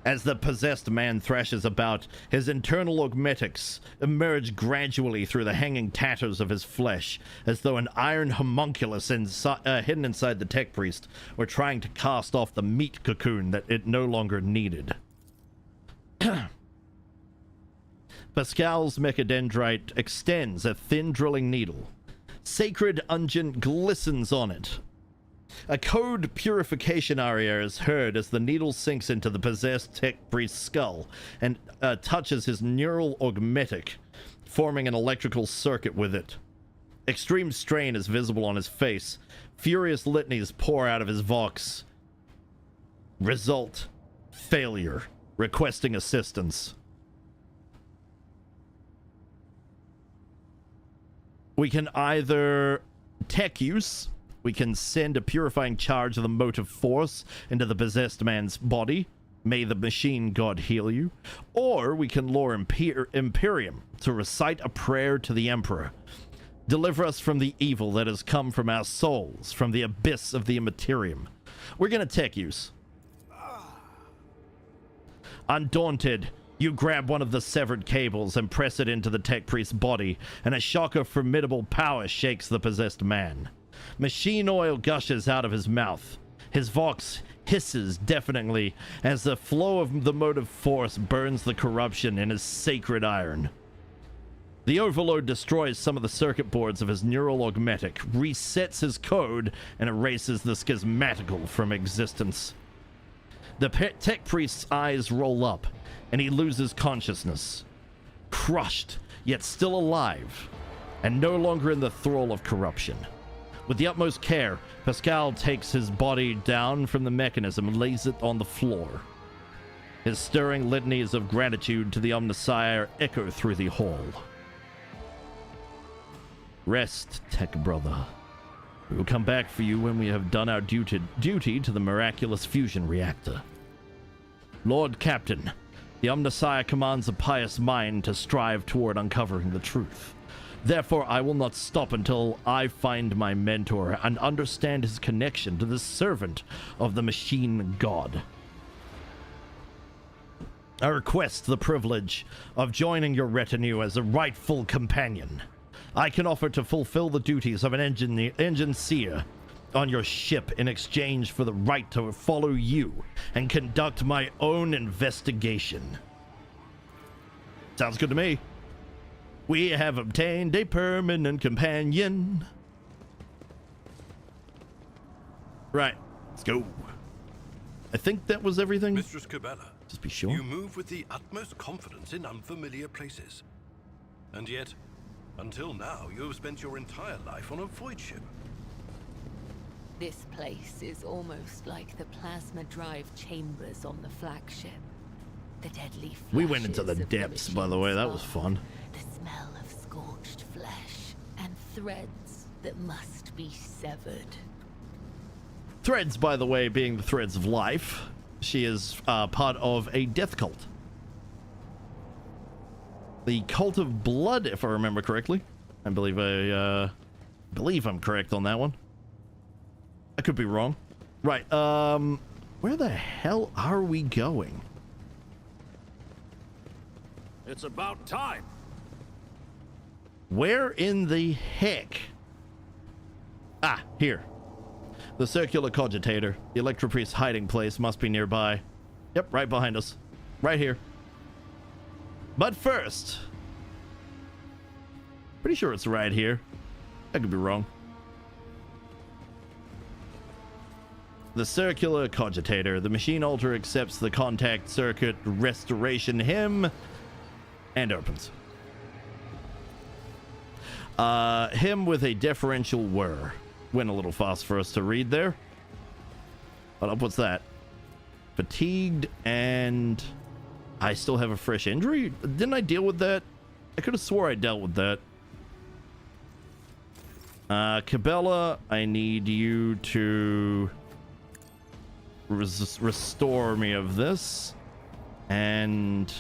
As the possessed man thrashes about, his internal augmetics emerge gradually through the hanging tatters of his flesh, as though an iron homunculus hidden inside the tech priest were trying to cast off the meat cocoon that it no longer needed. Pascal's mechadendrite extends a thin drilling needle. Sacred unguent glistens on it. A code purification aria is heard as the needle sinks into the possessed tech priest's skull and touches his neural augmetic, forming an electrical circuit with it. Extreme strain is visible on his face. Furious litanies pour out of his vox. Result: failure. Requesting assistance. We can either tech use. We can send a purifying charge of the motive force into the possessed man's body. May the machine god heal you. Or we can lure Imperium to recite a prayer to the Emperor. Deliver us from the evil that has come from our souls, from the abyss of the Immaterium. We're gonna tech use. Undaunted, you grab one of the severed cables and press it into the tech priest's body, and a shock of formidable power shakes the possessed man. Machine oil gushes out of his mouth. His vox hisses deafeningly as the flow of the motive force burns the corruption in his sacred iron. The overload destroys some of the circuit boards of his neural augmetic, resets his code, and erases the schismatical from existence. The tech priest's eyes roll up, and he loses consciousness. Crushed, yet still alive, and no longer in the thrall of corruption. With the utmost care, Pascal takes his body down from the mechanism and lays it on the floor. His stirring litanies of gratitude to the Omnisire echo through the hall. Rest, tech brother. We will come back for you when we have done our duty to the miraculous fusion reactor. Lord Captain, the Omnisire commands a pious mind to strive toward uncovering the truth. Therefore, I will not stop until I find my mentor and understand his connection to the servant of the machine god. I request the privilege of joining your retinue as a rightful companion. I can offer to fulfill the duties of an engineer on your ship in exchange for the right to follow you and conduct my own investigation. Sounds good to me. We have obtained a permanent companion. Right, let's go. I think that was everything. Mistress Cabela, just be sure. You move with the utmost confidence in unfamiliar places. And yet, until now, you have spent your entire life on a void ship. This place is almost like the plasma drive chambers on the flagship. The deadly we went into the flashes of depths, by the way. That was fun. The smell of scorched flesh and threads that must be severed. Threads, by the way, being the threads of life. She is part of a death cult. The Cult of Blood, if I remember correctly. I believe I'm correct on that one. I could be wrong. Right, where the hell are we going? It's about time. Where in the heck? Ah, here. The circular cogitator. The Electropriest's hiding place must be nearby. Yep, right behind us. Right here. But first... pretty sure it's right here. I could be wrong. The circular cogitator. The machine alter accepts the contact circuit restoration hymn and opens. Him with a deferential whir. Went a little fast for us to read there. Hold up, what's that? Fatigued and... I still have a fresh injury? Didn't I deal with that? I could have swore I dealt with that. Cabela, I need you to... restore me of this. And...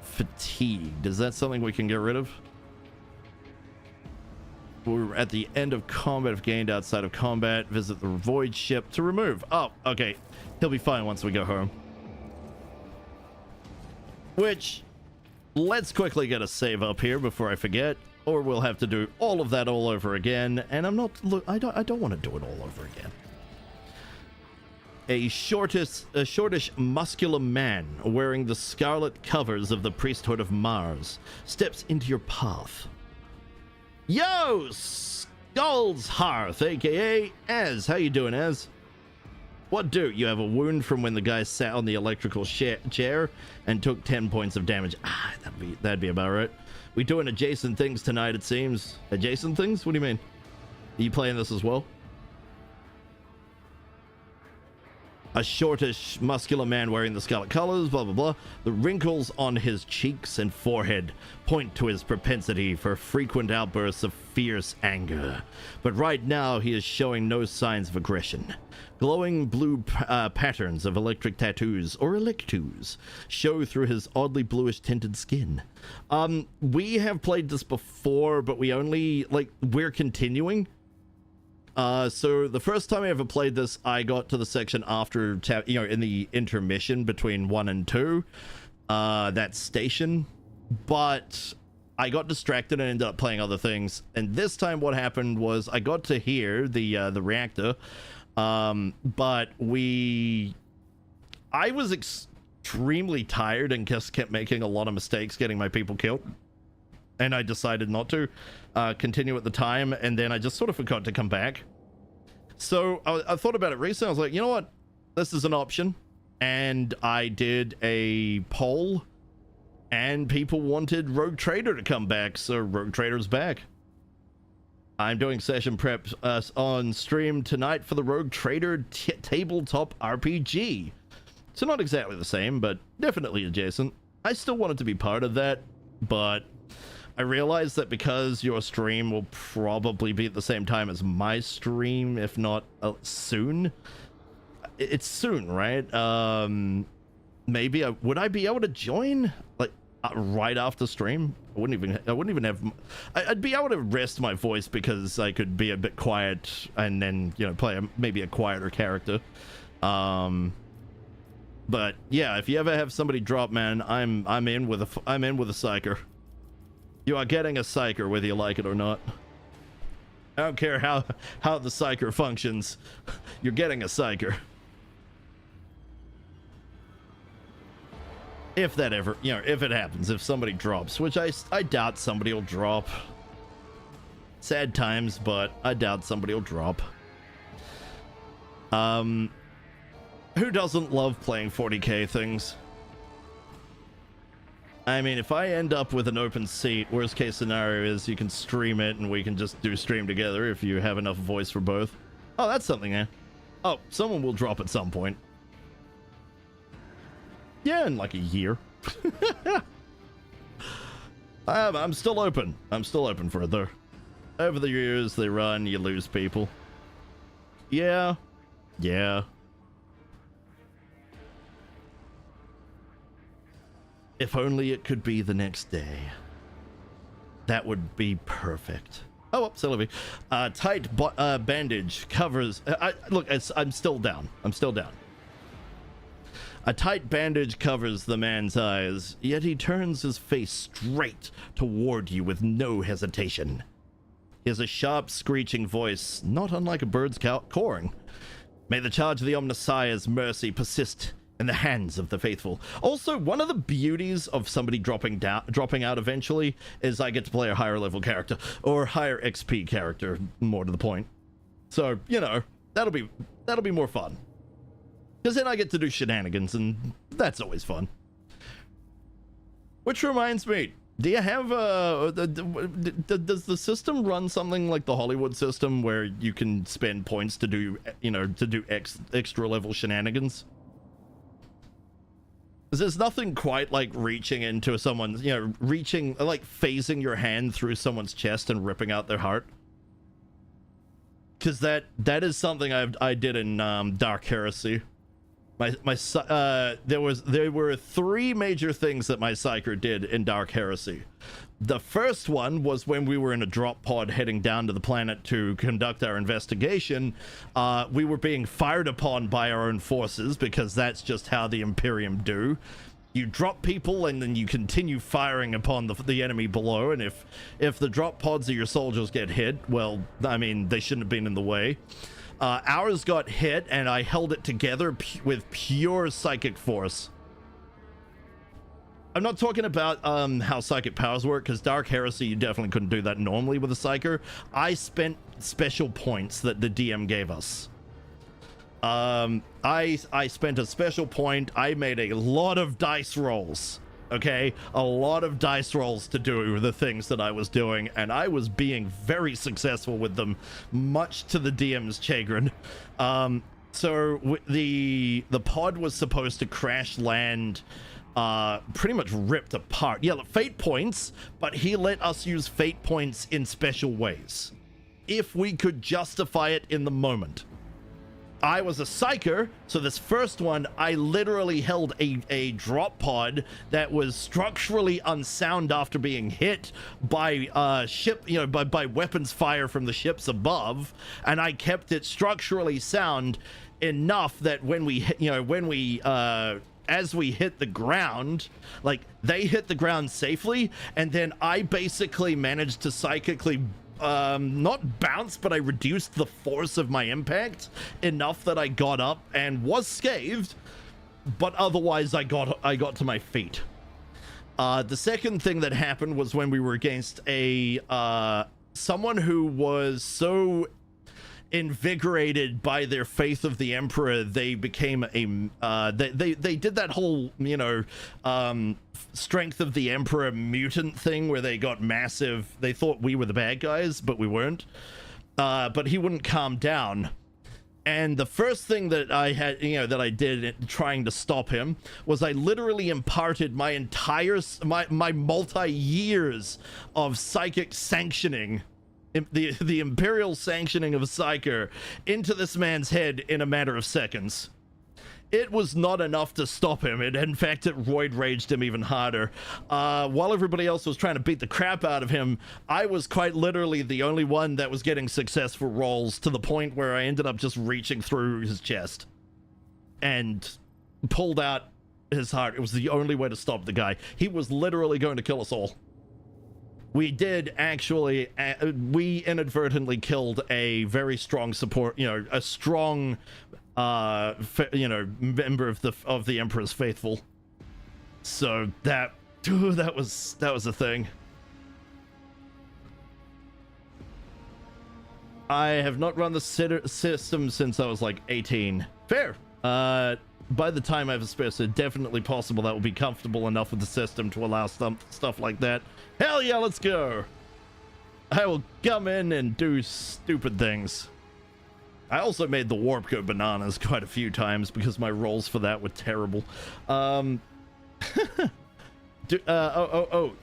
fatigued. Is that something we can get rid of? We're at the end of combat. If gained outside of combat, visit the void ship to remove. Oh, okay. He'll be fine once we go home. Which, let's quickly get a save up here before I forget, or we'll have to do all of that all over again. And I'm not. Look, I don't want to do it all over again. A shortish, muscular man wearing the scarlet covers of the priesthood of Mars steps into your path. Yo, Skull's Hearth, aka Az. How you doing, Az? What do? You have a wound from when the guy sat on the electrical chair and took 10 points of damage. Ah, that'd be about right. We doing adjacent things tonight, it seems. Adjacent things? What do you mean? Are you playing this as well? A shortish, muscular man wearing the scarlet colors, blah, blah, blah. The wrinkles on his cheeks and forehead point to his propensity for frequent outbursts of fierce anger. But right now, he is showing no signs of aggression. Glowing blue patterns of electric tattoos, or electus, show through his oddly bluish tinted skin. We have played this before, but we only, we're continuing. So the first time I ever played this, I got to the section after, in the intermission between 1 and 2, that station, but I got distracted and ended up playing other things. And this time what happened was I got to hear the reactor, but I was extremely tired and just kept making a lot of mistakes getting my people killed. And I decided not to continue at the time, and then I just sort of forgot to come back. So I thought about it recently. I was like, you know what? This is an option. And I did a poll, and people wanted Rogue Trader to come back, so Rogue Trader's back. I'm doing session prep on stream tonight for the Rogue Trader tabletop RPG. So not exactly the same, but definitely adjacent. I still wanted to be part of that, but I realized that because your stream will probably be at the same time as my stream, if not soon. It's soon, right? Maybe would I be able to join right after stream? I wouldn't even have. I'd be able to rest my voice because I could be a bit quiet and then play maybe a quieter character. But yeah, if you ever have somebody drop, man, I'm in with a psyker. You are getting a psyker whether you like it or not. I don't care how the psyker functions. You're getting a psyker. If that ever, if it happens, if somebody drops, which I doubt somebody will drop. Sad times, but I doubt somebody will drop. Who doesn't love playing 40k things? I mean, if I end up with an open seat, worst case scenario is you can stream it and we can just do stream together if you have enough voice for both. Oh, that's something, eh? Oh, someone will drop at some point. Yeah, in like a year. I'm still open. I'm still open for it, though. Over the years, they run, you lose people. Yeah. Yeah. If only it could be the next day. That would be perfect. Oh, well, Sylvie. Tight bandage covers... look, I'm still down. I'm still down. A tight bandage covers the man's eyes, yet he turns his face straight toward you with no hesitation. He has a sharp, screeching voice, not unlike a bird's cawing. May the charge of the Omnissiah's mercy persist in the hands of the faithful. Also, one of the beauties of somebody dropping out eventually is I get to play a higher level character, or higher XP character, more to the point. So, that'll be more fun. Because then I get to do shenanigans, and that's always fun. Which reminds me, do you have does the system run something like the Hollywood system where you can spend points to do, extra level shenanigans? There's nothing quite like reaching into someone's, phasing your hand through someone's chest and ripping out their heart. Because that is something I did in Dark Heresy. There were 3 major things that my psyker did in Dark Heresy. The first one was when we were in a drop pod heading down to the planet to conduct our investigation. We were being fired upon by our own forces because that's just how the Imperium do. You drop people and then you continue firing upon the enemy below, and if the drop pods of your soldiers get hit, well, I mean, they shouldn't have been in the way. Ours got hit, and I held it together with pure psychic force. I'm not talking about how psychic powers work, because Dark Heresy, you definitely couldn't do that normally with a psyker. I spent special points that the DM gave us. I spent a special point. I made a lot of dice rolls, okay? A lot of dice rolls to do the things that I was doing, and I was being very successful with them, much to the DM's chagrin. So the pod was supposed to crash land, pretty much ripped apart. Yeah, fate points, but he let us use fate points in special ways, if we could justify it in the moment. I was a psyker, so this first one, I literally held a drop pod that was structurally unsound after being hit by by weapons fire from the ships above, and I kept it structurally sound enough that when we as we hit the ground, like, they hit the ground safely, and then I basically managed to psychically not bounce, but I reduced the force of my impact enough that I got up and was scathed, but otherwise I got to my feet. The second thing that happened was when we were against someone who was so invigorated by their faith of the Emperor, they became they did that whole strength of the Emperor mutant thing where they got massive. They thought we were the bad guys, but we weren't. But he wouldn't calm down. And the first thing that I had, that I did trying to stop him was I literally imparted my entire my multi-years of psychic sanctioning, the imperial sanctioning of a psyker, into this man's head in a matter of seconds. It was not enough to stop him. In fact, it roid raged him even harder. While everybody else was trying to beat the crap out of him, I was quite literally the only one that was getting successful rolls, to the point where I ended up just reaching through his chest and pulled out his heart. It was the only way to stop the guy. He was literally going to kill us all. We did actually, we inadvertently killed a very strong support, a strong, member of the Emperor's faithful. So that was a thing. I have not run the system since I was like 18. Fair. By the time I have a spare, so definitely possible that will be comfortable enough with the system to allow stuff like that. Hell yeah, let's go. I will come in and do stupid things. I also made the warp go bananas quite a few times because my rolls for that were terrible.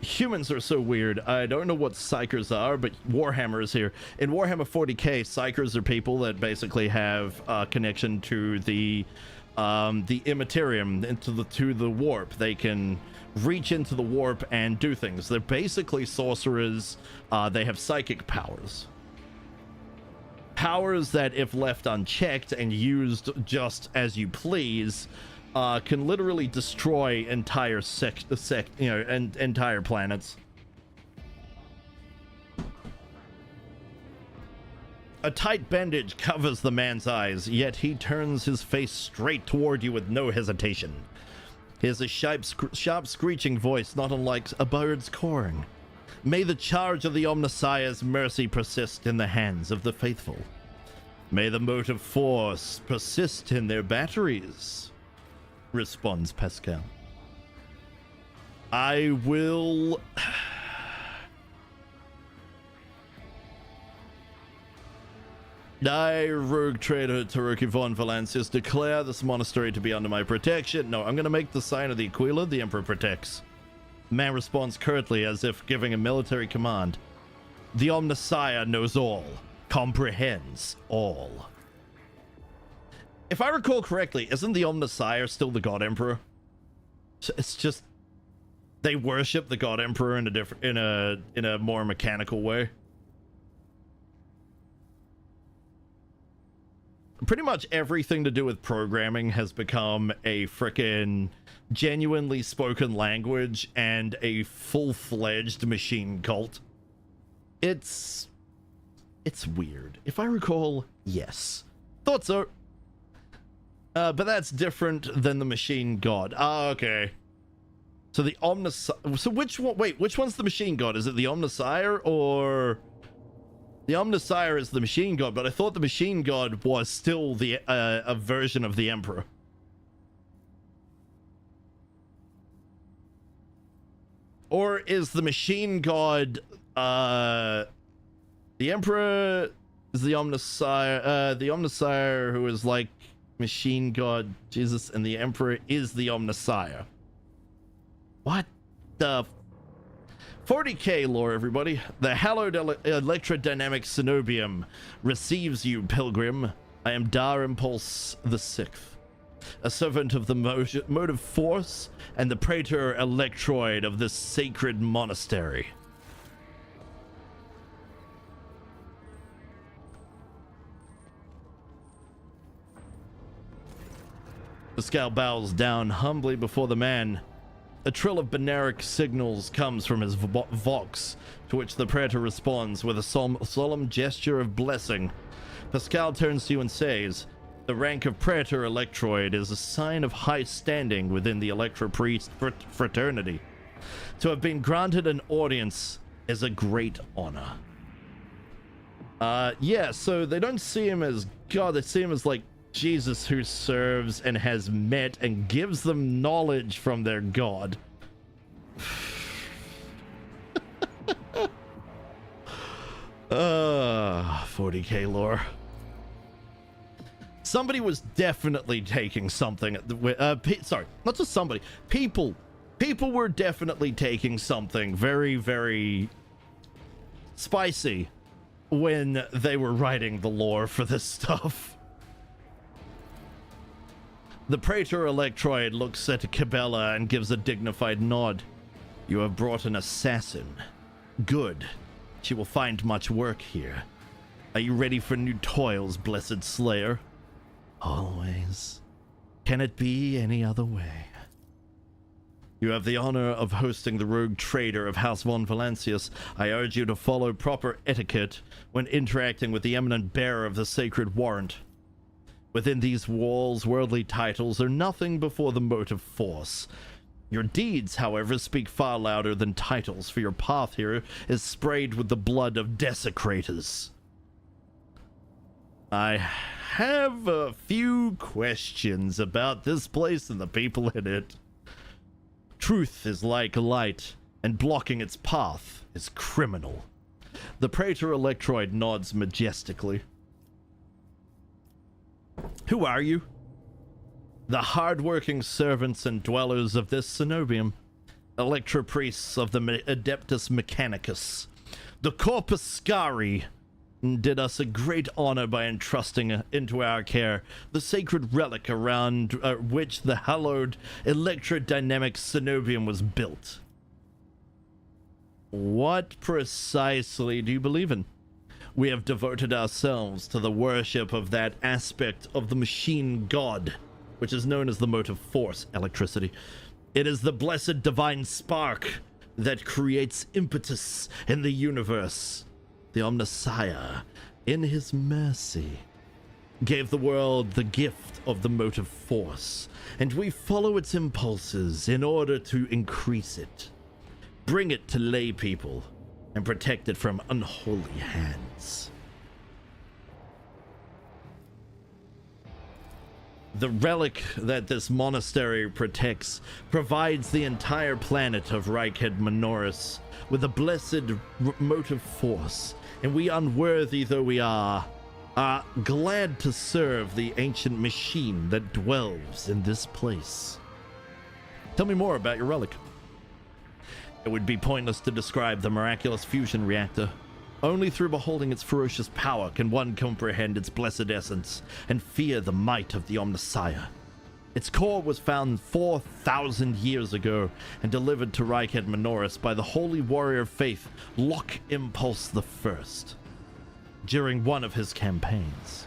Humans are so weird. I don't know what psychers are, but Warhammer is here. In Warhammer 40k, psychers are people that basically have a connection to the immaterium, to the warp. They can reach into the warp and do things. They're basically sorcerers. They have psychic powers. Powers that, if left unchecked and used just as you please, can literally destroy entire entire planets. A tight bandage covers the man's eyes, yet he turns his face straight toward you with no hesitation. He has a sharp screeching voice, not unlike a bird's cawing. May the charge of the Omnissiah's mercy persist in the hands of the faithful. May the motive force persist in their batteries, responds Pascal. I will... I, rogue trader Tyroki von Valancius, declare this monastery to be under my protection. No, I'm going to make the sign of the Aquila, the Emperor protects. Man responds curtly, as if giving a military command. The Omnissiah knows all, comprehends all. If I recall correctly, isn't the Omnissiah still the God Emperor? It's just they worship the God Emperor in a different, in a more mechanical way. pretty much everything to do with programming has become a frickin' genuinely spoken language and a full-fledged machine cult. It's weird. If I recall, yes. Thought so. But that's different than the machine god. Ah, okay. So the Omnisire... So which one... Wait, which one's the machine god? Is it the Omnisire or... The Omnisire is the machine god, but I thought the machine god was still the a version of the Emperor. Or is the machine god... the Emperor is the Omnisire who is like machine god Jesus, and the Emperor is the Omnisire. What the 40k lore, everybody. The hallowed electrodynamic cenobium receives you, pilgrim. I am Dar Impulse the Sixth, a servant of the motive force and the praetor electroid of this sacred monastery. Pascal bows down humbly before the man. A trill of binaric signals comes from his vox, to which the praetor responds with a solemn gesture of blessing. Pascal turns to you and says, the rank of praetor electroid is a sign of high standing within the electro-priest fraternity. To have been granted an audience is a great honor. Yeah, so they don't see him as God, they see him as like Jesus who serves and has met and gives them knowledge from their God. 40k lore. Somebody was definitely taking something at the sorry, not just somebody. People were definitely taking something very, very spicy when they were writing the lore for this stuff. The praetor electroid looks at Cabela and gives a dignified nod. You have brought an assassin. Good. She will find much work here. Are you ready for new toils, blessed slayer? Always. Can it be any other way? You have the honor of hosting the rogue trader of House von Valancius. I urge you to follow proper etiquette when interacting with the eminent bearer of the sacred warrant. Within these walls, worldly titles are nothing before the motive force. Your deeds, however, speak far louder than titles, for your path here is sprayed with the blood of desecrators. I have a few questions about this place and the people in it. Truth is like light, and blocking its path is criminal. The praetor electroid nods majestically. Who are you? The hard-working servants and dwellers of this cenobium, electro-priests of the Adeptus Mechanicus. The Corpuscari did us a great honor by entrusting into our care the sacred relic around which the hallowed electrodynamic cenobium was built. What precisely do you believe in? We have devoted ourselves to the worship of that aspect of the machine god, which is known as the motive force, electricity. It is the blessed divine spark that creates impetus in the universe. The Omnisire, in his mercy, gave the world the gift of the motive force, and we follow its impulses in order to increase it, bring it to lay people, and protect it from unholy hands. The relic that this monastery protects provides the entire planet of Reichhead Minoris with a blessed motive force, and we, unworthy though we are glad to serve the ancient machine that dwells in this place. Tell me more about your relic. It would be pointless to describe the miraculous fusion reactor. Only through beholding its ferocious power can one comprehend its blessed essence and fear the might of the Omnisire. Its core was found 4,000 years ago and delivered to Reichhead Minoris by the holy warrior of faith, Lok Impulse I, during one of his campaigns.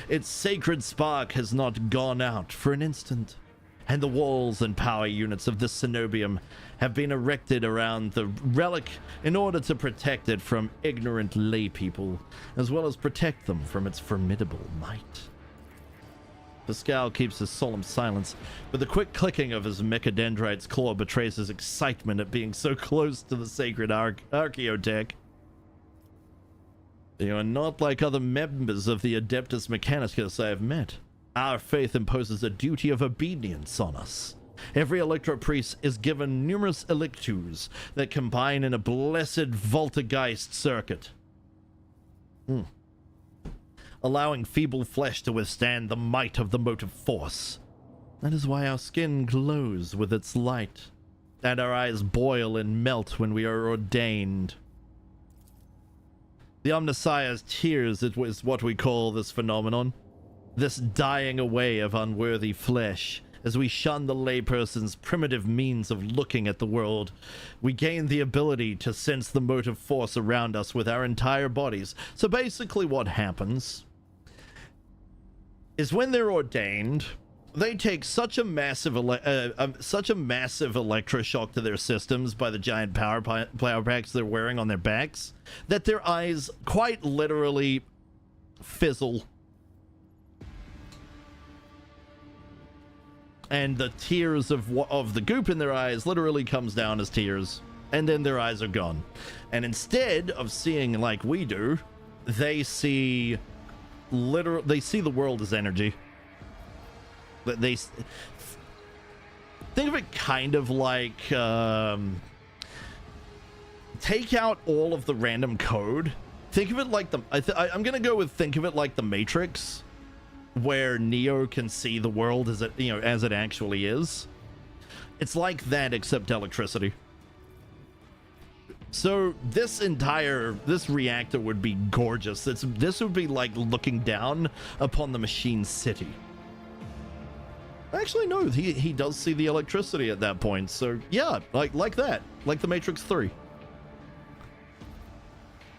Its sacred spark has not gone out for an instant, and the walls and power units of this cenobium have been erected around the relic in order to protect it from ignorant lay people, as well as protect them from its formidable might. Pascal keeps his solemn silence, but the quick clicking of his mechadendrite's claw betrays his excitement at being so close to the sacred archaeotech. You are not like other members of the Adeptus Mechanicus I have met. Our faith imposes a duty of obedience on us. Every electropriest is given numerous elictus that combine in a blessed Voltageist circuit, allowing feeble flesh to withstand the might of the motive force. That is why our skin glows with its light, and our eyes boil and melt when we are ordained. The Omnissiah's tears is what we call this phenomenon. This dying away of unworthy flesh. As we shun the layperson's primitive means of looking at the world, we gain the ability to sense the motive force around us with our entire bodies. So basically what happens is when they're ordained, they take such a massive electroshock to their systems by the giant power packs they're wearing on their backs that their eyes quite literally fizzle. And the tears of the goop in their eyes literally comes down as tears, and then their eyes are gone. And instead of seeing like we do, they see the world as energy. They think of it kind of like take out all of the random code. Think of it like I'm gonna go with think of it like the Matrix, where Neo can see the world as it actually is. It's like that, except electricity. So this reactor would be gorgeous. This would be like looking down upon the machine city. Actually, no, he does see the electricity at that point. So yeah, like that, like the Matrix 3.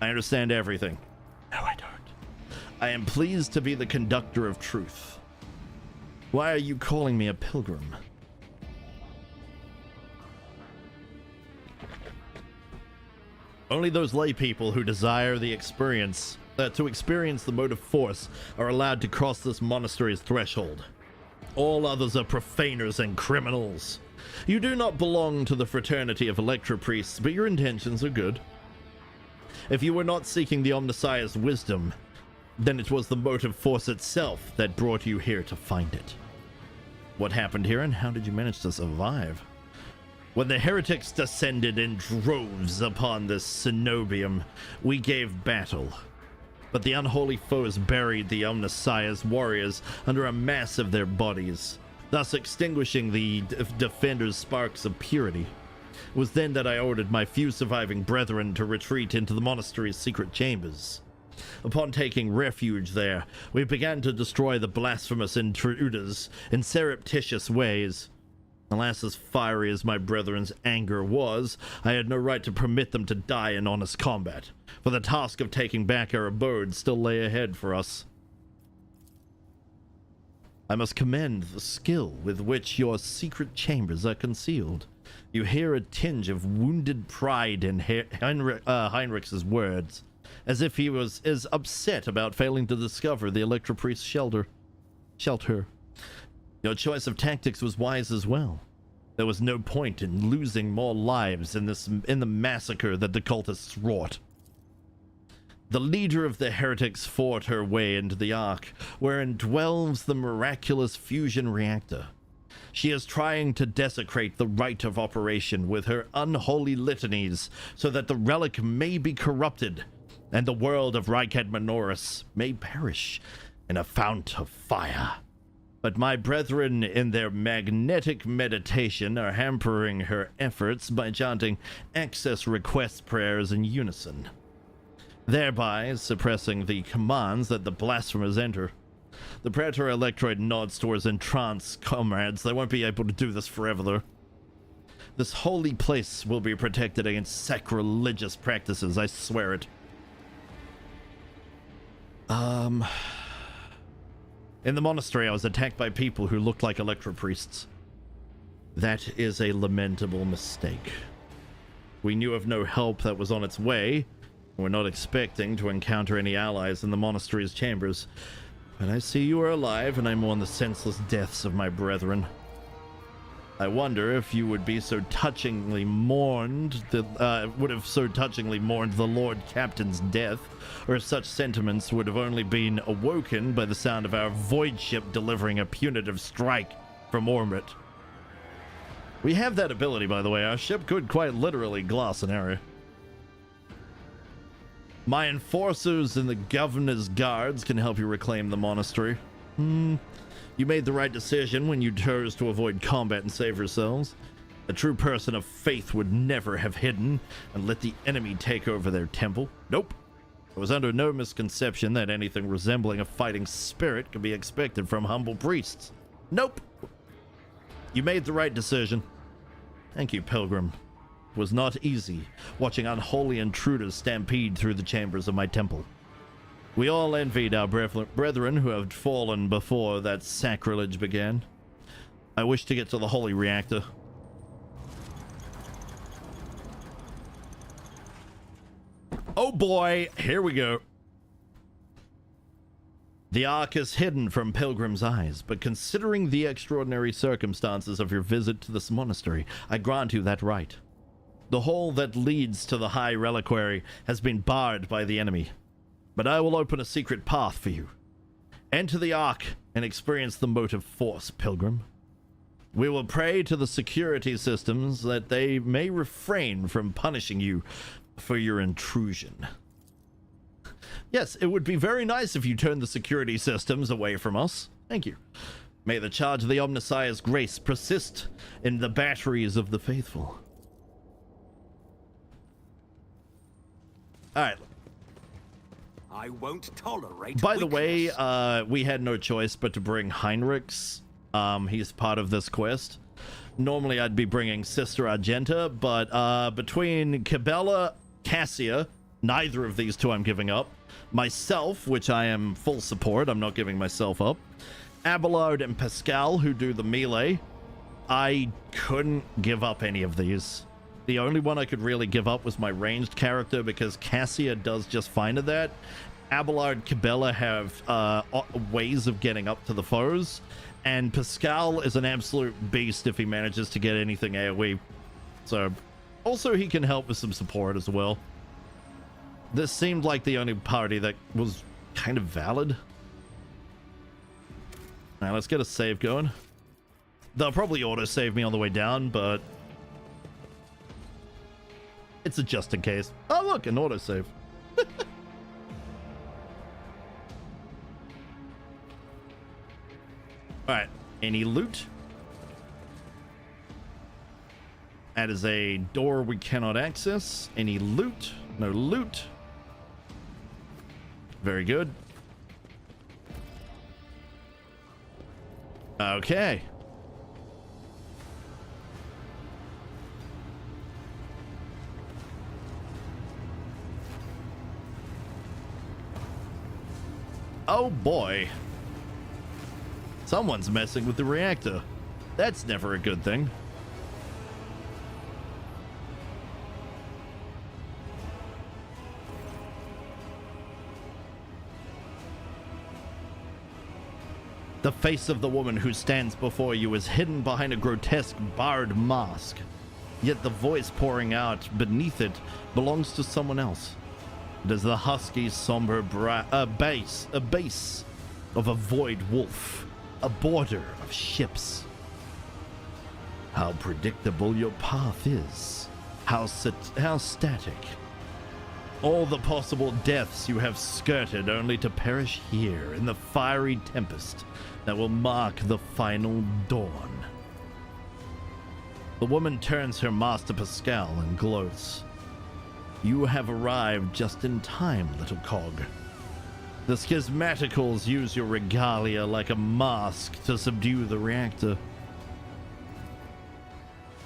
I understand everything. No, I don't. I am pleased to be the conductor of truth. Why are you calling me a pilgrim? Only those lay people who desire the experience, to experience the motive force, are allowed to cross this monastery's threshold. All others are profaners and criminals. You do not belong to the fraternity of electropriests, but your intentions are good. If you were not seeking the Omnissiah's wisdom, then it was the motive force itself that brought you here to find it. What happened here, and how did you manage to survive? When the heretics descended in droves upon this cenobium, we gave battle. But the unholy foes buried the Omnissiah's warriors under a mass of their bodies, thus extinguishing the defenders' sparks of purity. It was then that I ordered my few surviving brethren to retreat into the monastery's secret chambers. Upon taking refuge there, we began to destroy the blasphemous intruders in surreptitious ways. Alas, as fiery as my brethren's anger was, I had no right to permit them to die in honest combat, for the task of taking back our abode still lay ahead for us. I must commend the skill with which your secret chambers are concealed. You hear a tinge of wounded pride in Heinrich's words, as if he was as upset about failing to discover the electropriest's shelter. Your choice of tactics was wise as well. There was no point in losing more lives in the massacre that the cultists wrought. The leader of the heretics fought her way into the Ark, wherein dwells the miraculous fusion reactor. She is trying to desecrate the rite of operation with her unholy litanies, so that the relic may be corrupted, and the world of Rycat Minoris may perish in a fount of fire. But my brethren in their magnetic meditation are hampering her efforts by chanting access request prayers in unison, thereby suppressing the commands that the blasphemers enter. The Praetor Electroid nods towards entranced comrades. They won't be able to do this forever, though. This holy place will be protected against sacrilegious practices, I swear it. In the monastery, I was attacked by people who looked like electro-priests. That is a lamentable mistake. We knew of no help that was on its way. We're not expecting to encounter any allies in the monastery's chambers. But I see you are alive, and I mourn the senseless deaths of my brethren. I wonder if you would be so touchingly mourned, would have so touchingly mourned the Lord Captain's death, or if such sentiments would have only been awoken by the sound of our void ship delivering a punitive strike from orbit. We have that ability, by the way. Our ship could quite literally glass an area. My enforcers and the governor's guards can help you reclaim the monastery. You made the right decision when you chose to avoid combat and save yourselves. A true person of faith would never have hidden and let the enemy take over their temple. Nope. I was under no misconception that anything resembling a fighting spirit could be expected from humble priests. Nope. You made the right decision. Thank you, Pilgrim. It was not easy watching unholy intruders stampede through the chambers of my temple. We all envied our brethren who had fallen before that sacrilege began. I wish to get to the holy reactor. Oh boy, here we go. The Ark is hidden from Pilgrim's eyes, but considering the extraordinary circumstances of your visit to this monastery, I grant you that right. The hole that leads to the High Reliquary has been barred by the enemy. But I will open a secret path for you. Enter the Ark and experience the motive force, Pilgrim. We will pray to the security systems that they may refrain from punishing you for your intrusion. Yes, it would be very nice if you turned the security systems away from us. Thank you. May the charge of the Omnissiah's grace persist in the batteries of the faithful. All right. I won't tolerate. By the way, we had no choice but to bring Heinrichs. He's part of this quest. Normally, I'd be bringing Sister Argenta, but between Cabela, Cassia, neither of these two I'm giving up. Myself, which I am full support, I'm not giving myself up. Abelard and Pascal, who do the melee, I couldn't give up any of these. The only one I could really give up was my ranged character because Cassia does just fine at that. Abelard, Cabela have ways of getting up to the foes, and Pascal is an absolute beast if he manages to get anything AoE. So, also he can help with some support as well. This seemed like the only party that was kind of valid. Now let's get a save going. They'll probably auto-save me on the way down, but it's a just in case. Oh, look, an autosave. Alright, any loot? That is a door we cannot access. Any loot? No loot. Very good. Okay. Oh boy. Someone's messing with the reactor. That's never a good thing. The face of the woman who stands before you is hidden behind a grotesque barred mask. Yet the voice pouring out beneath it belongs to someone else. It is the husky, somber bass of a void wolf, a border of ships. How predictable your path is. How static. All the possible deaths you have skirted only to perish here in the fiery tempest that will mark the final dawn. The woman turns her mask to Pascal and gloats. You have arrived just in time, little cog. The schismaticals use your regalia like a mask to subdue the reactor.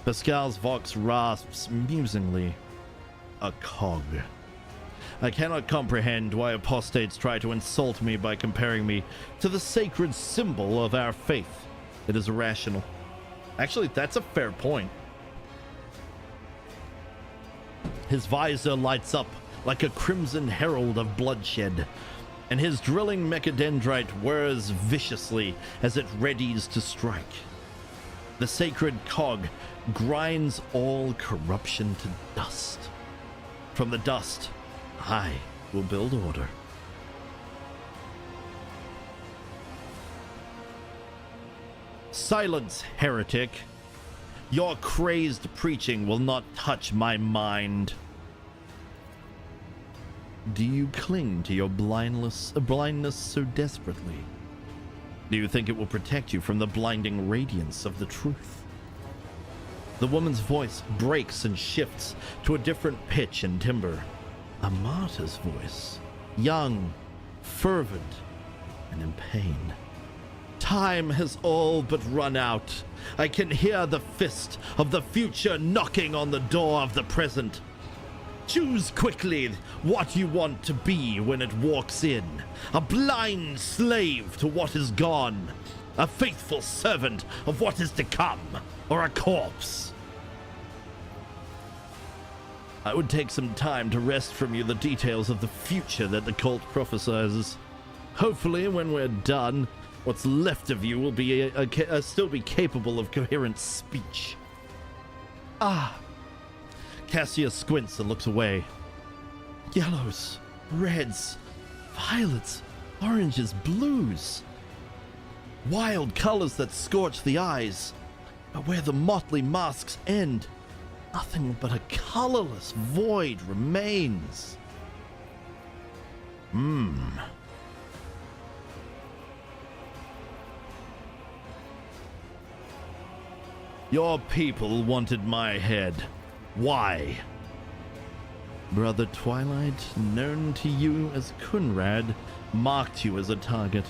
Pascal's vox rasps musingly. A cog. I cannot comprehend why apostates try to insult me by comparing me to the sacred symbol of our faith. It is irrational. Actually, that's a fair point. His visor lights up like a crimson herald of bloodshed, and his drilling mechadendrite whirs viciously as it readies to strike. The sacred cog grinds all corruption to dust. From the dust, I will build order. Silence, heretic. Your crazed preaching will not touch my mind. Do you cling to your blindness so desperately? Do you think it will protect you from the blinding radiance of the truth? The woman's voice breaks and shifts to a different pitch and timbre. A martyr's voice, young, fervent, and in pain. Time has all but run out. I can hear the fist of the future knocking on the door of the present. Choose quickly what you want to be when it walks in. A blind slave to what is gone. A faithful servant of what is to come. Or a corpse. I would take some time to wrest from you the details of the future that the cult prophesizes. Hopefully, when we're done, what's left of you will be still be capable of coherent speech. Ah. Cassia squints and looks away. Yellows, reds, violets, oranges, blues. Wild colors that scorch the eyes. But where the motley masks end, nothing but a colorless void remains. Your people wanted my head. Why? Brother Twilight, known to you as Kunrad, marked you as a target.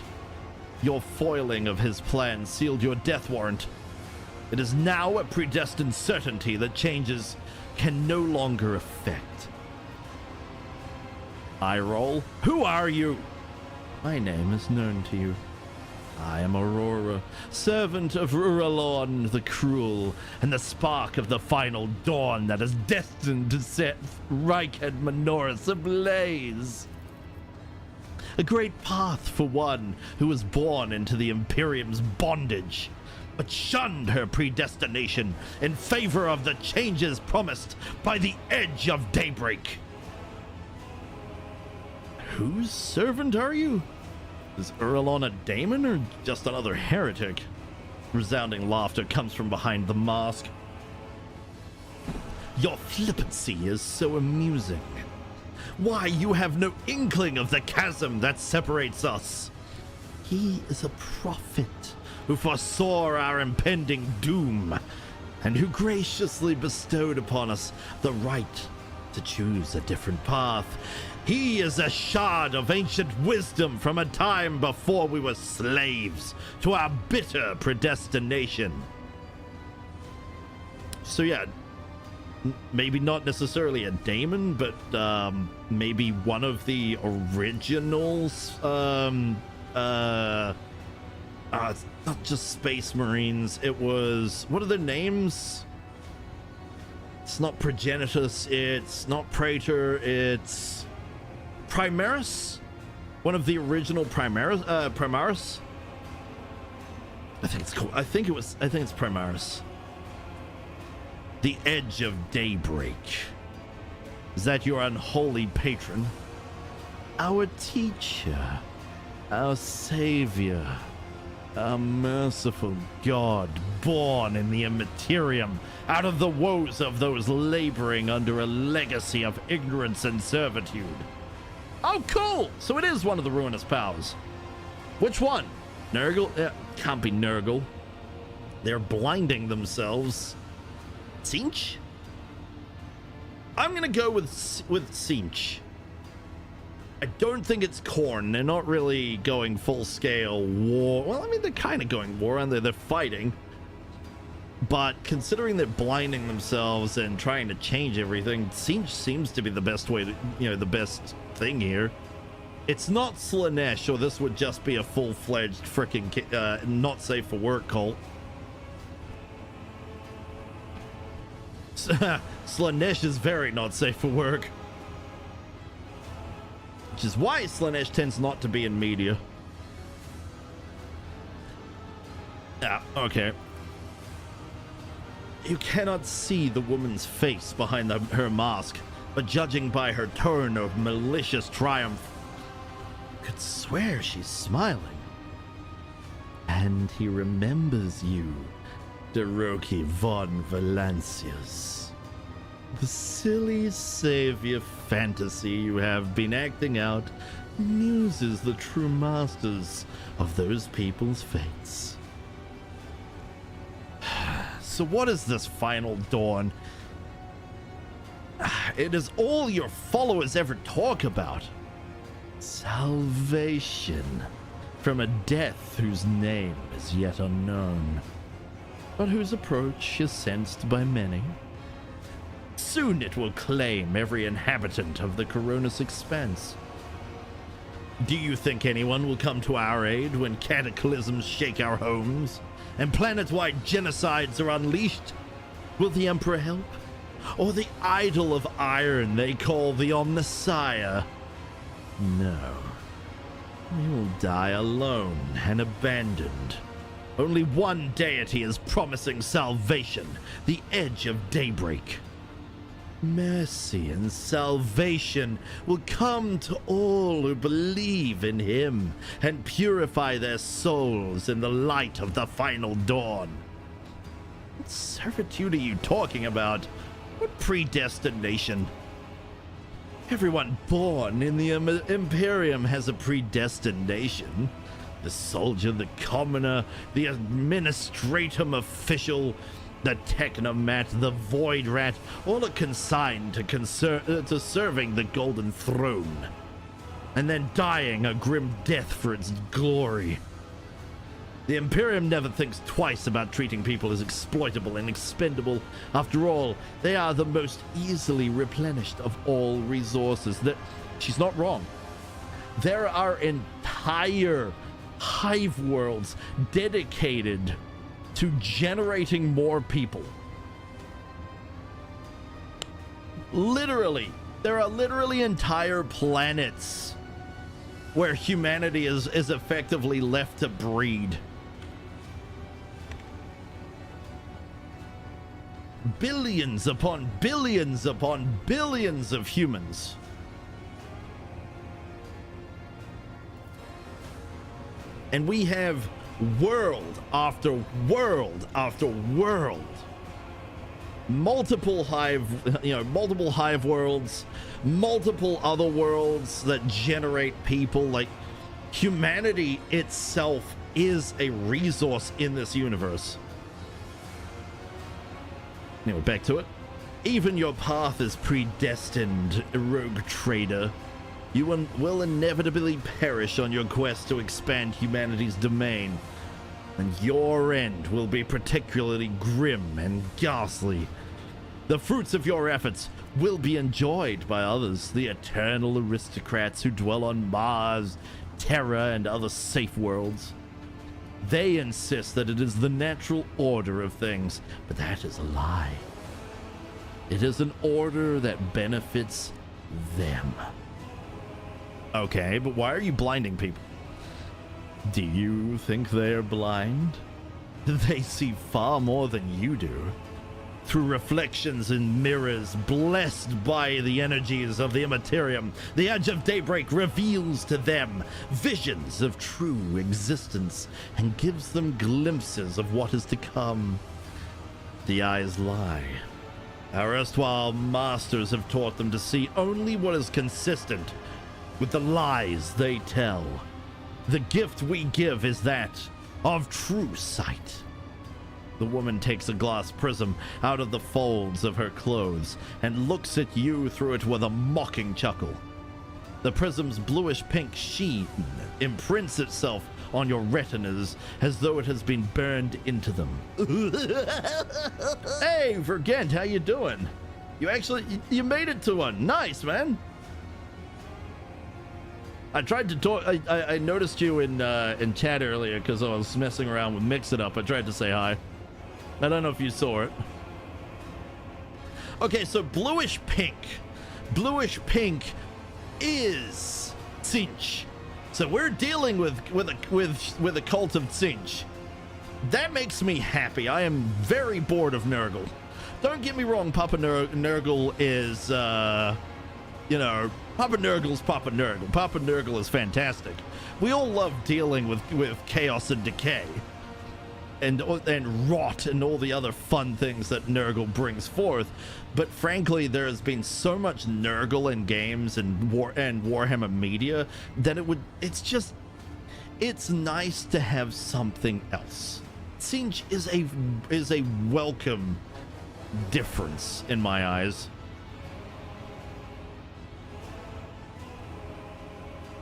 Your foiling of his plan sealed your death warrant. It is now a predestined certainty that changes can no longer affect. I roll. Who are you? My name is known to you. I am Aurora, servant of Uralorn the Cruel, and the spark of the final dawn that is destined to set Reichhead Menoris ablaze. A great path for one who was born into the Imperium's bondage, but shunned her predestination in favor of the changes promised by the edge of daybreak. Whose servant are you? Is Uralon a daemon or just another heretic? Resounding laughter comes from behind the mask. Your flippancy is so amusing. Why, you have no inkling of the chasm that separates us. He is a prophet who foresaw our impending doom, and who graciously bestowed upon us the right to choose a different path. He is a shard of ancient wisdom from a time before we were slaves to our bitter predestination. So yeah, maybe not necessarily a daemon, but maybe one of the originals. It's not just Space Marines. It was, what are their names? It's not Progenitus. It's not Praetor. It's Primaris? One of the original Primaris? I think it's cool. I think it's Primaris. The Edge of Daybreak. Is that your unholy patron? Our teacher. Our savior. A merciful God born in the Immaterium out of the woes of those laboring under a legacy of ignorance and servitude. Oh, cool! So it is one of the ruinous powers. Which one? Nurgle? Can't be Nurgle. They're blinding themselves. Tzeentch? I'm gonna go with Tzeentch. I don't think it's Khorne. They're not really going full-scale war. Well, I mean, they're kind of going war, and they're fighting. But considering that blinding themselves and trying to change everything seems to be the best way to, the best thing here. It's not Slaanesh, or this would just be a full-fledged freaking not safe for work cult. Slaanesh is very not safe for work. Which is why Slaanesh tends not to be in media. Ah, okay. You cannot see the woman's face behind her mask, but judging by her tone of malicious triumph, you could swear she's smiling. And he remembers you, Tyroki von Valancius. The silly savior fantasy you have been acting out amuses the true masters of those people's fates. So what is this final dawn? It is all your followers ever talk about. Salvation from a death whose name is yet unknown, but whose approach is sensed by many. Soon it will claim every inhabitant of the Coronis expanse. Do you think anyone will come to our aid when cataclysms shake our homes and planet-wide genocides are unleashed? Will the Emperor help? Or the idol of iron they call the Omnissiah? No. We will die alone and abandoned. Only one deity is promising salvation, the edge of daybreak. Mercy and salvation will come to all who believe in him and purify their souls in the light of the final dawn. What servitude are you talking about? What predestination? Everyone born in the Imperium has a predestination. The soldier, the commoner, the administratum official, the technomat, the void rat, all are consigned to serving the golden throne, and then dying a grim death for its glory. The Imperium never thinks twice about treating people as exploitable and expendable. After all, they are the most easily replenished of all resources. She's not wrong. There are entire hive worlds dedicated to generating more people. Literally, there are literally entire planets where humanity is effectively left to breed. Billions upon billions upon billions of humans. And we have world after world after world. Multiple hive worlds, multiple other worlds that generate people. Like, humanity itself is a resource in this universe. Anyway, back to it. Even your path is predestined, rogue trader. You will inevitably perish on your quest to expand humanity's domain, and your end will be particularly grim and ghastly. The fruits of your efforts will be enjoyed by others, the eternal aristocrats who dwell on Mars, Terra, and other safe worlds. They insist that it is the natural order of things, but that is a lie. It is an order that benefits them. Okay, but why are you blinding people? Do you think they're blind? They see far more than you do. Through reflections in mirrors, blessed by the energies of the Immaterium, the edge of daybreak reveals to them visions of true existence and gives them glimpses of what is to come. The eyes lie. Our erstwhile masters have taught them to see only what is consistent with the lies they tell. The gift we give is that of true sight. The woman takes a glass prism out of the folds of her clothes and looks at you through it with a mocking chuckle. The prism's bluish-pink sheen imprints itself on your retinas as though it has been burned into them. Hey, Vergent, how you doing? You made it to one. Nice, man. I tried to talk. I noticed you in chat earlier because I was messing around with Mix It Up. I tried to say hi. I don't know if you saw it. Okay, so bluish pink. Bluish pink is Tzeentch. So we're dealing with a cult of Tzeentch. That makes me happy. I am very bored of Nurgle. Don't get me wrong, Papa Nurgle is you know, Papa Nurgle's Papa Nurgle. Papa Nurgle is fantastic. We all love dealing with chaos and decay and rot and all the other fun things that Nurgle brings forth. But frankly, there has been so much Nurgle in games and Warhammer media that it's nice to have something else. Tzeentch is a welcome difference in my eyes.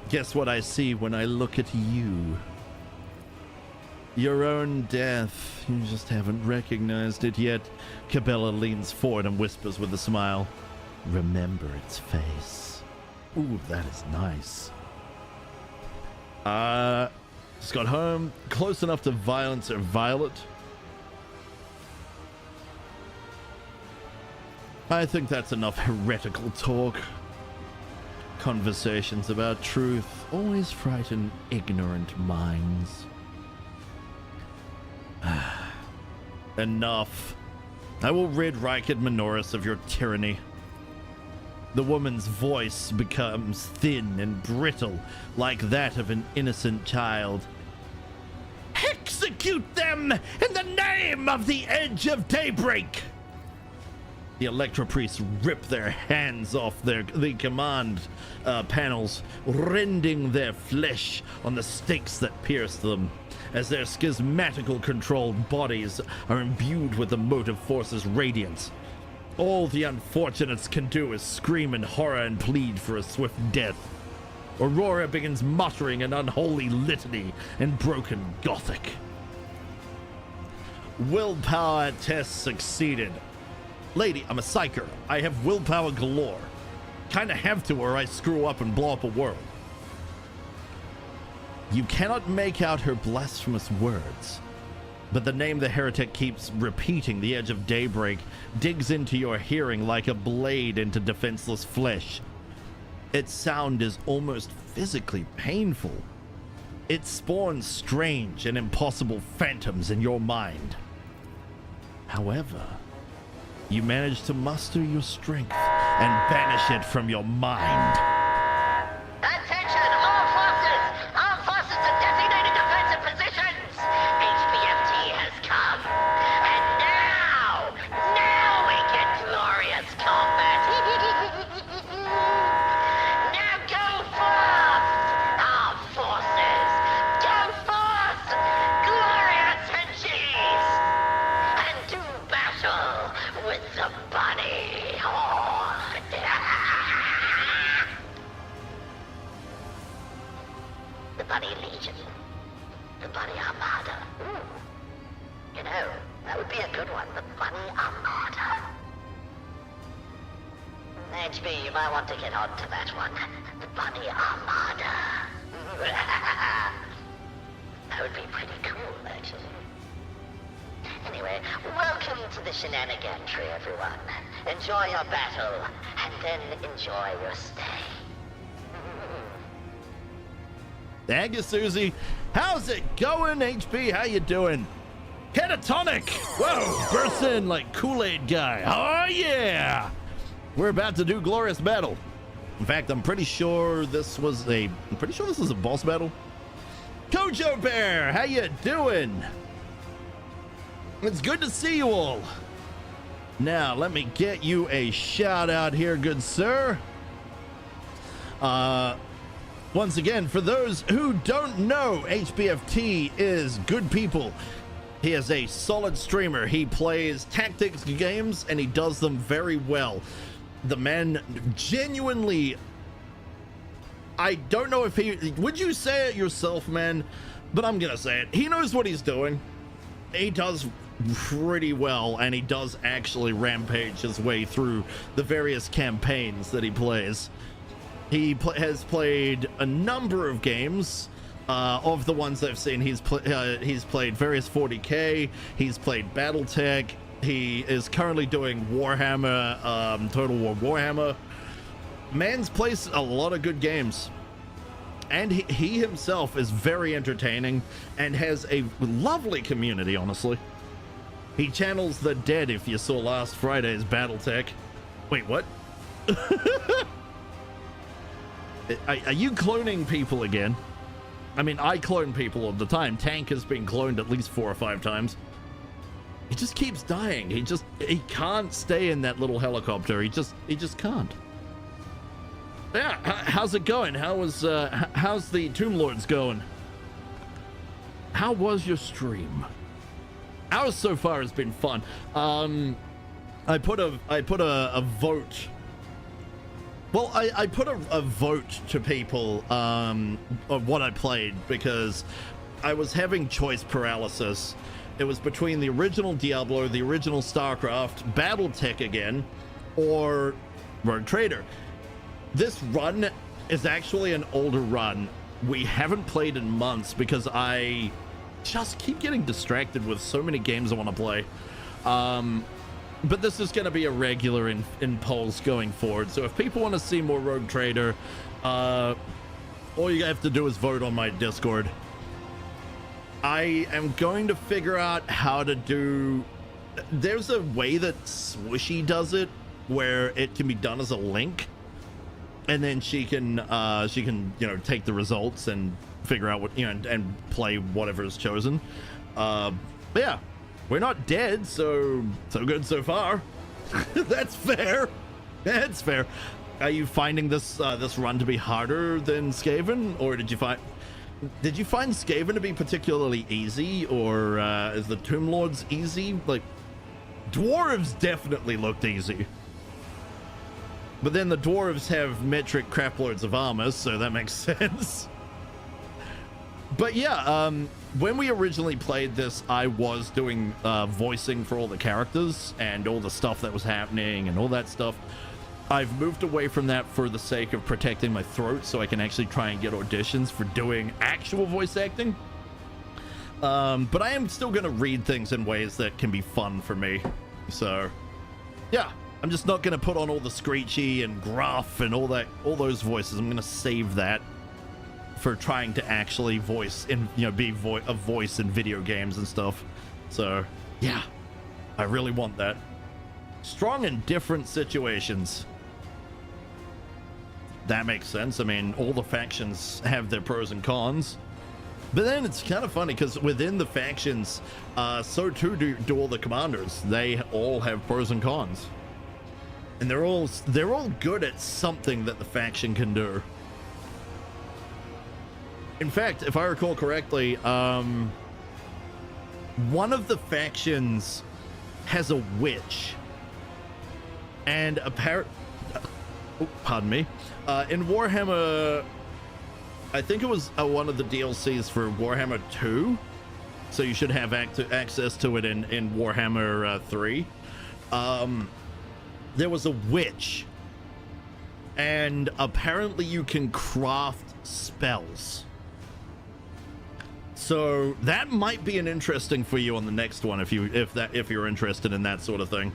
Guess what I see when I look at you? Your own death. You just haven't recognized it yet. Cabela leans forward and whispers with a smile. Remember its face. Ooh, that is nice. Just got home. Close enough to violence or Violet. I think that's enough heretical talk. Conversations about truth always frighten ignorant minds. Enough. I will rid Rykard Minoris of your tyranny. The woman's voice becomes thin and brittle, like that of an innocent child. Execute them in the name of the Edge of Daybreak! The Electro Priests rip their hands off the command panels, rending their flesh on the stakes that pierce them, as their schismatical controlled bodies are imbued with the motive force's radiance. All the unfortunates can do is scream in horror and plead for a swift death. Aurora begins muttering an unholy litany in broken Gothic. Willpower test succeeded. Lady, I'm a psyker. I have willpower galore. Kinda have to or I screw up and blow up a world. You cannot make out her blasphemous words, but the name the heretic keeps repeating, the Edge of Daybreak, digs into your hearing like a blade into defenseless flesh. Its sound is almost physically painful. It spawns strange and impossible phantoms in your mind. However, you manage to muster your strength and banish it from your mind. Attention, all forces! All forces to designated defensive positions! HBFT has come. And now we get glorious combat. Now go forth, our forces! Go forth, glorious Henchies! And do battle with the bunny horde. The bunny legion. The bunny armada. Ooh. You know, that would be a good one. The bunny armada. HB, you might want to get on to that one. The bunny armada. That would be pretty cool, actually. Anyway, welcome to the shenanigantry, everyone. Enjoy your battle, and then enjoy your stay. Thank you, Susie. How's it going, HB? How you doing? Catatonic! Whoa, bursts in like Kool-Aid guy. Oh, yeah! We're about to do glorious battle. In fact, I'm pretty sure this was a boss battle. Kojo Bear, how you doing? It's good to see you all. Now, let me get you a shout out here, good sir. Once again, for those who don't know, HBFT is good people. He is a solid streamer. He plays tactics games and he does them very well. The man genuinely, I don't know if he, would you say it yourself, man? but I'm gonna say it. He knows what he's doing. He does pretty well, and he does actually rampage his way through the various campaigns that he plays. He has played a number of games. Of the ones I've seen, he's played various 40k. He's played BattleTech. He is currently doing Warhammer, Total War Warhammer. Man's plays a lot of good games. And he himself is very entertaining and has a lovely community, honestly. He channels the dead if you saw last Friday's BattleTech. Wait, what? Are you cloning people again? I mean, I clone people all the time. Tank has been cloned at least 4 or 5 times. He just keeps dying. He can't stay in that little helicopter. He just can't. Yeah, how's it going? How's the Tomb Lords going? How was your stream? Ours so far has been fun. I put a vote. Well, I put a vote to people of what I played because I was having choice paralysis. It was between the original Diablo, the original StarCraft, BattleTech again, or Rogue Trader. This run is actually an older run. We haven't played in months because I just keep getting distracted with so many games I want to play. But this is going to be a regular in polls going forward. So if people want to see more Rogue Trader, all you have to do is vote on my Discord. I am going to figure out how to do... There's a way that Swishy does it where it can be done as a link. And then she can take the results and figure out what, and play whatever is chosen. But yeah, we're not dead, so good so far. That's fair. That's fair. Are you finding this run to be harder than Skaven, or did you find Skaven to be particularly easy, or is the Tomb Lords easy? Like, dwarves definitely looked easy. But then the dwarves have metric craploads of armor, so that makes sense. But yeah, when we originally played this, I was doing voicing for all the characters and all the stuff that was happening and all that stuff. I've moved away from that for the sake of protecting my throat so I can actually try and get auditions for doing actual voice acting. But I am still going to read things in ways that can be fun for me. So, yeah. I'm just not going to put on all the screechy and gruff and all those voices. I'm going to save that for trying to actually voice in, be a voice in video games and stuff. So, yeah, I really want that. Strong in different situations. That makes sense. I mean, all the factions have their pros and cons. But then it's kind of funny because within the factions, so too do all the commanders. They all have pros and cons. And they're all good at something that the faction can do. In fact, if I recall correctly, one of the factions has a witch. And pardon me. In Warhammer, I think it was one of the DLCs for Warhammer 2. So you should have access to it in Warhammer 3. There was a witch, and apparently you can craft spells. So that might be an interesting for you on the next one if you're interested in that sort of thing.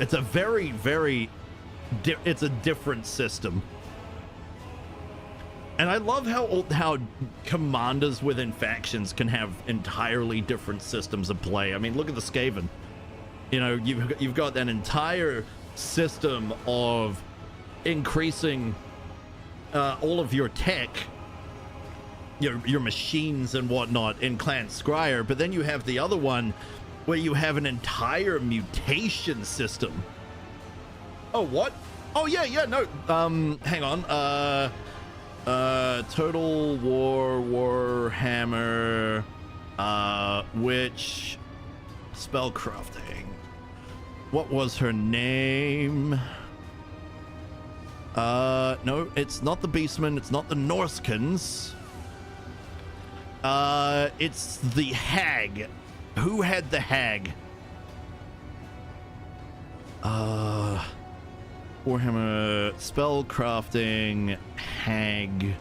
It's a very, very it's a different system. And I love how commanders within factions can have entirely different systems of play. I mean, look at the Skaven. You've got that entire system of increasing all of your tech, your machines and whatnot in Clan Scryer, but then you have the other one where you have an entire mutation system. Oh, what? Oh, yeah, no. Hang on. Total War Warhammer, which spellcrafting. What was her name? No, it's not the Beastmen. It's not the Norskins. It's the hag. Who had the hag? Warhammer spellcrafting hag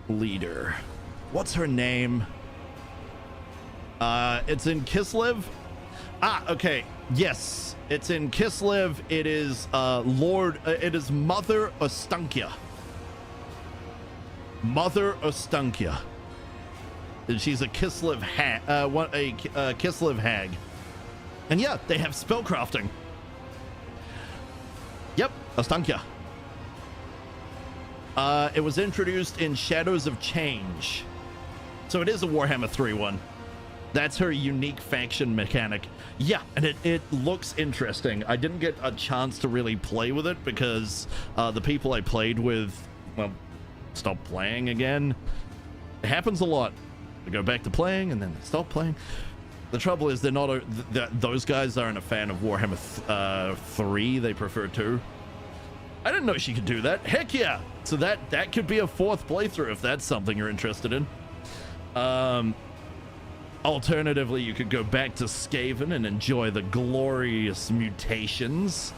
leader. What's her name? It's in Kislev. Okay. Yes, it's in Kislev. It is it is Mother Ostankia. Mother Ostankia. And she's a Kislev hag. Kislev hag. And yeah, they have spellcrafting. Yep, Ostankia. It was introduced in Shadows of Change. So it is a Warhammer 3 one. That's her unique faction mechanic. Yeah, and it looks interesting. I didn't get a chance to really play with it because the people I played with, well, stopped playing again. It happens a lot. They go back to playing and then they stop playing. The trouble is they're not those guys aren't a fan of Warhammer 3. They prefer 2. I didn't know she could do that. Heck yeah! So that could be a 4th playthrough if that's something you're interested in. Alternatively, you could go back to Skaven and enjoy the glorious mutations.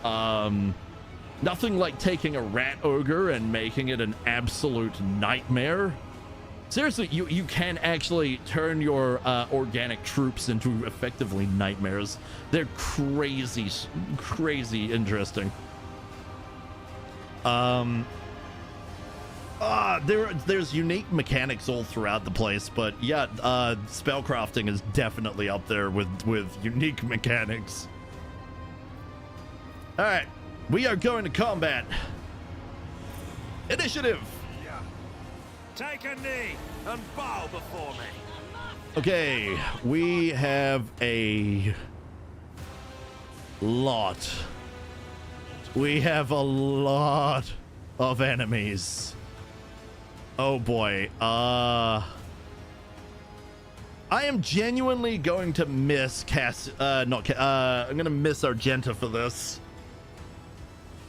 Nothing like taking a rat ogre and making it an absolute nightmare. Seriously, you can actually turn your organic troops into effectively nightmares. They're crazy interesting. There's unique mechanics all throughout the place, but yeah, spellcrafting is definitely up there with unique mechanics. All right, we are going to combat. Initiative. Take a knee and bow before me. Okay, we have a lot. We have a lot of enemies. Oh boy. I am genuinely going to miss I'm gonna miss Argenta for this.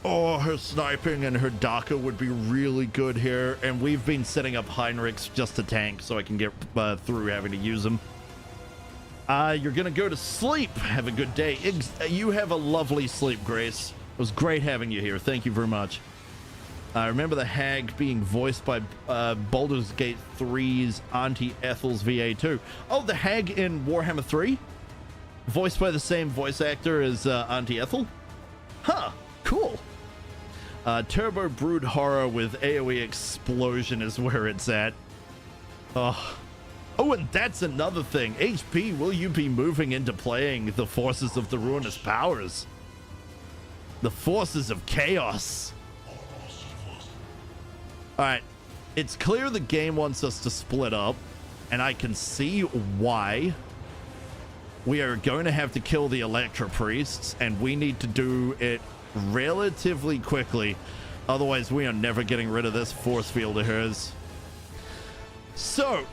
Oh, her sniping and her Daka would be really good here, and we've been setting up Heinrichs just to tank so I can get through having to use them. You're gonna go to sleep. Have a good day. You have a lovely sleep, Grace. It was great having you here. Thank you very much. I remember the hag being voiced by Baldur's Gate 3's Auntie Ethel's VA2. Oh, the hag in Warhammer 3? Voiced by the same voice actor as Auntie Ethel? Huh, cool. Turbo Brood Horror with AoE Explosion is where it's at. Oh, and that's another thing. HP, will you be moving into playing the Forces of the Ruinous Powers? The Forces of Chaos. Alright, it's clear the game wants us to split up, and I can see why. We are going to have to kill the Electra Priests, and we need to do it relatively quickly. Otherwise, we are never getting rid of this force field of hers. So,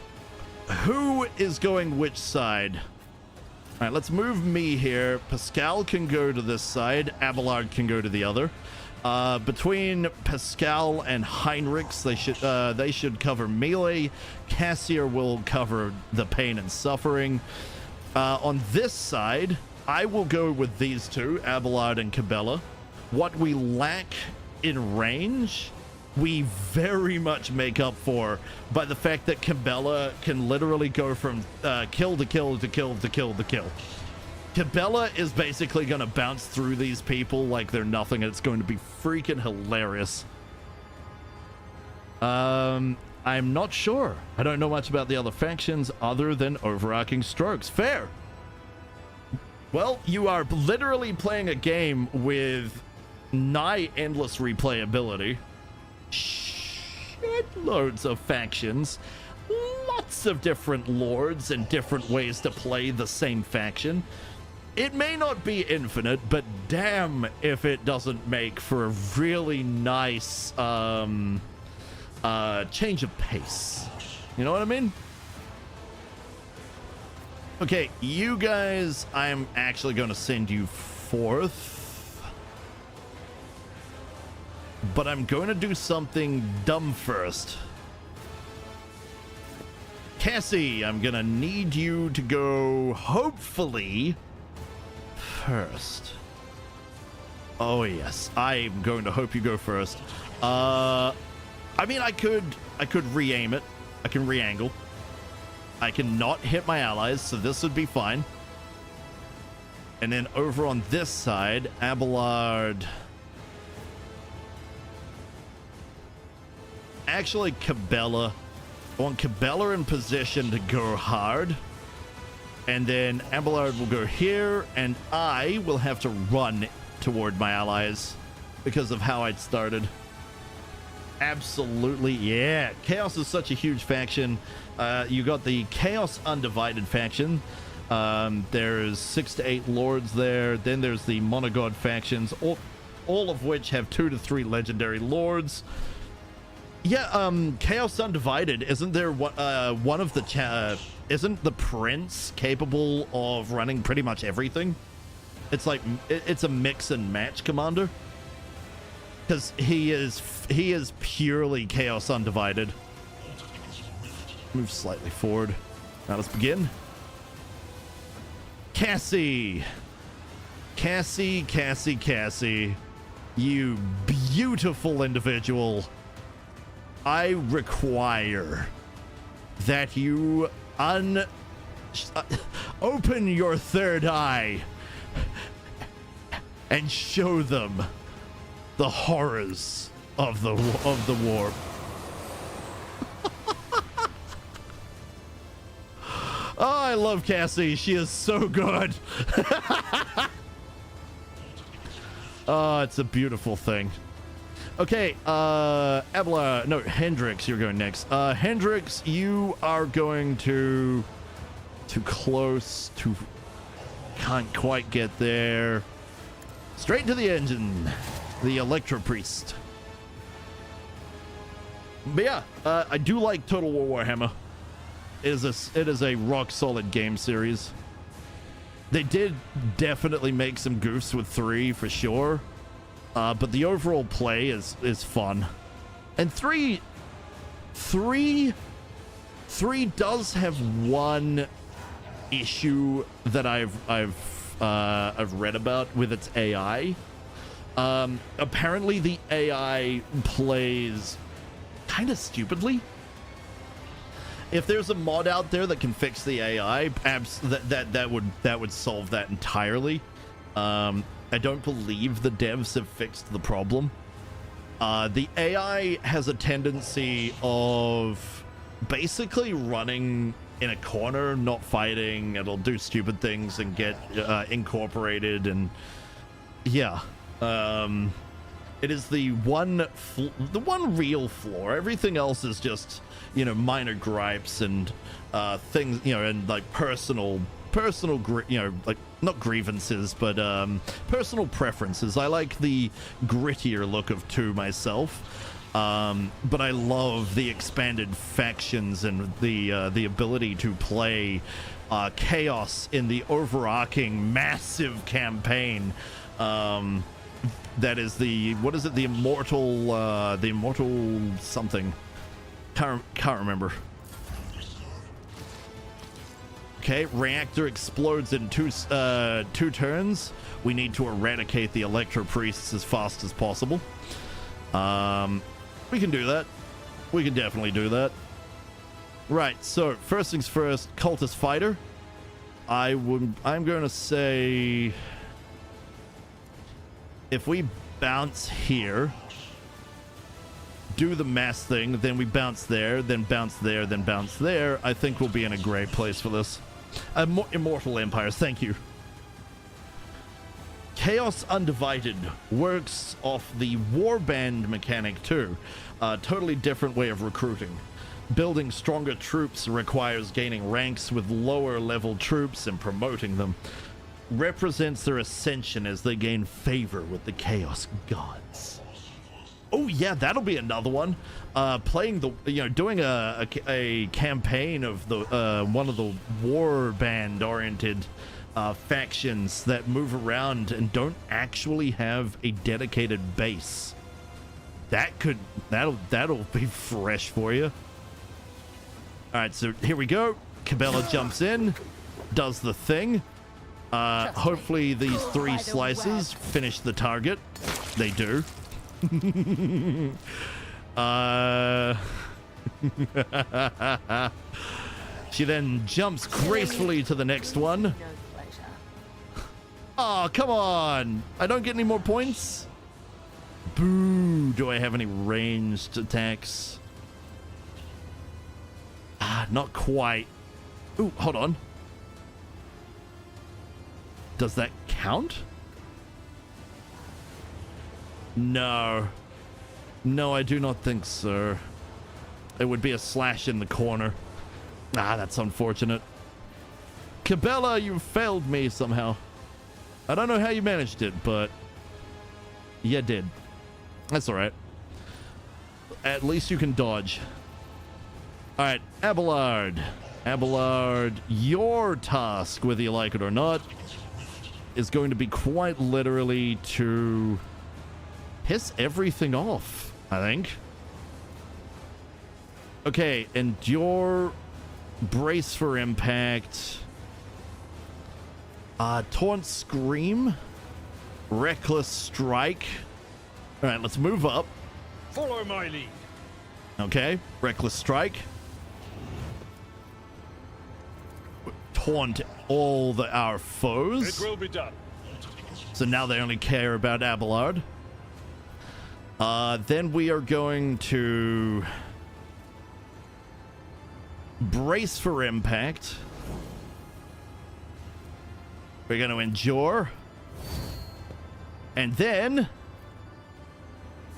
who is going which side? Alright, let's move me here. Pascal can go to this side. Abelard can go to the other. Between Pascal and Heinrichs, they should cover melee. Cassier will cover the pain and suffering. On this side, I will go with these two, Abelard and Cabela. What we lack in range, we very much make up for by the fact that Cabela can literally go from kill to kill to kill to kill to kill. Cabela is basically going to bounce through these people like they're nothing, and it's going to be freaking hilarious. I'm not sure. I don't know much about the other factions other than overarching strokes. Fair. Well, you are literally playing a game with nigh endless replayability. Shitloads of factions. Lots of different lords and different ways to play the same faction. It may not be infinite, but damn if it doesn't make for a really nice change of pace. You know what I mean? Okay, you guys, I'm actually going to send you forth. But I'm going to do something dumb first. Cassie, I'm gonna need you to go, hopefully, first. Oh yes, I'm going to hope you go first. I mean, I could re-aim it. I can re-angle. I can not hit my allies, so this would be fine. And then over on this side, Abelard. Actually, Cabela. I want Cabela in position to go hard. And then Abelard will go here, and I will have to run toward my allies because of how I'd started. Absolutely, yeah. Chaos is such a huge faction. You got the Chaos Undivided faction. There's 6 to 8 lords there. Then there's the Monogod factions, all of which have 2 to 3 legendary lords. Yeah, Chaos Undivided, isn't there one of the isn't the prince capable of running pretty much everything? It's like it's a mix and match commander, because he is purely Chaos Undivided. Move slightly forward. Now let's begin. Cassie, you beautiful individual. I require that you open your third eye and show them the horrors of the warp. Oh, I love Cassie. She is so good. Oh, it's a beautiful thing. Okay, Abelard, no, Hendrix, you're going next. Hendrix, you are going too close to, can't quite get there. Straight to the engine, the Electro Priest. But yeah, I do like Total War Warhammer. It is a rock solid game series. They did definitely make some goofs with 3 for sure. But the overall play is fun. And 3 does have one issue that I've read about with its AI. Apparently the AI plays kind of stupidly. If there's a mod out there that can fix the AI, that would solve that entirely. I don't believe the devs have fixed the problem. The AI has a tendency of basically running in a corner, not fighting. It'll do stupid things and get incorporated, and yeah. It is the one real flaw. Everything else is just, minor gripes and things, and like personal, like not grievances, but personal preferences. I like the grittier look of 2 myself, but I love the expanded factions and the ability to play chaos in the overarching massive campaign. That is the immortal something. Can't remember. Okay, reactor explodes in 2 turns. We need to eradicate the Electro Priests as fast as possible. We can do that. We can definitely do that. Right, so first things first, Cultist Fighter. I'm going to say, if we bounce here, do the mass thing, then we bounce there, then bounce there, then bounce there, I think we'll be in a great place for this. Immortal Empires, thank you. Chaos Undivided works off the warband mechanic too. Totally different way of recruiting. Building stronger troops requires gaining ranks with lower level troops and promoting them. Represents their ascension as they gain favor with the Chaos Gods. Oh yeah, that'll be another one. Playing doing a campaign of the one of the warband oriented factions that move around and don't actually have a dedicated base. That'll be fresh for you. right, so here we go. Cabela jumps in, does the thing. Hopefully these 3 slices finish the target. They do. She then jumps gracefully to the next one. Oh, come on. I don't get any more points. Boo. Do I have any ranged attacks? Not quite. Ooh, hold on. Does that count? No. No, I do not think so. It would be a slash in the corner. That's unfortunate. Cabela, you failed me somehow. I don't know how you managed it, but you did. That's all right. At least you can dodge. All right, Abelard. Abelard, your task, whether you like it or not, is going to be quite literally to piss everything off, I think. Okay, endure, brace for impact, taunt scream, reckless strike. All right, let's move up. Follow my lead. Okay, reckless strike. Taunt all our foes. It will be done. So now they only care about Abelard. Then we are going to brace for impact. We're going to endure. And then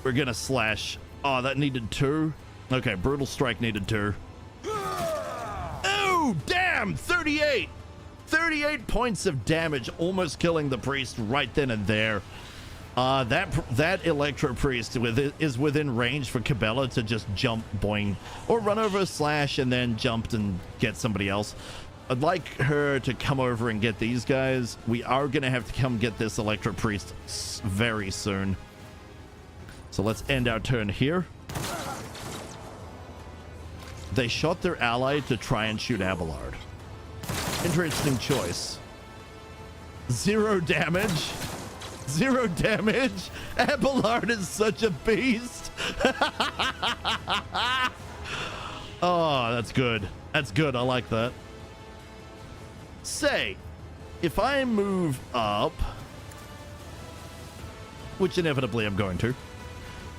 we're going to slash. Oh, that needed 2. Okay, brutal strike needed 2. Oh, damn! 38! 38 points of damage, almost killing the priest right then and there. That Electro Priest is within range for Cabela to just jump, boing, or run over, slash, and then jump and get somebody else. I'd like her to come over and get these guys. We are going to have to come get this Electro Priest very soon. So let's end our turn here. They shot their ally to try and shoot Abelard. Interesting choice. 0 damage. 0 damage. Abelard is such a beast. Oh, that's good. That's good. I like that. Say, if I move up, which inevitably I'm going to,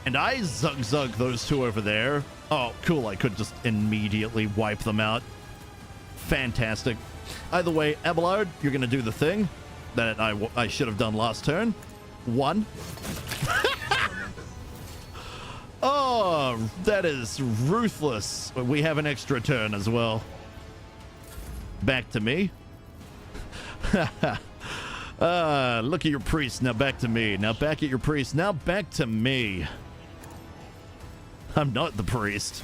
and I zug those 2 over there. Oh, cool. I could just immediately wipe them out. Fantastic. Either way, Abelard, you're going to do the thing that I should have done last turn. 1. Oh, that is ruthless. We have an extra turn as well. Back to me. Look at your priest. Now back to me. Now back at your priest. Now back to me. I'm not the priest.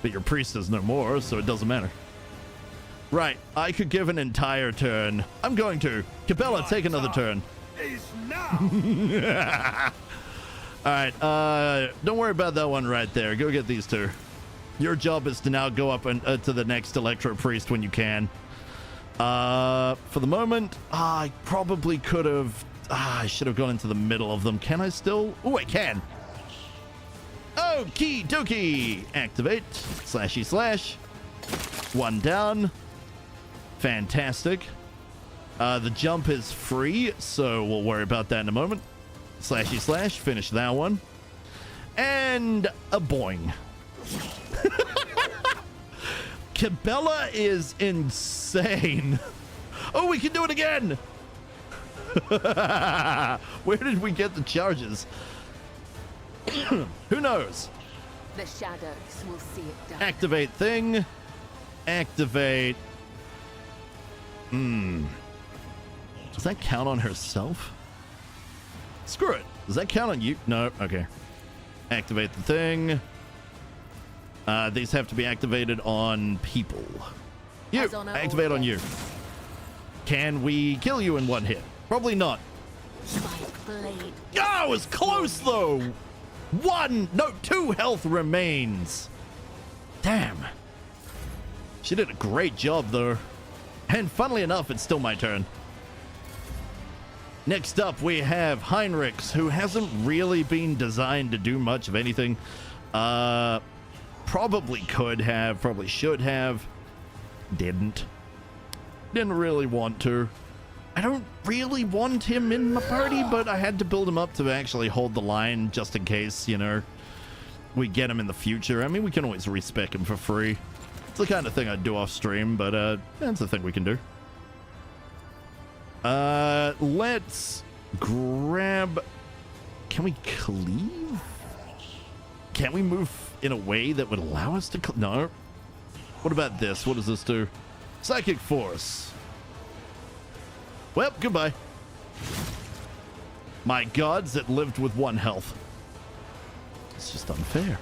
But your priest is no more, so it doesn't matter. Right, I could give an entire turn. I'm going to. Cabela, take another turn. Is now. All right, don't worry about that one right there. Go get these 2. Your job is to now go up and to the next Electro Priest when you can. For the moment, I probably could have. I should have gone into the middle of them. Can I still? Oh, I can. Okie dokie. Activate. Slashy slash. 1 down. Fantastic. The jump is free, so we'll worry about that in a moment. Slashy slash. Finish that one. And a boing. Cabela is insane. Oh, we can do it again. Where did we get the charges? Who knows? The shadows will see it done. Activate thing. Activate. Does that count on herself? Screw it. Does that count on you? No. Okay. Activate the thing. These have to be activated on people. You. Activate on you. Can we kill you in 1 hit? Probably not. Oh, it was close though. 2 health remains. Damn. She did a great job, though. And funnily enough, it's still my turn. Next up, we have Heinrichs, who hasn't really been designed to do much of anything. Probably could have, probably should have. Didn't really want to. I don't really want him in my party, but I had to build him up to actually hold the line just in case, you know, we get him in the future. I mean, we can always respec him for free. It's the kind of thing I'd do off stream, but that's the thing we can do. Let's grab... Can we cleave? Can't we move in a way that would allow us to... No. What about this? What does this do? Psychic Force. Well, goodbye. My gods, it lived with 1 health. It's just unfair.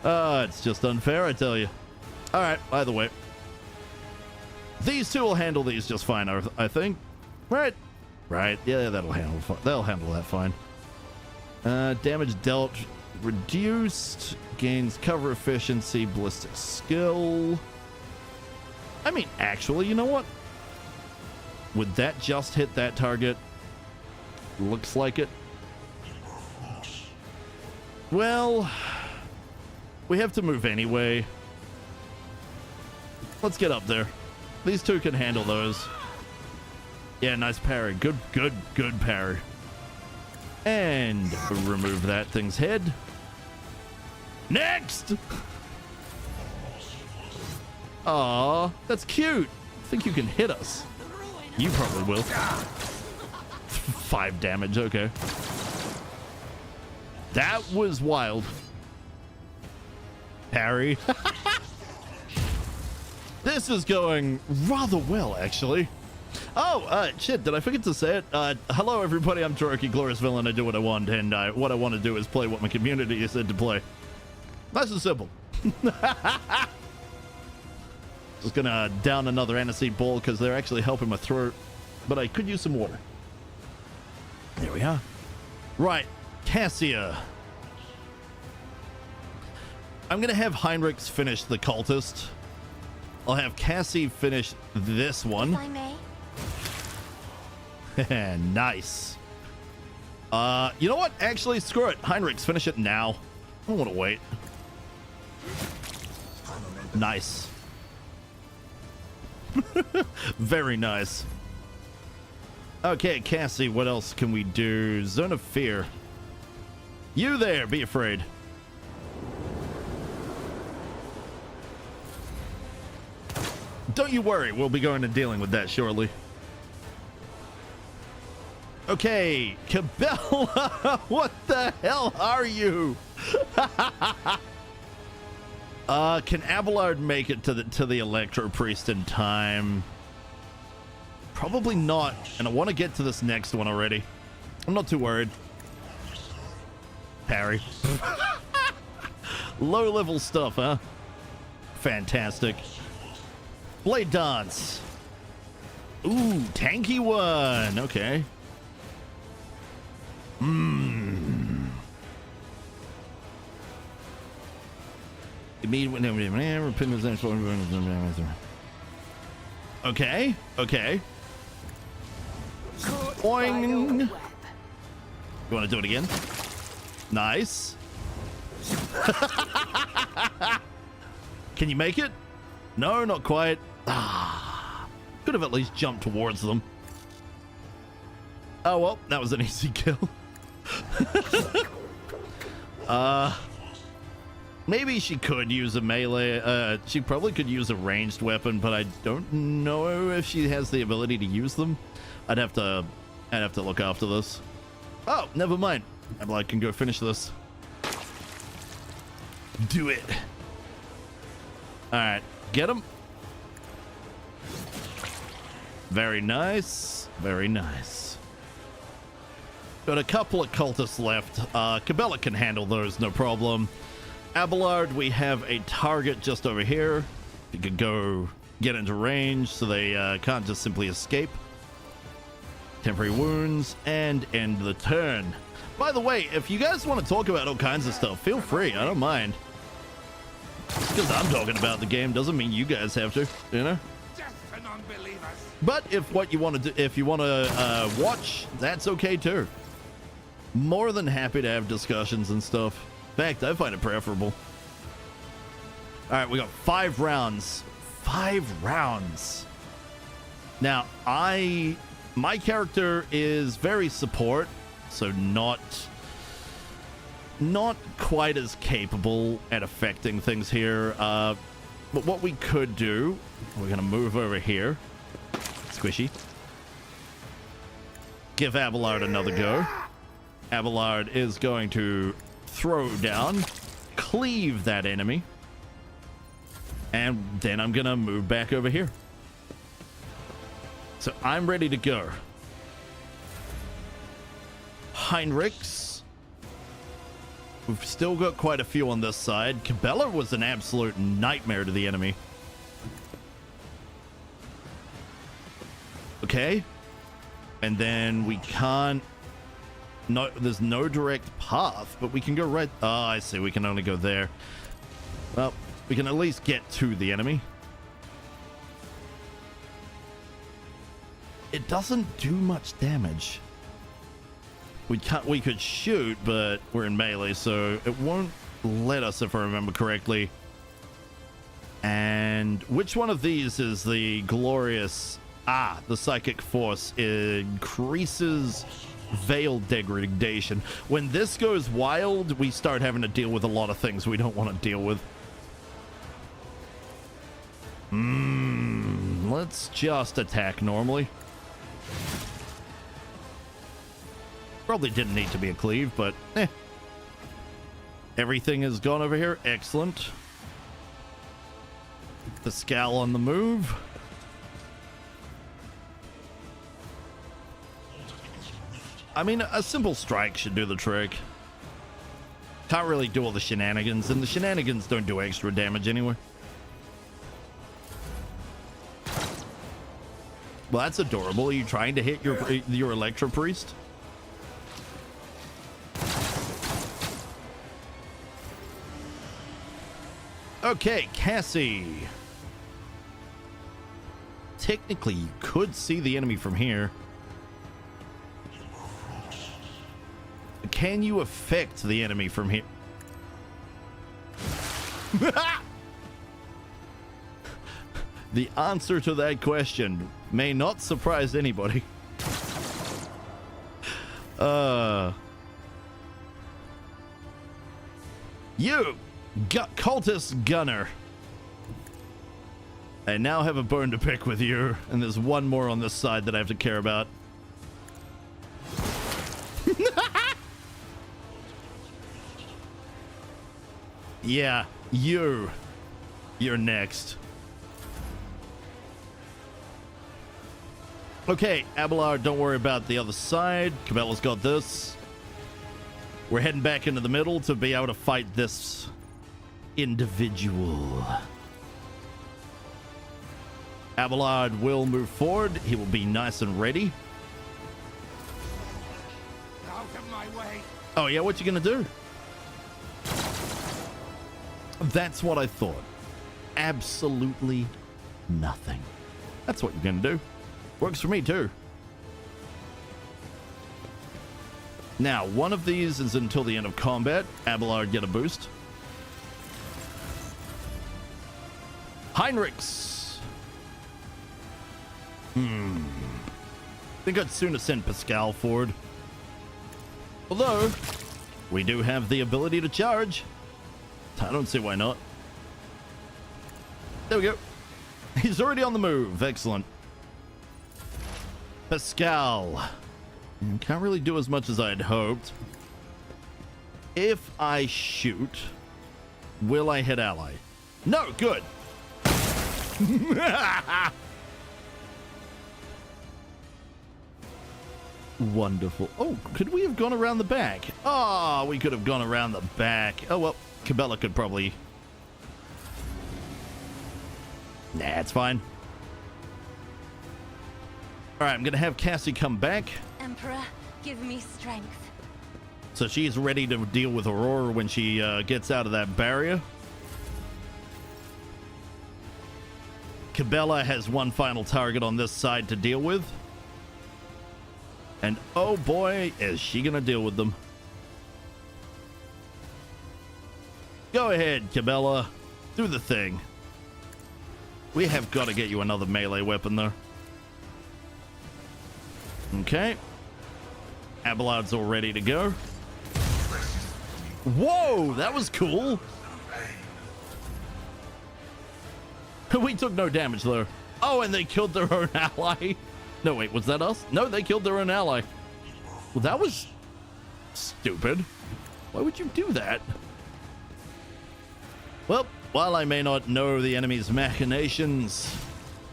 It's just unfair, I tell you. All right, by the way. These two will handle these just fine, I think. Right? Right. Yeah, they'll handle that fine. Damage dealt reduced. Gains cover efficiency, ballistic skill. I mean, actually, you know what? Would that just hit that target? Looks like it. Well, we have to move anyway. Let's get up there. These two can handle those. Yeah, nice parry. Good parry. And remove that thing's head. Next! Aw, that's cute. I think you can hit us. You probably will. 5 damage, okay. That was wild. Parry. This is going rather well, actually. Oh, shit, did I forget to say it? Hello, everybody, I'm Tyroki, Glorious Villain. I do what I want, and what I want to do is play what my community said to play. Nice and simple. Just gonna down another aniseed ball because they're actually helping my throat, but I could use some water. There we are. Right, Cassia. I'm gonna have Heinrichs finish the cultist. I'll have Cassie finish this one. If I may. Nice. You know what? Actually, screw it. Heinrichs, finish it now. I don't want to wait. Nice. Very nice. Okay, Cassie, what else can we do? Zone of Fear. You there, be afraid. Don't you worry, we'll be going and dealing with that shortly. Okay, Cabela, what the hell are you? Can Abelard make it to the Electro Priest in time? Probably not, and I want to get to this next one already. I'm not too worried. Parry. Low level stuff, huh? Fantastic. Blade Dance. Ooh, tanky one. Okay. Okay, okay. Boing. You want to do it again? Nice. Can you make it? No, not quite. Could have at least jumped towards them. Oh, well, that was an easy kill. Maybe she could use a melee. She probably could use a ranged weapon, but I don't know if she has the ability to use them. I'd have to look after this. Oh, never mind. I can go finish this. Do it. All right, get him. Very nice. Very nice. Got a couple of cultists left. Cabela can handle those, no problem. Abelard, we have a target just over here. You could go get into range so they can't just simply escape. Temporary wounds and end the turn. By the way, if you guys want to talk about all kinds of stuff, feel free. I don't mind. because I'm talking about the game doesn't mean you guys have to, you know? Death to non-believers! But if what you want to do, if you want to watch, that's okay too. More than happy to have discussions and stuff. In fact, I find it preferable. All right, we got 5 rounds. 5 rounds. Now, my character is very support, so not quite as capable at affecting things here. But what we could do, we're gonna move over here. Squishy. Give Abelard another go. Abelard is going to throw down, cleave that enemy, and then I'm gonna move back over here. So I'm ready to go. Heinrichs. We've still got quite a few on this side. Cabela was an absolute nightmare to the enemy. Okay. And then we can't... No, there's no direct path, but we can go right... Oh, I see. We can only go there. Well, we can at least get to the enemy. It doesn't do much damage. We could shoot, but we're in melee, so it won't let us, if I remember correctly. And which one of these is the glorious... Ah, the psychic force increases veil degradation. When this goes wild, we start having to deal with a lot of things we don't want to deal with. Let's just attack normally. Probably didn't need to be a cleave, but everything is gone over here. Excellent. The scowl on the move. I mean, a simple strike should do the trick. Can't really do all the shenanigans, and the shenanigans don't do extra damage anyway. Well, that's adorable. Are you trying to hit your Electro Priest? Okay, Cassie. Technically, you could see the enemy from here. Can you affect the enemy from here? The answer to that question may not surprise anybody. You, cultist gunner. I now have a bone to pick with you, and there's one more on this side that I have to care about. Yeah, you're next. Okay, Abelard, don't worry about the other side. Cabela's got this. We're heading back into the middle to be able to fight this individual. Abelard will move forward. He will be nice and ready. Out of my way. Oh, yeah, what you gonna do? That's what I thought. Absolutely nothing. That's what you're gonna do. Works for me too. Now, one of these is until the end of combat. Abelard get a boost. Heinrichs. Think I'd sooner send Pascal forward. Although, we do have the ability to charge. I don't see why not. There we go. He's already on the move. Excellent. Pascal. Can't really do as much as I'd hoped. If I shoot, will I hit ally? No, good. Wonderful. Oh, could we have gone around the back? Oh, we could have gone around the back. Oh, well, Cabela could probably... Nah, it's fine. All right, I'm going to have Cassie come back. Emperor, give me strength. So she's ready to deal with Aurora when she gets out of that barrier. Cabela has one final target on this side to deal with. And oh boy, is she gonna deal with them. Go ahead, Cabela. Do the thing. We have got to get you another melee weapon, though. Okay. Abelard's all ready to go. Whoa, that was cool. We took no damage, though. Oh, and they killed their own ally. No, wait, was that us? No, they killed their own ally. Well, that was stupid. Why would you do that? Well, while I may not know the enemy's machinations,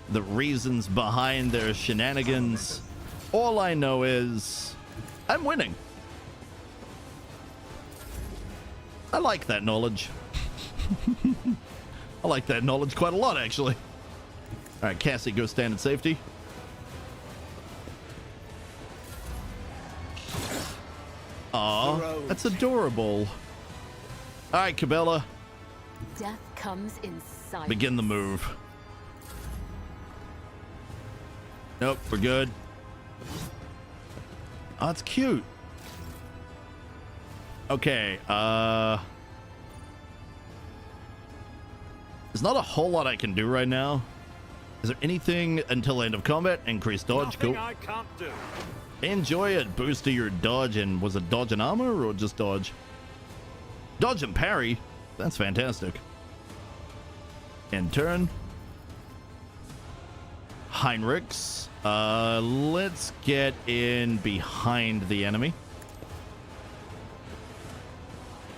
the reasons behind their shenanigans, all I know is I'm winning. I like that knowledge. I like that knowledge quite a lot, actually. All right, Cassie, go stand in safety. Aw, that's adorable. All right, Cabela. Death comes in silence. Begin the move. Nope, we're good. Oh, it's cute. Okay, there's not a whole lot I can do right now. Is there anything until end of combat? Increase dodge, Nothing cool. I can't do. Enjoy it. Boost to your dodge and was it dodge and armor or just dodge? Dodge and parry. That's fantastic. In turn. Heinrichs. Let's get in behind the enemy.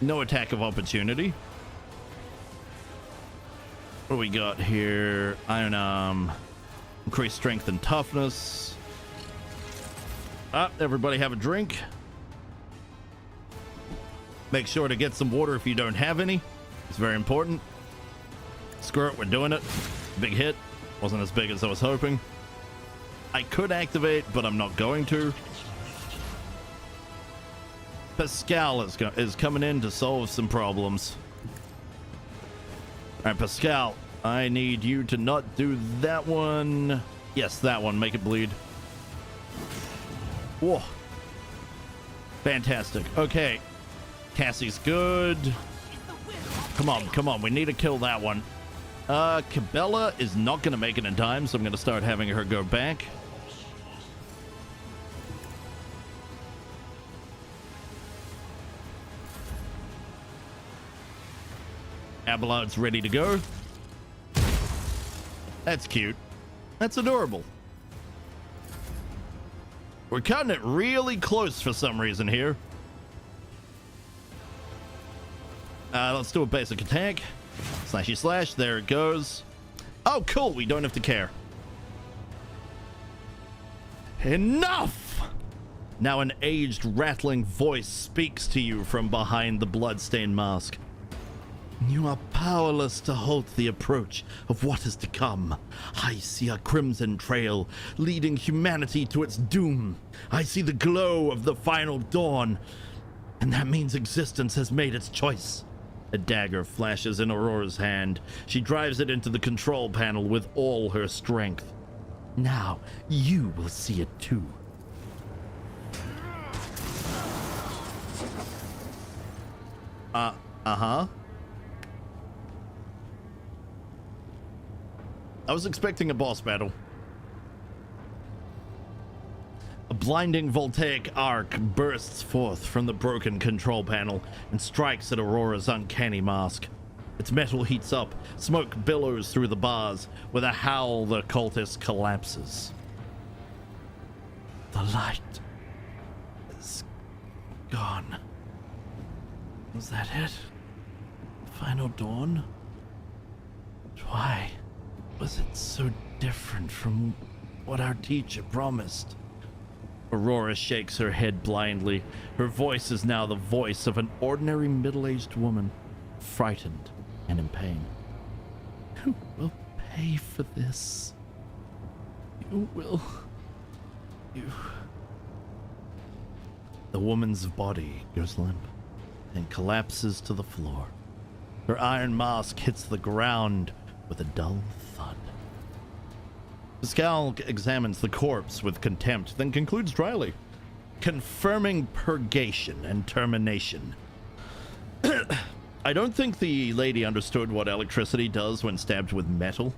No attack of opportunity. What do we got here? Iron increase strength and toughness. Everybody have a drink. Make sure to get some water if you don't have any. It's very important. Screw it, we're doing it. Big hit. Wasn't as big as I was hoping. I could activate, but I'm not going to. Pascal is coming in to solve some problems. All right, Pascal, I need you to not do that one. Yes, that one. Make it bleed. Whoa. Fantastic. Okay. Cassie's good. Come on, come on. We need to kill that one. Cabela is not going to make it in time, so I'm going to start having her go back. Abelard's ready to go. That's cute. That's adorable. We're cutting it really close for some reason here. Let's do a basic attack. Slashy slash. There it goes. Oh, cool. We don't have to care. Enough! Now an aged, rattling voice speaks to you from behind the bloodstained mask. You are powerless to halt the approach of what is to come. I see a crimson trail leading humanity to its doom. I see the glow of the final dawn, and that means existence has made its choice. A dagger flashes in Aurora's hand. She drives it into the control panel with all her strength. Now, you will see it too. Uh-huh. I was expecting a boss battle. A blinding voltaic arc bursts forth from the broken control panel and strikes at Aurora's uncanny mask. Its metal heats up, smoke billows through the bars. With a howl, the cultist collapses. The light is gone. Was that it? Final dawn? Why was it so different from what our teacher promised? Aurora shakes her head blindly. Her voice is now the voice of an ordinary middle-aged woman, frightened and in pain. Who will pay for this? You will. You. The woman's body goes limp and collapses to the floor. Her iron mask hits the ground with a dull thud. Pascal examines the corpse with contempt, then concludes dryly, confirming purgation and termination. I don't think the lady understood what electricity does when stabbed with metal.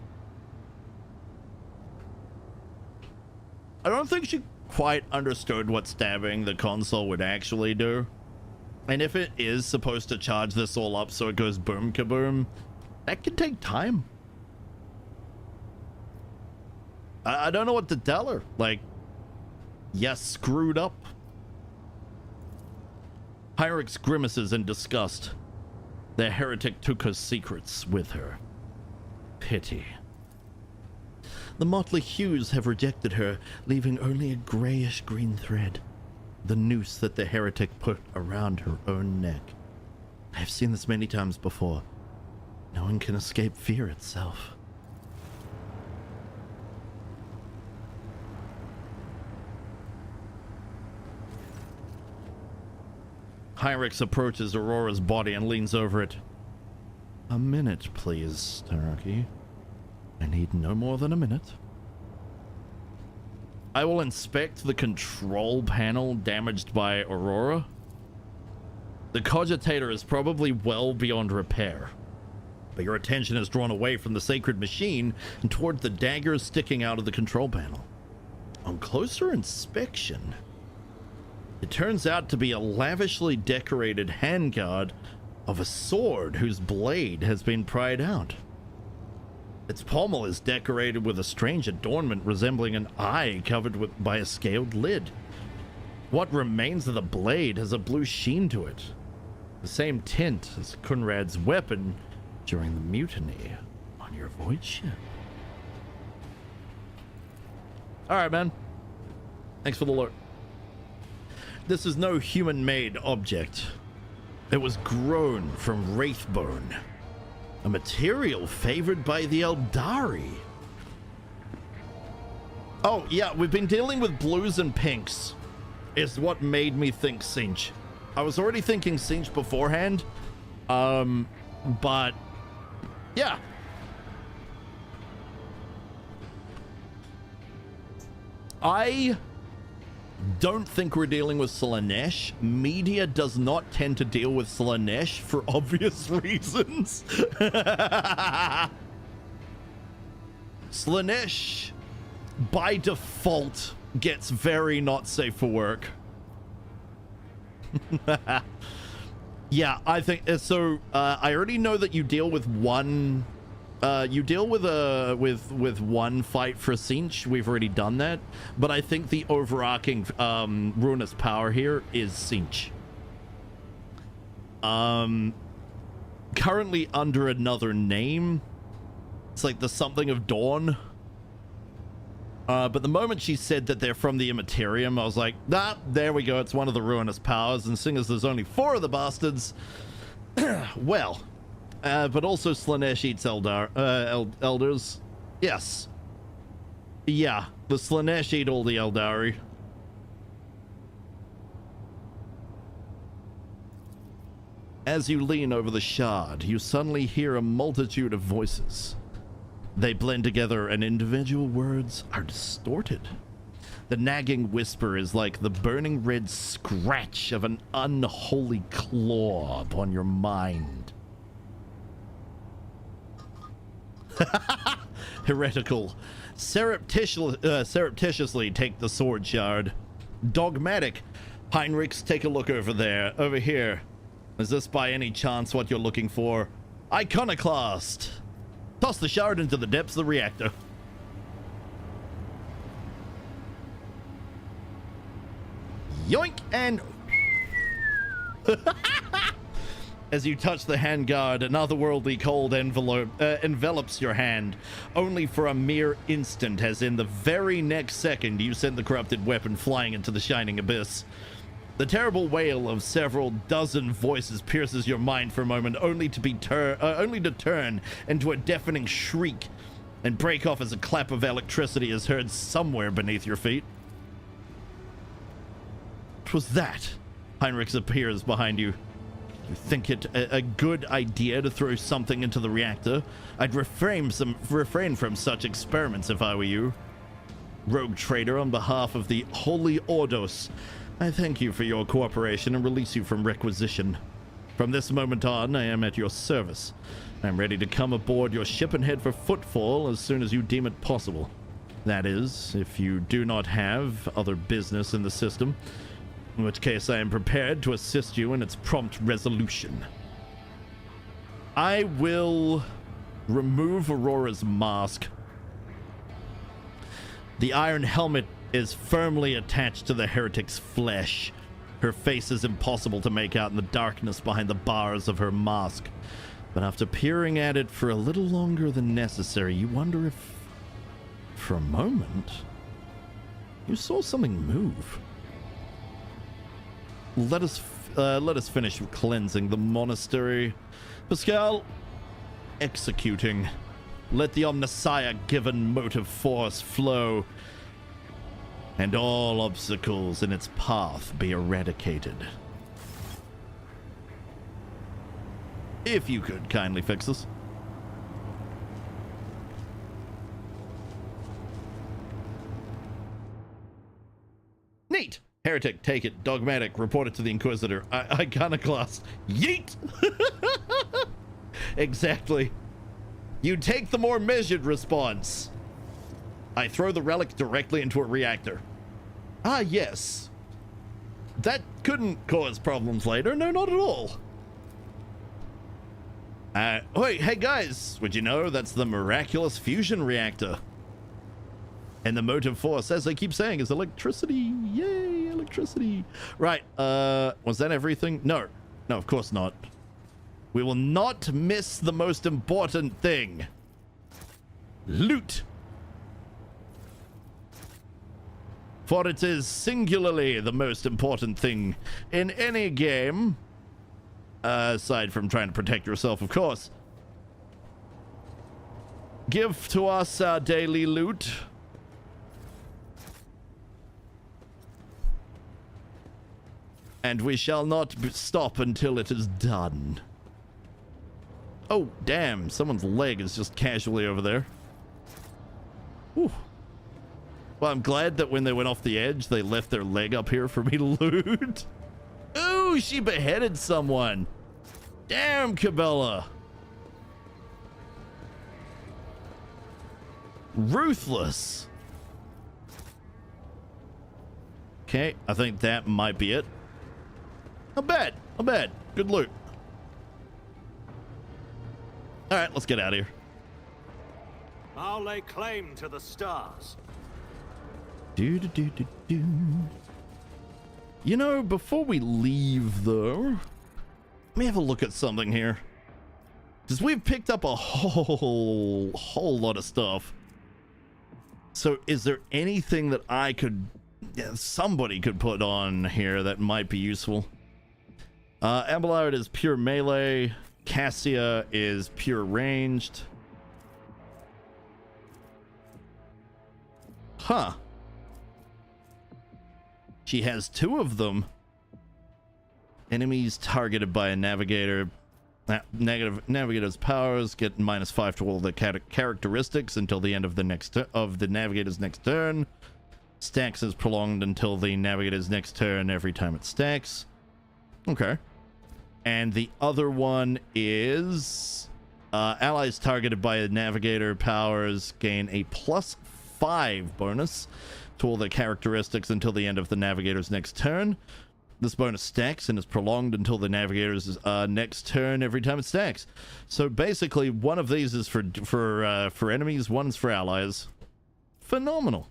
I don't think she quite understood what stabbing the console would actually do. And if it is supposed to charge this all up so it goes boom kaboom, that can take time. I don't know what to tell her. Like, yes, screwed up. Hyrix grimaces in disgust. The heretic took her secrets with her. Pity. The motley hues have rejected her, leaving only a grayish-green thread. The noose that the heretic put around her own neck. I have seen this many times before. No one can escape fear itself. Hyrix approaches Aurora's body and leans over it. A minute, please, Tyroki. I need no more than a minute. I will inspect the control panel damaged by Aurora. The cogitator is probably well beyond repair, but your attention is drawn away from the sacred machine and toward the daggers sticking out of the control panel. On closer inspection, it turns out to be a lavishly decorated handguard of a sword whose blade has been pried out. Its pommel is decorated with a strange adornment resembling an eye covered by a scaled lid. What remains of the blade has a blue sheen to it, the same tint as Kunrad's weapon during the mutiny on your void ship. Alright, man. Thanks for the alert. This is no human-made object. It was grown from wraithbone, a material favored by the Eldari. Oh, yeah, we've been dealing with blues and pinks, is what made me think Cinch. I was already thinking Cinch beforehand, but yeah. I don't think we're dealing with Slaanesh. Media does not tend to deal with Slaanesh for obvious reasons. Slaanesh, by default, gets very not safe for work. Yeah, I think so. I already know that you deal with one. You deal with one fight for Cinch. We've already done that, but I think the overarching ruinous power here is Cinch. Currently under another name. It's like the something of Dawn. But the moment she said that they're from the Immaterium, I was like, nah, there we go. It's one of the ruinous powers. And seeing as there's only 4 of the bastards, well. But also Slaanesh eats elders. Yes. Yeah, the Slaanesh eat all the Eldari. As you lean over the shard, you suddenly hear a multitude of voices. They blend together and individual words are distorted. The nagging whisper is like the burning red scratch of an unholy claw upon your mind. Heretical. Surreptitiously take the sword shard. Dogmatic. Heinrichs, take a look over there. Over here. Is this by any chance what you're looking for? Iconoclast. Toss the shard into the depths of the reactor. Yoink and... As you touch the handguard, an otherworldly cold envelops your hand, only for a mere instant, as in the very next second you send the corrupted weapon flying into the shining abyss. The terrible wail of several dozen voices pierces your mind for a moment, only to turn into a deafening shriek and break off as a clap of electricity is heard somewhere beneath your feet. What was that? Heinrichs appears behind you. You think it a good idea to throw something into the reactor? I'd refrain from such experiments if I were you. Rogue Trader, on behalf of the Holy Ordos, I thank you for your cooperation and release you from requisition. From this moment on, I am at your service. I am ready to come aboard your ship and head for Footfall as soon as you deem it possible. That is, if you do not have other business in the system, in which case I am prepared to assist you in its prompt resolution. I will remove Aurora's mask. The iron helmet is firmly attached to the heretic's flesh. Her face is impossible to make out in the darkness behind the bars of her mask. But after peering at it for a little longer than necessary, you wonder if, for a moment, you saw something move. Let us finish cleansing the monastery. Pascal, executing. Let the Omnissiah-given motive force flow, and all obstacles in its path be eradicated. If you could kindly fix this. Neat! Heretic, take it. Dogmatic, report it to the Inquisitor. Iconoclast, yeet! Exactly. You take the more measured response. I throw the relic directly into a reactor. Ah, yes. That couldn't cause problems later. No, not at all. Wait, hey guys, would you know that's the miraculous fusion reactor? And the motive force, as I keep saying, is electricity. Yay, electricity. Right, was that everything? No, of course not. We will not miss the most important thing. Loot. For it is singularly the most important thing in any game. Aside from trying to protect yourself, of course. Give to us our daily loot. And we shall not stop until it is done. Oh, damn. Someone's leg is just casually over there. Whew. Well, I'm glad that when they went off the edge, they left their leg up here for me to loot. Ooh, she beheaded someone. Damn, Cabela. Ruthless. Okay, I think that might be it. Not bad, not bad. Good loot. All right, let's get out of here. I'll lay claim to the stars. Do. You know, before we leave, though, let me have a look at something here. Because we've picked up a whole lot of stuff. So is there anything that I could, somebody could put on here that might be useful? Abelard is pure melee. Cassia is pure ranged. Huh. She has two of them. Enemies targeted by a navigator. Navigator's powers get -5 to all the characteristics until the end of the navigator's next turn. Stacks is prolonged until the navigator's next turn every time it stacks. Okay. And the other one is allies targeted by a navigator powers gain a +5 bonus to all the characteristics until the end of the navigator's next turn. This bonus stacks and is prolonged until the navigator's next turn every time it stacks. So basically, one of these is for enemies, one's for allies. Phenomenal.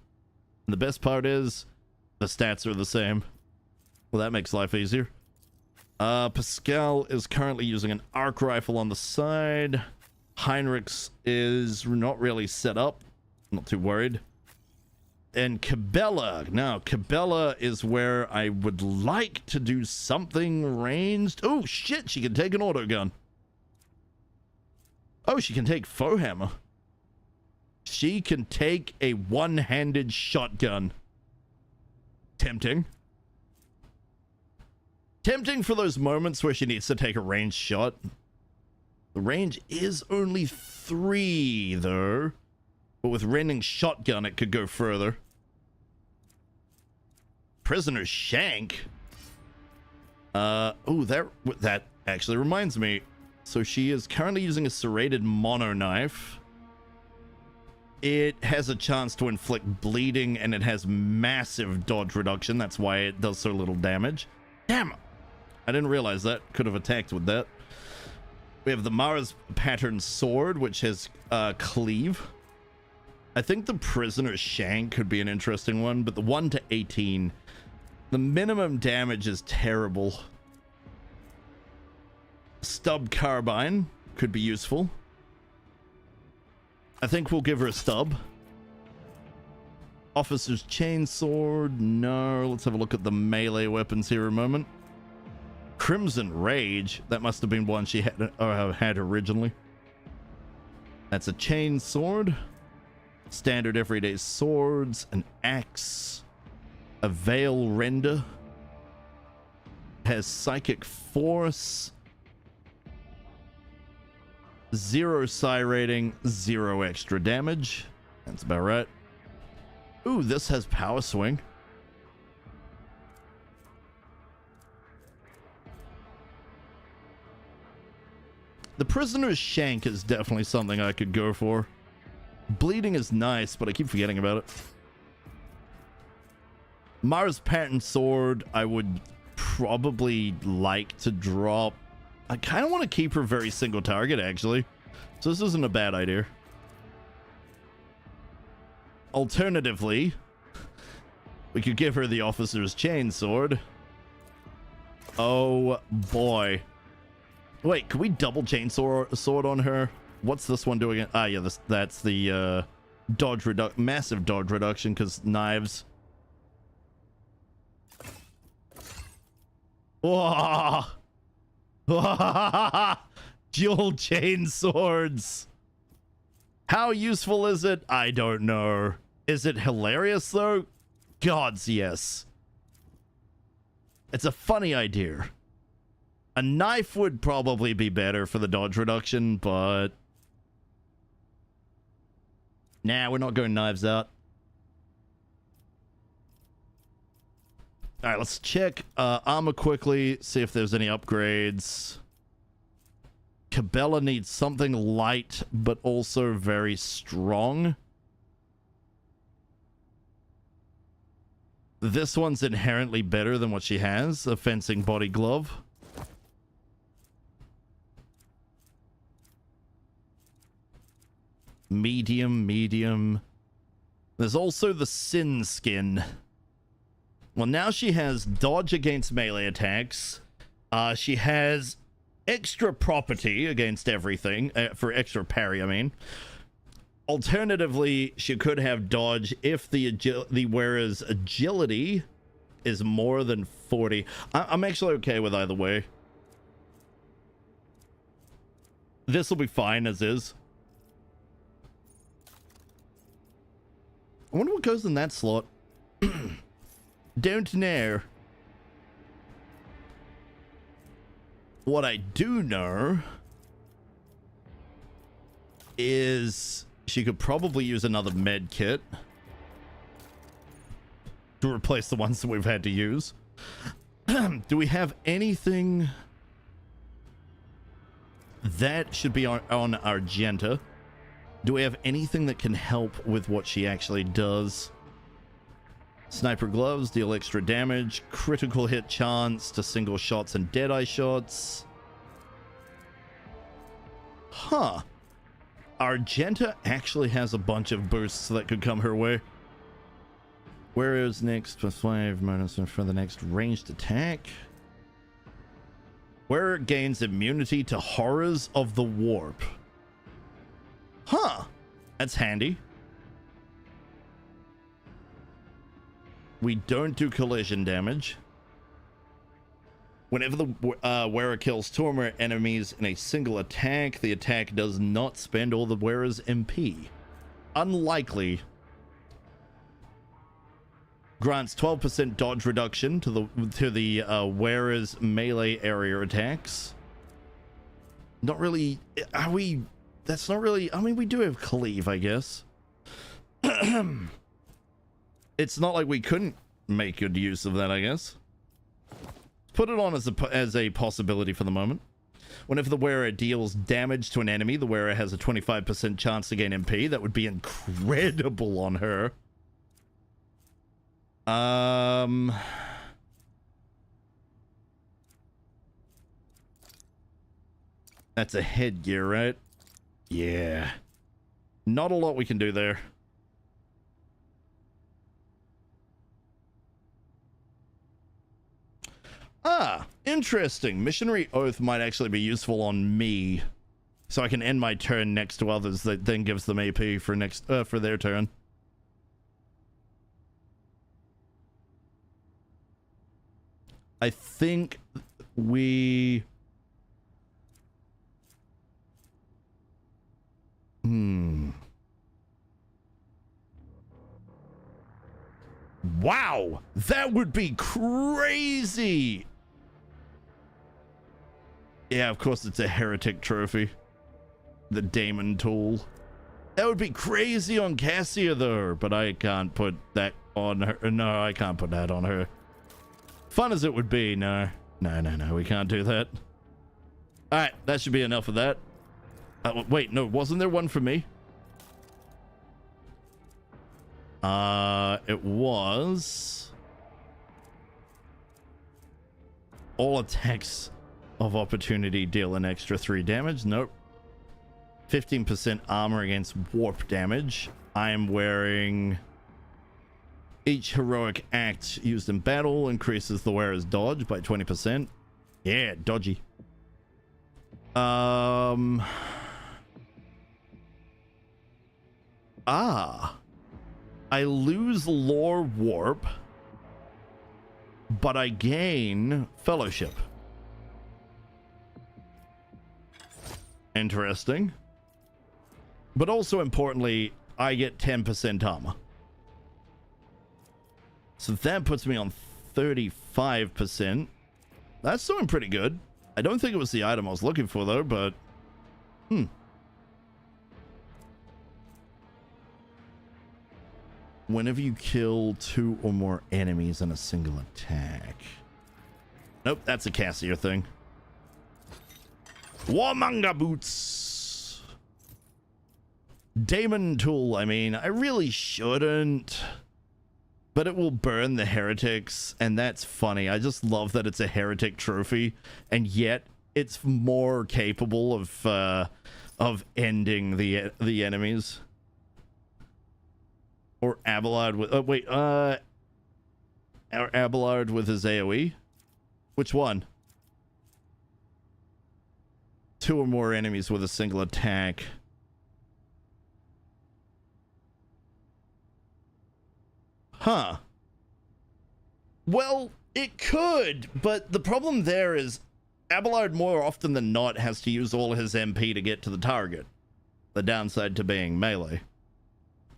And the best part is the stats are the same. Well, that makes life easier. Pascal is currently using an arc rifle on the side. Heinrich's is not really set up. Not too worried. And Cabela. Now, Cabela is where I would like to do something ranged. Oh, shit, she can take an auto gun. Oh, she can take foe hammer. She can take a one-handed shotgun. Tempting. Tempting for those moments where she needs to take a ranged shot. The range is only 3, though. But with raining shotgun, it could go further. prisoner's shank. Oh, that actually reminds me. So she is currently using a serrated mono knife. It has a chance to inflict bleeding, and it has massive dodge reduction. That's why it does so little damage. Damn! I didn't realize that. Could have attacked with that. We have the Mara's pattern sword, which has cleave. I think the prisoner's shank could be an interesting one, but the 1 to 18, the minimum damage is terrible. Stub carbine could be useful. I think we'll give her a stub. Officer's chainsword, no. Let's have a look at the melee weapons here a moment. Crimson Rage, that must have been one she had originally. That's a chain sword. Standard everyday swords, an axe, a veil render. Has psychic force. 0 psi rating, 0 extra damage. That's about right. Ooh, this has power swing. The prisoner's shank is definitely something I could go for. Bleeding is nice, but I keep forgetting about it. Mara's pattern sword, I would probably like to drop. I kind of want to keep her very single target, actually. So this isn't a bad idea. Alternatively, we could give her the officer's chainsword. Oh boy. Wait, can we double chainsaw on her? What's this one doing? Ah, yeah, that's the massive dodge reduction, because knives. Whoa! Dual chain swords. How useful is it? I don't know. Is it hilarious though? Gods, yes. It's a funny idea. A knife would probably be better for the dodge reduction, but nah, we're not going knives out. All right, let's check armor quickly, see if there's any upgrades. Cabela needs something light, but also very strong. This one's inherently better than what she has, a fencing body glove. Medium. There's also the Sin skin. Well, now she has dodge against melee attacks. She has extra property against everything, for extra parry, I mean. Alternatively, she could have dodge if the wearer's agility is more than 40. I'm actually okay with either way. This will be fine as is. I wonder what goes in that slot. Don't know. What I do know is she could probably use another med kit to replace the ones that we've had to use. Do we have anything that should be on our Gitta? Do we have anything that can help with what she actually does? Sniper gloves deal extra damage, critical hit chance to single shots and deadeye shots. Huh. Our Gitta actually has a bunch of boosts that could come her way. Where is next +5 minus for the next ranged attack? Where it gains immunity to horrors of the warp. Huh. That's handy. We don't do collision damage. Whenever the wearer kills 2 or more enemies in a single attack, the attack does not spend all the wearer's MP. Unlikely. Grants 12% dodge reduction to the wearer's melee area attacks. Not really. Are we? That's not really. I mean, we do have cleave, I guess. It's not like we couldn't make good use of that, I guess. Put it on as a possibility for the moment. Whenever the wearer deals damage to an enemy, the wearer has a 25% chance to gain MP. That would be incredible on her. That's a headgear, right? Yeah. Not a lot we can do there. Ah, interesting. Missionary Oath might actually be useful on me. So I can end my turn next to others that then gives them AP for for their turn. I think we... Wow, that would be crazy. Yeah, of course it's a heretic trophy. The Daemon tool. That would be crazy on Cassia though, but I can't put that on her. No, I can't put that on her. Fun as it would be, no. No, we can't do that. Alright, that should be enough of that. Wait, no, wasn't there one for me? It was... All attacks of opportunity deal an extra 3 damage. Nope. 15% armor against warp damage. I am wearing... Each heroic act used in battle increases the wearer's dodge by 20%. Yeah, dodgy. I lose lore warp, but I gain fellowship. Interesting. But also importantly, I get 10% armor. So that puts me on 35%. That's doing pretty good. I don't think it was the item I was looking for though, but... Whenever you kill 2 or more enemies in a single attack. Nope, that's a Cassia thing. Warmonger boots. Daemon tool, I mean, I really shouldn't. But it will burn the heretics, and that's funny. I just love that it's a heretic trophy, and yet it's more capable of ending the enemies. Or Abelard with... Oh, wait. Or Abelard with his AoE? Which one? 2 or more enemies with a single attack. Huh. Well, it could, but the problem there is Abelard more often than not has to use all his MP to get to the target. The downside to being melee.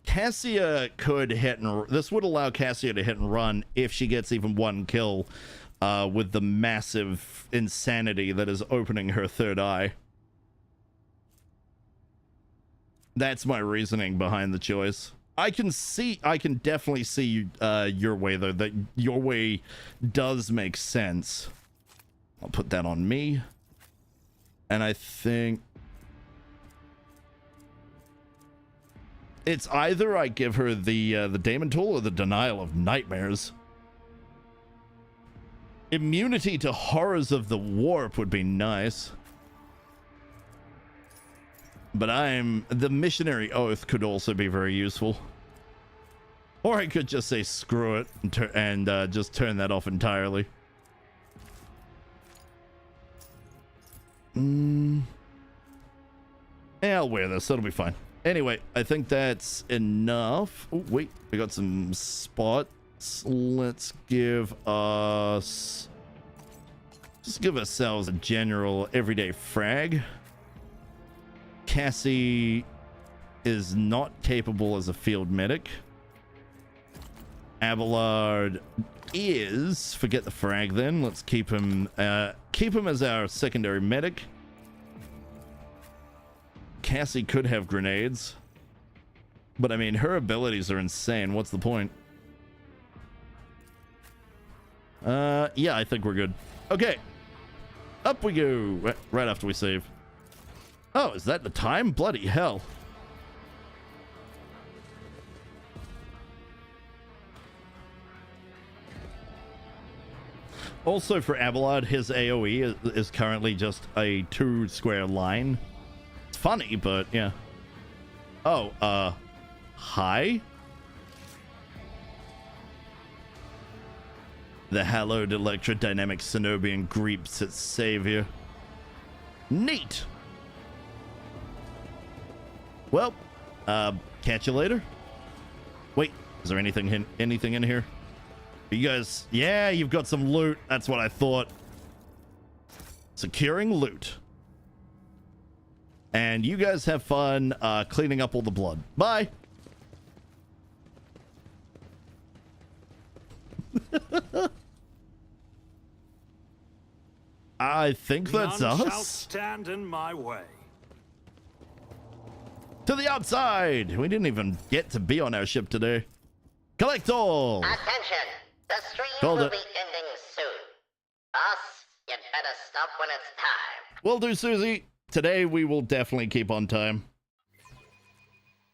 Cassia could hit and... This would allow Cassia to hit and run if she gets even 1 kill with the massive insanity that is opening her third eye. That's my reasoning behind the choice. I can definitely see your way though, that your way does make sense. I'll put that on me. And I think it's either I give her the Daemon tool or the Denial of Nightmares. Immunity to horrors of the warp would be nice. But the Missionary Oath could also be very useful. Or I could just say screw it and just turn that off entirely. Yeah, I'll wear this. That'll be fine. Anyway, I think that's enough. Oh, wait. We got some spots. Let's give us... Just give ourselves a general everyday frag. Cassie is not capable as a field medic. Abelard is... Forget the frag then. Let's keep him as our secondary medic. Cassie could have grenades. But I mean, her abilities are insane. What's the point? Yeah, I think we're good. Okay. Up we go. Right after we save. Oh, is that the time? Bloody hell. Also for Abelard, his AoE is currently just a 2 square line. It's funny, but yeah. Oh, hi? The hallowed electrodynamic Cenobian greeps its savior. Neat! Well, catch you later. Wait, is there anything in here? You guys, yeah, you've got some loot. That's what I thought. Securing loot. And you guys have fun cleaning up all the blood. Bye. I think that's None shall us. stand in my way. To the outside. We didn't even get to be on our ship today. Collect all. Attention! The stream Hold will it. be ending soon. Boss, you'd better stop when it's time. Will do, Susie. Today we will definitely keep on time.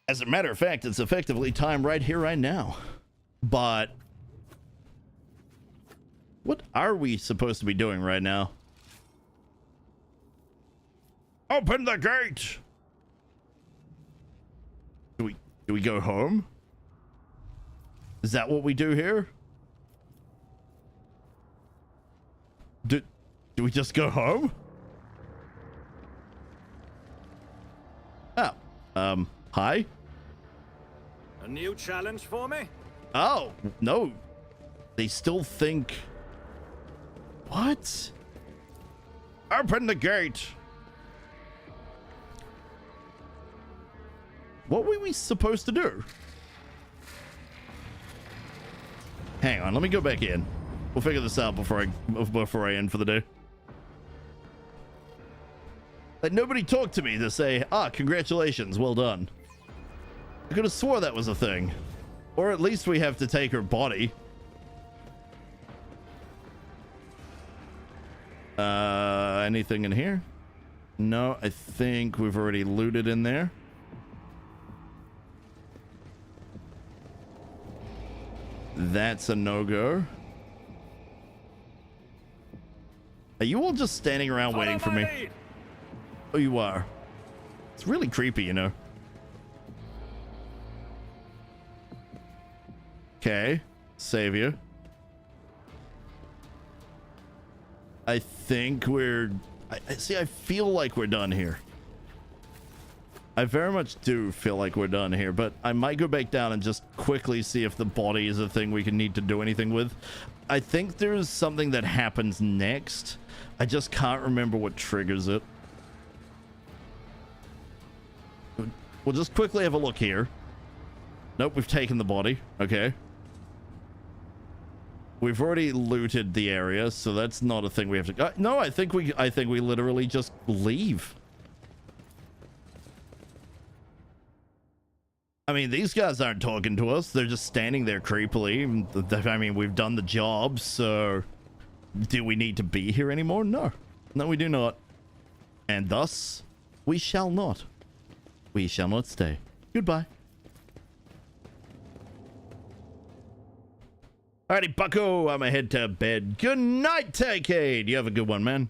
As a matter of fact, it's effectively time right here, right now. But what are we supposed to be doing right now? Open the gate. Do we go home? Is that what we do here? Do we just go home? Oh, hi? A new challenge for me? Oh, no. They still think... What? Open the gate. What were we supposed to do? Hang on, let me go back in. We'll figure this out before I end for the day. Like, nobody talked to me to say, congratulations, well done. I could have swore that was a thing. Or at least we have to take her body. Anything in here? No, I think we've already looted in there. That's a no-go. Are you all just standing around waiting for me? Oh, you are. It's really creepy, you know. Okay. Savior. I think we're... I feel like we're done here. I very much do feel like we're done here, but I might go back down and just quickly see if the body is a thing we can need to do anything with. I think there's something that happens next. I just can't remember what triggers it. We'll just quickly have a look here. Nope, we've taken the body. Okay. We've already looted the area, so that's not a thing we have to... no, I think we literally just leave. I mean, these guys aren't talking to us. They're just standing there creepily. I mean, we've done the job, so... Do we need to be here anymore? No. No, we do not. And thus, we shall not. We shall not stay. Goodbye. Alrighty, bucko. I'm head to bed. Good night, Tycade. You have a good one, man.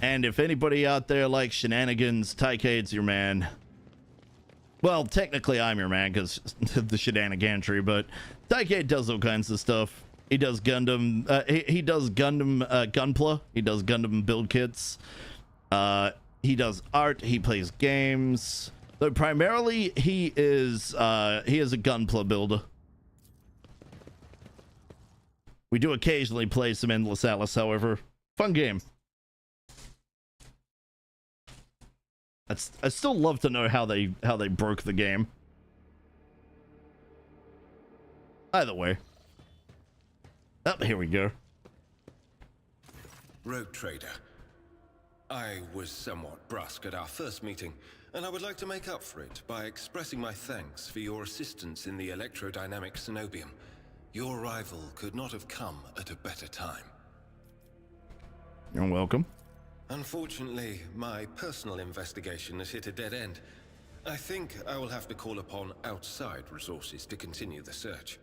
And if anybody out there likes shenanigans, Tycade's your man. Well, technically I'm your man because the shenanigantry, but Tycade does all kinds of stuff. He does Gundam, he does Gundam Gunpla. He does Gundam build kits. He does art. He plays games. Though primarily he is a Gunpla builder. We do occasionally play some Endless Atlas, however. Fun game. I still love to know how they broke the game. Either way. Oh, here we go. Rogue Trader. I was somewhat brusque at our first meeting. and I would like to make up for it by expressing my thanks for your assistance in the electrodynamic cenobium. Your arrival could not have come at a better time. You're welcome. Unfortunately, my personal investigation has hit a dead end. I think I will have to call upon outside resources to continue the search.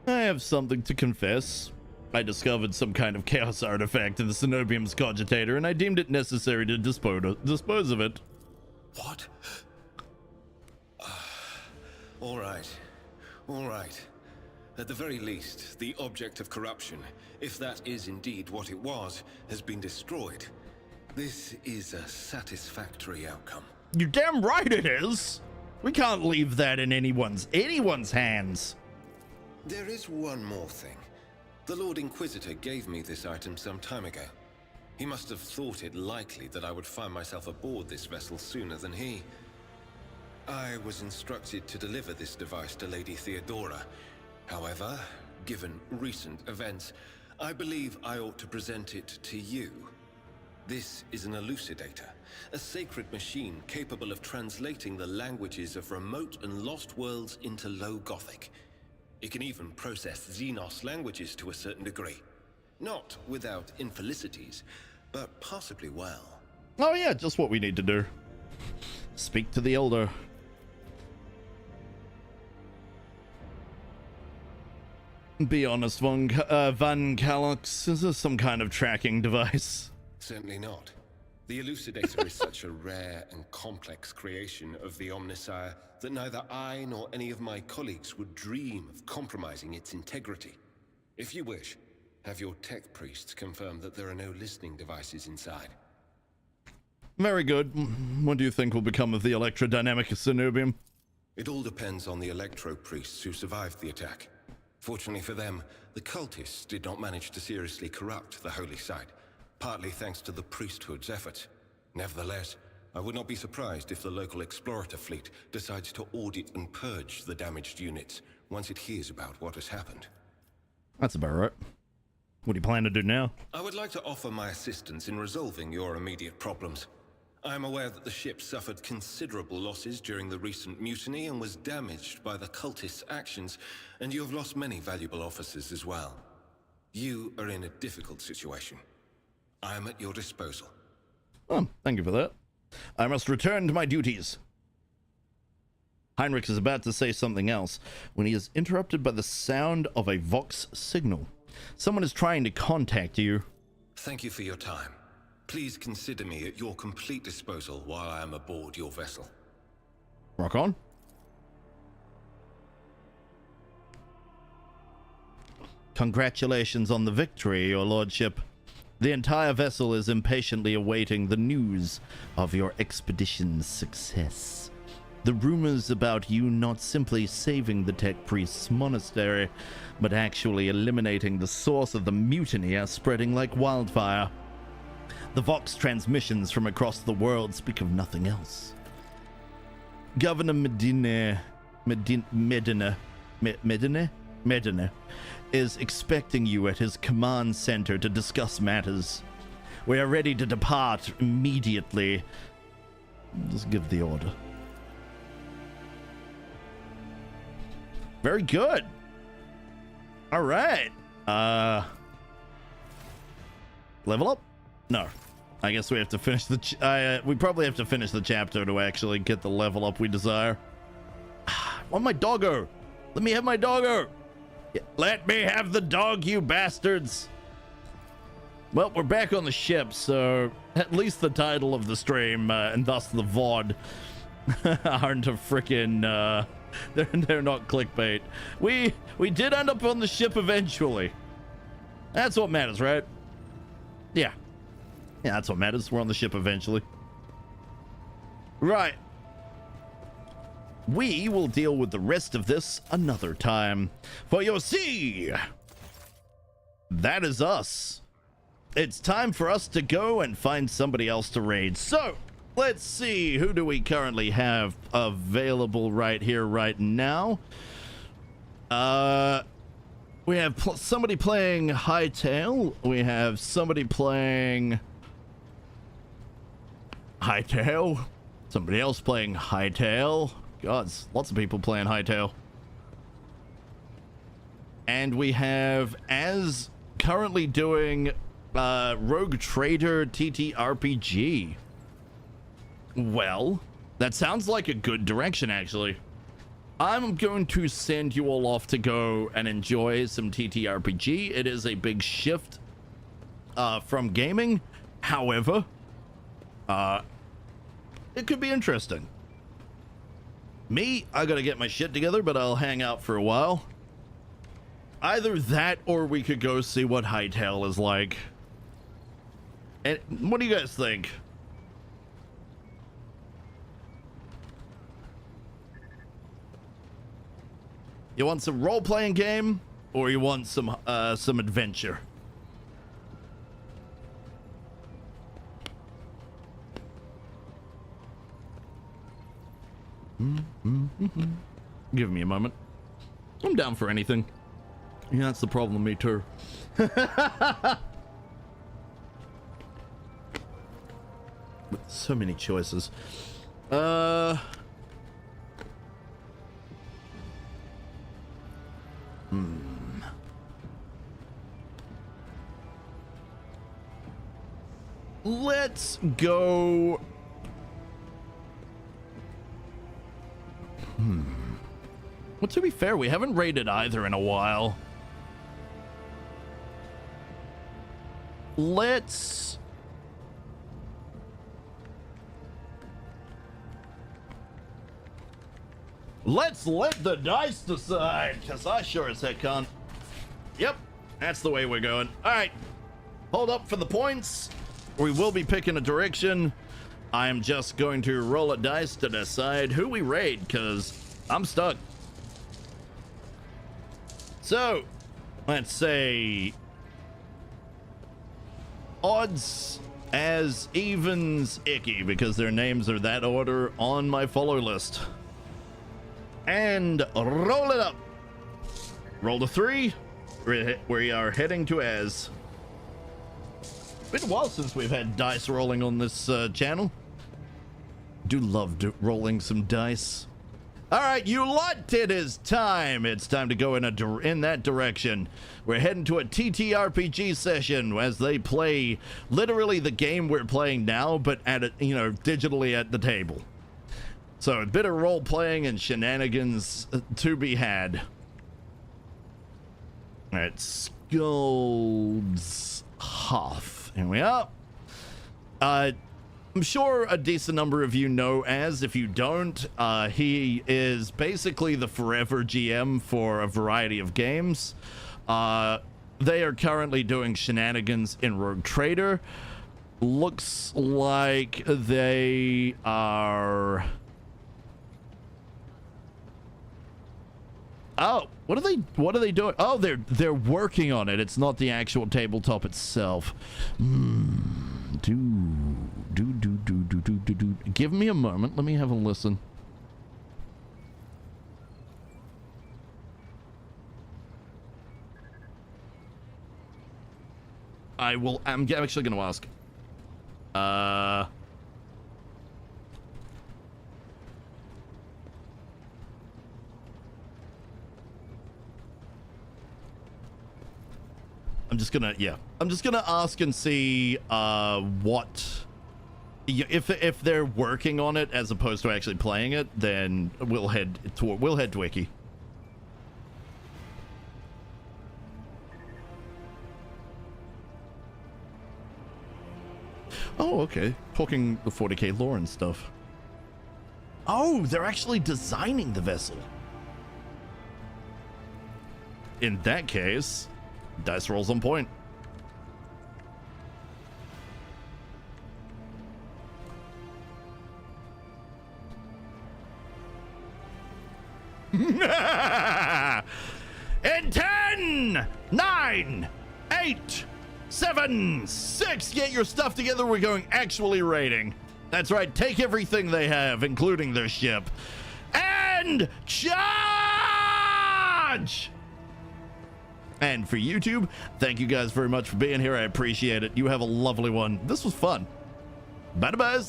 I have something to confess. I discovered some kind of chaos artifact in the Cenobium's cogitator, and I deemed it necessary to dispose of it. What? All right. All right. At the very least, the object of corruption, if that is indeed what it was, has been destroyed. This is a satisfactory outcome. You're damn right it is. We can't leave that in anyone's hands. There is one more thing. The Lord Inquisitor gave me this item some time ago. He must have thought it likely that I would find myself aboard this vessel sooner than he. I was instructed to deliver this device to Lady Theodora. However, given recent events, I believe I ought to present it to you. This is an elucidator, a sacred machine capable of translating the languages of remote and lost worlds into Low Gothic. It can even process Xenos languages to a certain degree. Not without infelicities, but possibly well. Oh yeah, just what we need to do. Speak to the Elder. Be honest, Van Calox, is this some kind of tracking device? Certainly not. The elucidator is such a rare and complex creation of the Omnissiah that neither I nor any of my colleagues would dream of compromising its integrity. If you wish, have your tech priests confirm that there are no listening devices inside. Very good. What do you think will become of the electrodynamic cenobium? It all depends on the electro priests who survived the attack. Fortunately for them, the cultists did not manage to seriously corrupt the holy site, partly thanks to the priesthood's efforts. Nevertheless, I would not be surprised if the local explorator fleet decides to audit and purge the damaged units once it hears about what has happened. That's about right. What do you plan to do now? I would like to offer my assistance in resolving your immediate problems. I am aware that the ship suffered considerable losses during the recent mutiny and was damaged by the cultists' actions, and you have lost many valuable officers as well. You are in a difficult situation. I am at your disposal. Oh, thank you for that. I must return to my duties. Heinrich is about to say something else when he is interrupted by the sound of a Vox signal. Someone is trying to contact you. Thank you for your time. Please consider me at your complete disposal while I am aboard your vessel. Rock on. Congratulations on the victory, your lordship. The entire vessel is impatiently awaiting the news of your expedition's success. The rumors about you not simply saving the tech priest's monastery, but actually eliminating the source of the mutiny are spreading like wildfire. The Vox transmissions from across the world speak of nothing else. Governor Medina is expecting you at his command center to discuss matters. We are ready to depart immediately. Just give the order. Very good. All right. Level up? No. I guess we have to finish the... we probably have to finish the chapter to actually get the level up we desire. I want my doggo. Let me have my doggo. Let me have the dog, you bastards. Well, we're back on the ship, so at least the title of the stream, and thus the VOD, aren't a freaking... they're not clickbait. We did end up on the ship eventually. That's what matters, right? Yeah. Yeah, that's what matters. We're on the ship eventually. Right. We will deal with the rest of this another time. For you see, that is us. It's time for us to go and find somebody else to raid. So, let's see. Who do we currently have available right here, right now? We have somebody playing Hightail. We have somebody playing Hightail. Somebody else playing Hightail. God, lots of people playing Hightail. And we have Az currently doing Rogue Trader TTRPG. Well, that sounds like a good direction, actually. I'm going to send you all off to go and enjoy some TTRPG. It is a big shift from gaming. However, it could be interesting. Me, I gotta get my shit together, but I'll hang out for a while. Either that, or we could go see what Hightail is like. And what do you guys think? You want some role-playing game, or you want some adventure? Give me a moment. I'm down for anything. Yeah, that's the problem, me too. With so many choices. Let's go. Well, to be fair, we haven't raided either in a while. Let's let the dice decide, because I sure as heck can't. Yep, that's the way we're going. All right, hold up for the points. We will be picking a direction. I am just going to roll a dice to decide who we raid, because I'm stuck. So, let's say odds, as, evens, icky, because their names are that order on my follow list. And roll it up. Roll the 3. We are heading to as. Been a while since we've had dice rolling on this channel. Do love rolling some dice. All right, you lot, it is time. It's time to go in that direction. We're heading to a TTRPG session as they play literally the game we're playing now, but at it, digitally at the table. So a bit of role playing and shenanigans to be had. All right, Scold's Hoth. Here we are. I'm sure a decent number of you know Az. If you don't, he is basically the forever GM for a variety of games. They are currently doing shenanigans in Rogue Trader. Looks like they are... Oh, what are they doing? Oh, they're working on it. It's not the actual tabletop itself. Give me a moment. Let me have a listen. I'm actually going to ask. I'm just gonna ask and see what if they're working on it as opposed to actually playing it. Then we'll head to Wiki. Oh, okay. Talking the 40k lore and stuff. Oh, they're actually designing the vessel. In that case, dice rolls on point. In 10, 9, 8, 7, 6. Get your stuff together. We're going actually raiding. That's right. Take everything they have, including their ship, and charge! And for YouTube, thank you guys very much for being here. I appreciate it. You have a lovely one. This was fun. Bye-bye.